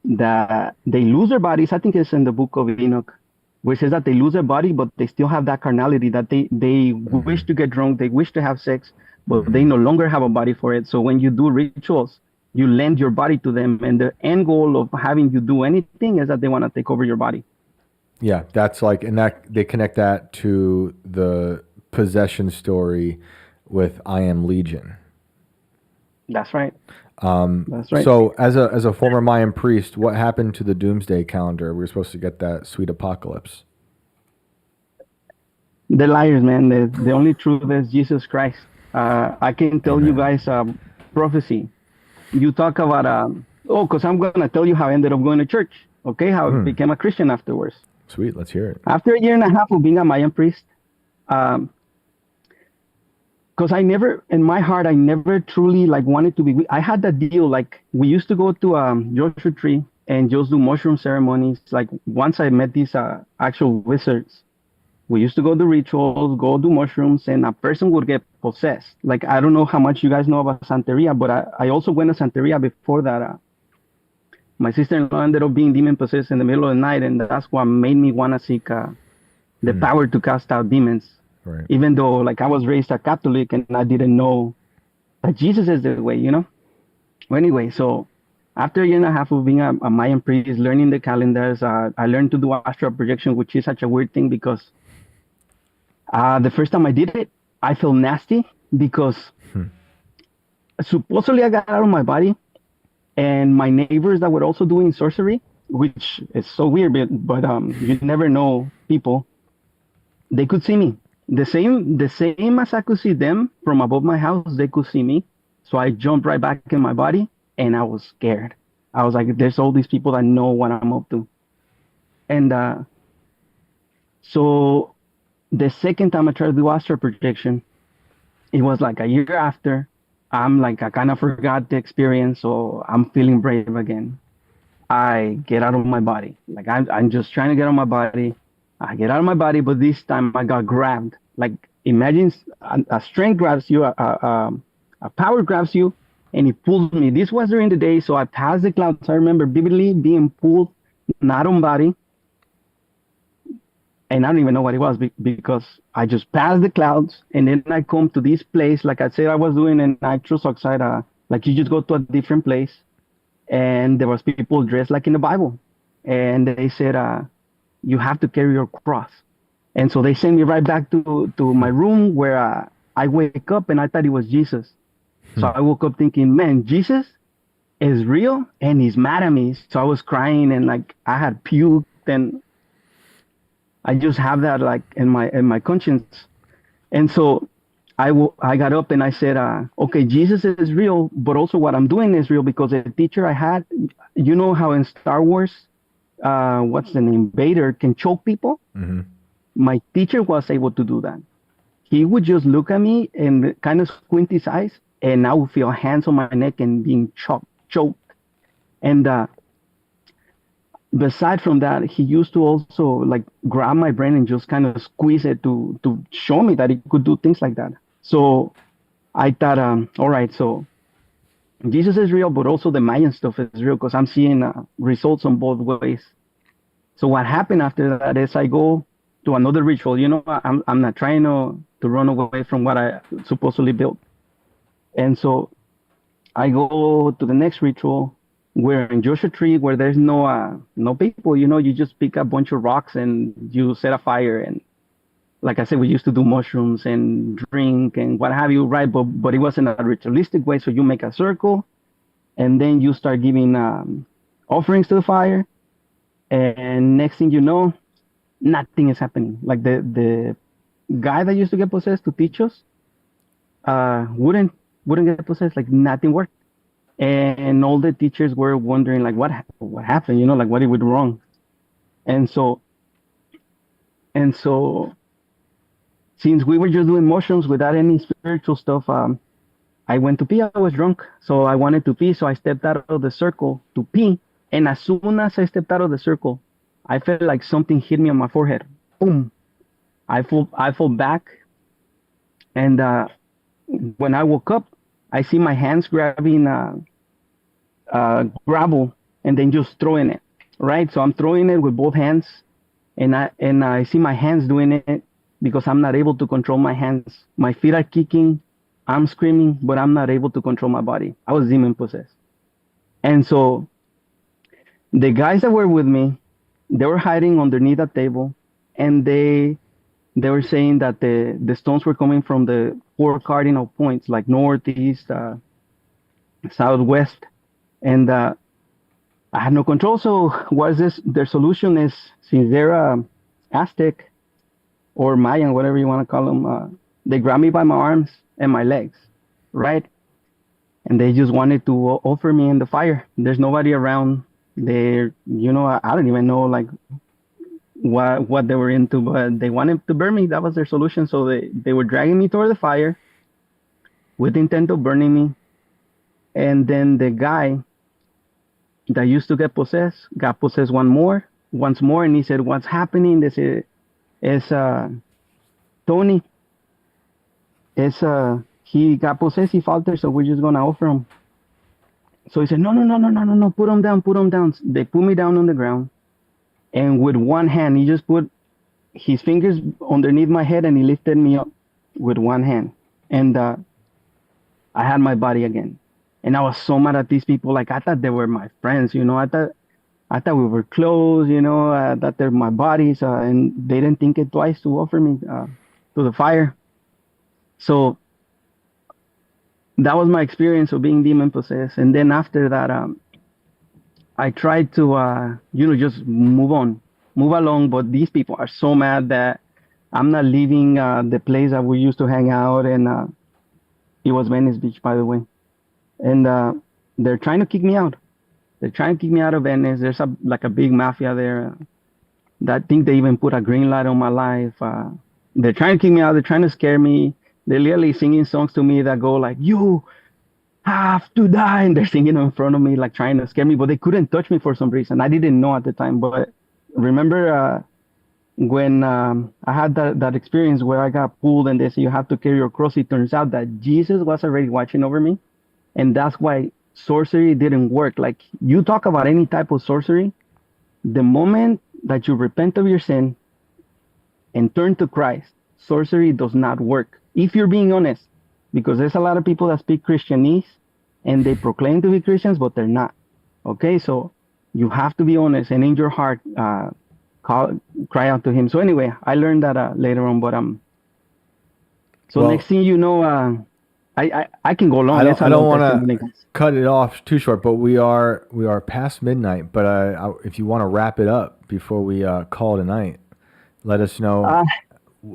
that they lose their bodies. I think it's in the book of Enoch, where it says that they lose their body, but they still have that carnality, that they wish to get drunk, they wish to have sex, but they no longer have a body for it. So when you do rituals, you lend your body to them, and the end goal of having you do anything is that they want to take over your body. Yeah, that's like, and that they connect that to the possession story with I Am Legion. That's right. That's right. So, as a former Mayan priest, what happened to the Doomsday Calendar? We were supposed to get that sweet apocalypse. They're liars, man. The only truth is Jesus Christ. I can tell you guys prophecy. You talk about because I'm gonna tell you how I ended up going to church. Okay, how I became a Christian afterwards. Sweet, let's hear it. After a year and a half of being a Mayan priest, because in my heart, I never truly wanted to be. I had that deal. Like we used to go to Joshua Tree and just do mushroom ceremonies. Like once I met these actual wizards, we used to go do rituals, go do mushrooms, and a person would get possessed. Like I don't know how much you guys know about Santeria, but I also went to Santeria before that. My sister-in-law ended up being demon possessed in the middle of the night, and that's what made me want to seek the power to cast out demons. Right. Even though I was raised a Catholic and I didn't know that Jesus is the way, Well, anyway, so after a year and a half of being a Mayan priest, learning the calendars, I learned to do astral projection, which is such a weird thing because the first time I did it, I felt nasty because supposedly I got out of my body, and my neighbors that were also doing sorcery, which is so weird, but you never know people, they could see me. The same as I could see them from above my house, they could see me. So I jumped right back in my body, and I was scared. I was like, there's all these people that know what I'm up to. And so the second time I tried to do astral projection, it was like a year after. I kind of forgot the experience, so I'm feeling brave again. I get out of my body. I'm just trying to get out of my body. I get out of my body, but this time I got grabbed. Imagine a strength grabs you, a power grabs you, and it pulls me. This was during the day, so I passed the clouds. I remember vividly being pulled, not on body, and I don't even know what it was because I just passed the clouds, and then I come to this place, like I said I was doing in nitrous oxide, like you just go to a different place, and there was people dressed like in the Bible, and they said, you have to carry your cross. And so they sent me right back to my room where I wake up and I thought it was Jesus. So I woke up thinking, man, Jesus is real and he's mad at me. So I was crying and like I had puked, and I just have that like in my conscience. And so I got up and I said, okay, Jesus is real, but also what I'm doing is real, because the teacher I had, you know how in Star Wars, what's the name, Vader can choke people? Mm-hmm. My teacher was able to do that. He would just look at me and kind of squint his eyes, and I would feel hands on my neck and being choked. And beside from that, he used to also like grab my brain and just kind of squeeze it to show me that he could do things like that. So I thought, all right, so Jesus is real, but also the Mayan stuff is real, because I'm seeing results on both ways. So what happened after that is I go to another ritual. You know, I'm not trying to run away from what I supposedly built. And so I go to the next ritual. We're in Joshua Tree, where there's no people. You know, you just pick a bunch of rocks and you set a fire. And like I said, we used to do mushrooms and drink and what have you, right? But it wasn't a ritualistic way. So you make a circle, and then you start giving offerings to the fire. And next thing you know, nothing is happening. Like the guy that used to get possessed to teach us wouldn't get possessed. Like nothing worked. And all the teachers were wondering, like, what happened? You know, like, what did we do wrong? And so, since we were just doing mushrooms without any spiritual stuff, I went to pee. I was drunk, so I wanted to pee. So I stepped out of the circle to pee. And as soon as I stepped out of the circle, I felt like something hit me on my forehead. Boom! I fall back, and when I woke up, I see my hands grabbing gravel and then just throwing it, right? So I'm throwing it with both hands, and I see my hands doing it because I'm not able to control my hands. My feet are kicking, I'm screaming, but I'm not able to control my body. I was demon possessed. And so the guys that were with me, they were hiding underneath a table, and they were saying that the stones were coming from the 4 cardinal points, like north, east, southwest, and I had no control. So what is this? Their solution is, since they're Aztec or Mayan, whatever you want to call them, they grabbed me by my arms and my legs, right? And they just wanted to offer me in the fire. There's nobody around. I don't even know like what they were into, but they wanted to burn me. That was their solution. So they were dragging me toward the fire with the intent of burning me. And then the guy that used to get possessed got possessed once more, and he said, "What's happening?" They said, "It's Tony. He got possessed, he faltered, so we're just gonna offer him." So he said, no, put him down. They put me down on the ground, and with one hand, he just put his fingers underneath my head, and he lifted me up with one hand. And I had my body again. And I was so mad at these people. Like, I thought they were my friends, you know. I thought we were close, you know. I thought they're my bodies, and they didn't think it twice to offer me to the fire. So that was my experience of being demon possessed. And then after that, I tried to, just move along. But these people are so mad that I'm not leaving the place that we used to hang out. And it was Venice Beach, by the way. And they're trying to kick me out. They're trying to kick me out of Venice. There's a big mafia there. I think they even put a green light on my life. They're trying to kick me out. They're trying to scare me. They're literally singing songs to me that go like, "You have to die," and they're singing in front of me, like trying to scare me, but they couldn't touch me for some reason. I didn't know at the time, but remember when I had that experience where I got pulled and they said you have to carry your cross, it turns out that Jesus was already watching over me, and that's why sorcery didn't work. Like, you talk about any type of sorcery, the moment that you repent of your sin and turn to Christ, sorcery does not work. If you're being honest, because there's a lot of people that speak Christianese and they proclaim to be Christians, but they're not. Okay, so you have to be honest and in your heart, cry out to Him. So anyway, I learned that later on, but next thing you know, I can go long. I don't want to cut it off too short, but we are past midnight. But if you want to wrap it up before we call tonight, let us know.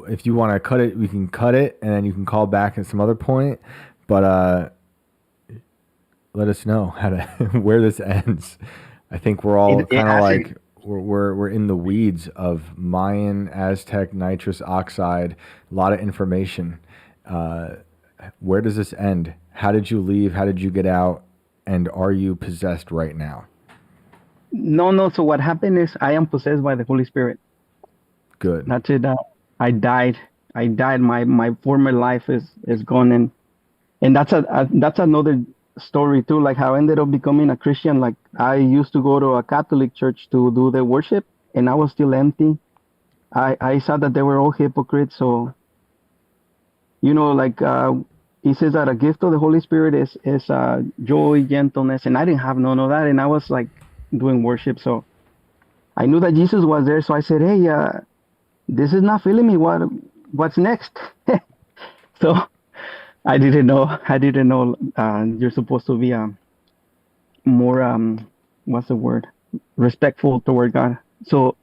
If you want to cut it, we can cut it, and then you can call back at some other point. But let us know where this ends. I think we're all kind of like we're in the weeds of Mayan, Aztec, nitrous oxide. A lot of information. Where does this end? How did you leave? How did you get out? And are you possessed right now? No. So what happened is I am possessed by the Holy Spirit. Good. That's it. I died. My former life is gone, and that's another story too. Like how I ended up becoming a Christian. Like I used to go to a Catholic church to do the worship, and I was still empty. I saw that they were all hypocrites. So, like he says that a gift of the Holy Spirit is joy, gentleness, and I didn't have none of that, and I was like doing worship. So I knew that Jesus was there. So I said, hey, this is not filling me. What's next? So I didn't know. You're supposed to be more what's the word? Respectful toward God. So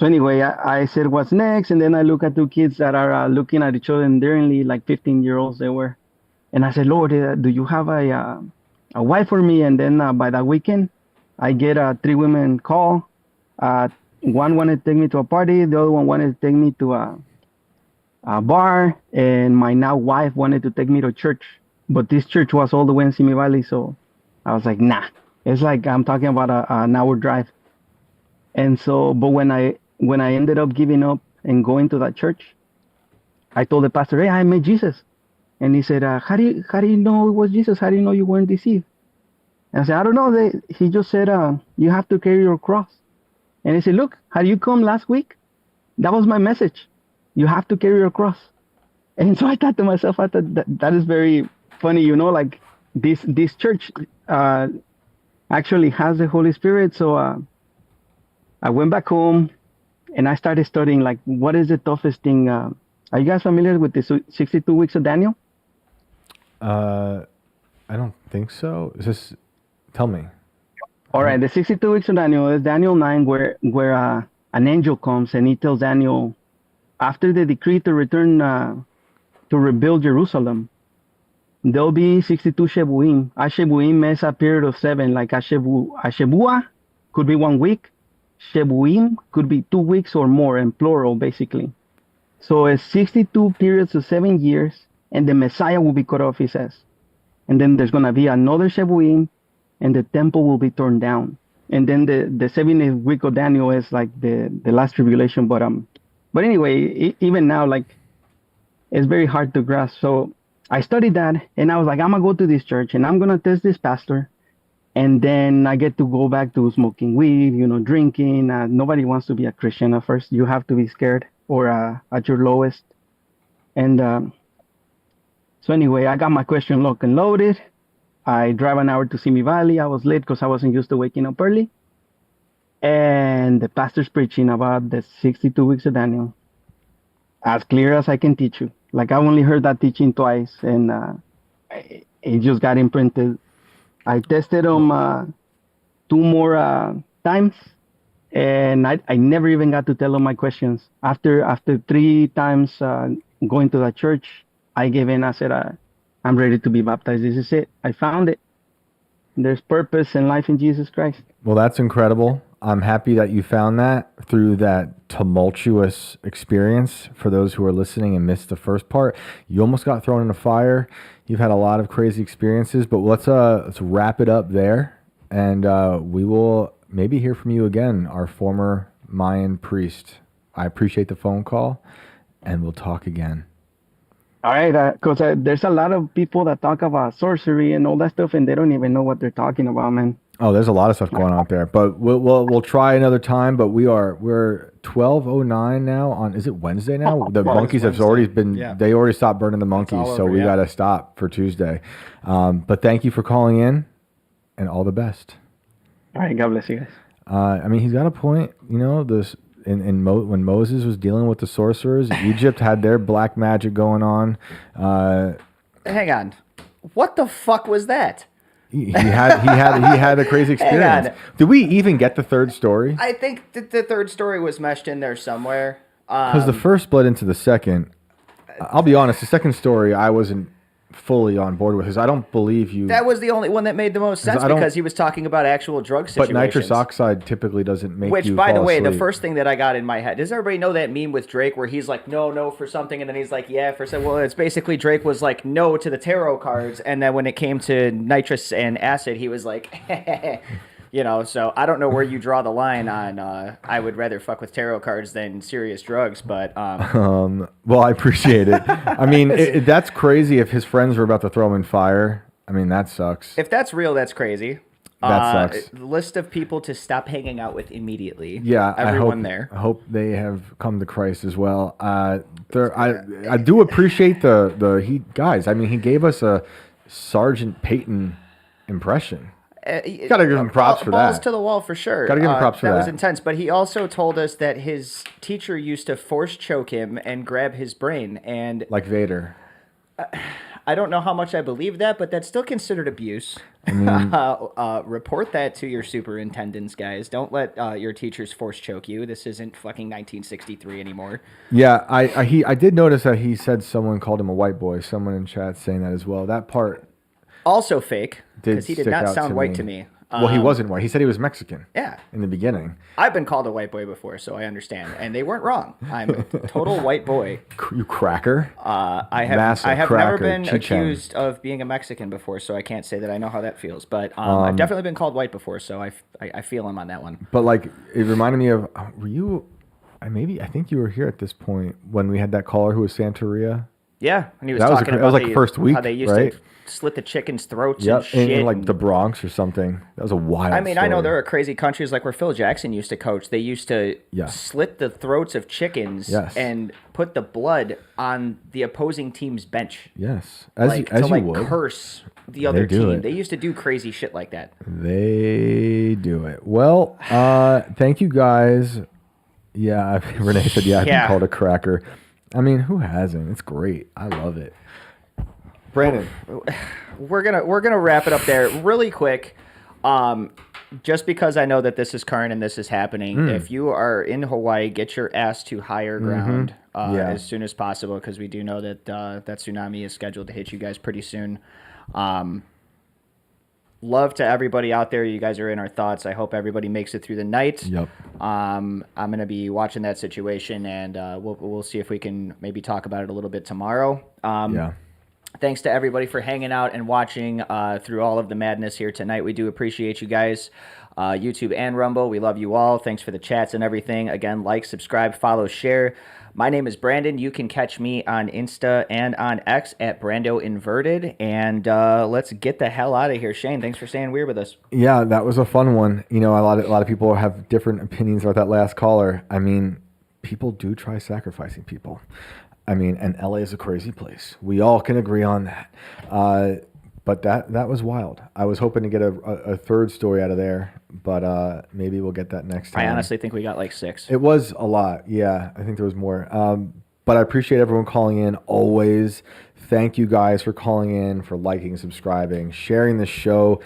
anyway, I said, what's next? And then I look at two kids that are looking at each other endearingly, like 15-year-olds they were. And I said, Lord, do you have a wife for me? And then by that weekend, I get 3 women call. One wanted to take me to a party. The other one wanted to take me to a bar. And my now wife wanted to take me to church. But this church was all the way in Simi Valley. So I was like, nah. It's like I'm talking about an hour drive. And so, but when I ended up giving up and going to that church, I told the pastor, hey, I met Jesus. And he said, how do you know it was Jesus? How do you know you weren't deceived? And I said, I don't know. He just said, you have to carry your cross. And he said, look, had you come last week? That was my message. You have to carry your cross. And so I thought to myself, that is very funny, like this church actually has the Holy Spirit. So I went back home and I started studying, like, what is the toughest thing? Are you guys familiar with the 62 weeks of Daniel? I don't think so. Tell me. All right, the 62 weeks of Daniel is Daniel 9, where an angel comes and he tells Daniel, after the decree to return to rebuild Jerusalem, there'll be 62 Shebuim. A Shebuim is a period of 7, like a Shebua could be 1 week. Shebuim could be 2 weeks or more, in plural, basically. So it's 62 periods of 7 years, and the Messiah will be cut off, he says. And then there's going to be another Shebuim, and the temple will be torn down. And then the 70th week of Daniel is like the last tribulation. But anyway, even now, like, it's very hard to grasp. So I studied that, and I was like, I'm going to go to this church, and I'm going to test this pastor. And then I get to go back to smoking weed, drinking. Nobody wants to be a Christian at first. You have to be scared or at your lowest. And so anyway, I got my question locked and loaded. I drive an hour to Simi Valley. I was late because I wasn't used to waking up early. And the pastor's preaching about the 62 weeks of Daniel, as clear as I can teach you. Like, I've only heard that teaching twice, and it just got imprinted. I tested them 2 more times, and I never even got to tell them my questions. After 3 times going to that church, I gave in. I said, I'm ready to be baptized. This is it. I found it. There's purpose and life in Jesus Christ. Well, that's incredible. I'm happy that you found that through that tumultuous experience. For those who are listening and missed the first part, you almost got thrown in a fire. You've had a lot of crazy experiences, but let's wrap it up there, and we will maybe hear from you again, our former Mayan priest. I appreciate the phone call, and we'll talk again. All right, because there's a lot of people that talk about sorcery and all that stuff, and they don't even know what they're talking about, man. Oh, there's a lot of stuff going on out there, but we'll try another time. But we're 12:09 now on. Is it Wednesday now? The monkeys have already been. Yeah. They already stopped burning the monkeys, so we got to stop for Tuesday. But thank you for calling in, and all the best. All right, God bless you guys. I mean, he's got a point. You know, this when Moses was dealing with the sorcerers, Egypt had their black magic going on. Hang on, what the fuck was that? He had a crazy experience. Did we even get the third story? I think the third story was meshed in there somewhere. Because the first bled into the second. I'll be honest, the second story I wasn't fully on board with, because I don't believe you. That was the only one that made the most sense, because he was talking about actual drug situations. But nitrous oxide typically doesn't make Which, you by fall the way, asleep. the first thing that I got in my head, does everybody know that meme with Drake where he's like, no for something, and then he's like, yeah for something? Well, it's basically Drake was like, no to the tarot cards, and then when it came to nitrous and acid, he was like, you know, so I don't know where you draw the line on I would rather fuck with tarot cards than serious drugs, but... well, I appreciate it. I mean, that's crazy if his friends were about to throw him in fire. I mean, that sucks. If that's real, that's crazy. That sucks. List of people to stop hanging out with immediately. Yeah, everyone there. I hope they have come to Christ as well. I do appreciate guys. I mean, he gave us a Sergeant Peyton impression. You gotta give him props for that. Balls to the wall for sure. Gotta give him props for that. That was intense. But he also told us that his teacher used to force choke him and grab his brain, and like Vader. I don't know how much I believe that, but that's still considered abuse. I mean, report that to your superintendents, guys. Don't let your teachers force choke you. This isn't fucking 1963 anymore. Yeah, I did notice that he said someone called him a white boy. Someone in chat saying that as well. That part also fake, because he did not sound white to me. Well, he wasn't white. He said he was Mexican. Yeah. In the beginning. I've been called a white boy before, so I understand. And they weren't wrong. I'm a total white boy. You cracker. I have never been accused of being a Mexican before, so I can't say that I know how that feels. But I've definitely been called white before, so I feel him on that one. But like, it reminded me of, were you, I think you were here at this point when we had that caller who was Santeria. Yeah, and he was talking about that was like first week, how they used to slit the chickens' throats and shit. In like the Bronx or something. That was a wild story. I know there are crazy countries like where Phil Jackson used to coach. They used to slit the throats of chickens and put the blood on the opposing team's bench. Yes, as you would. Curse the other team. They used to do crazy shit like that. They do it. Well, thank you guys. Yeah, Renee said, I've been called a cracker. I mean, who hasn't? It's great. I love it. Brandon, we're gonna wrap it up there really quick. Just because I know that this is current and this is happening. If you are in Hawaii, get your ass to higher ground as soon as possible, because we do know that that tsunami is scheduled to hit you guys pretty soon. Love to everybody out there. You guys are in our thoughts. I hope everybody makes it through the night. Yep. I'm going to be watching that situation, and we'll see if we can maybe talk about it a little bit tomorrow. Thanks to everybody for hanging out and watching through all of the madness here tonight. We do appreciate you guys. YouTube and Rumble, we love you all. Thanks for the chats and everything. Again, like, subscribe, follow, share. My name is Brandon. You can catch me on Insta and on X at Brando Inverted. And let's get the hell out of here. Shane, thanks for staying weird with us. Yeah, that was a fun one. You know, a lot of people have different opinions about that last caller. I mean, people do try sacrificing people. I mean, and LA is a crazy place. We all can agree on that. But that was wild. I was hoping to get a third story out of there, but maybe we'll get that next time. I honestly think we got like 6. It was a lot. Yeah, I think there was more. But I appreciate everyone calling in always. Thank you guys for calling in, for liking, subscribing, sharing the show.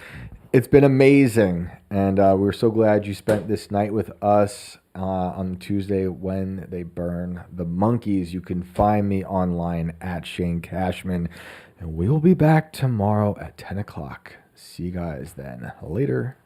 It's been amazing, and we're so glad you spent this night with us on Tuesday when they burn the monkeys. You can find me online at Shane Cashman. And we will be back tomorrow at 10 o'clock. See you guys then. Later.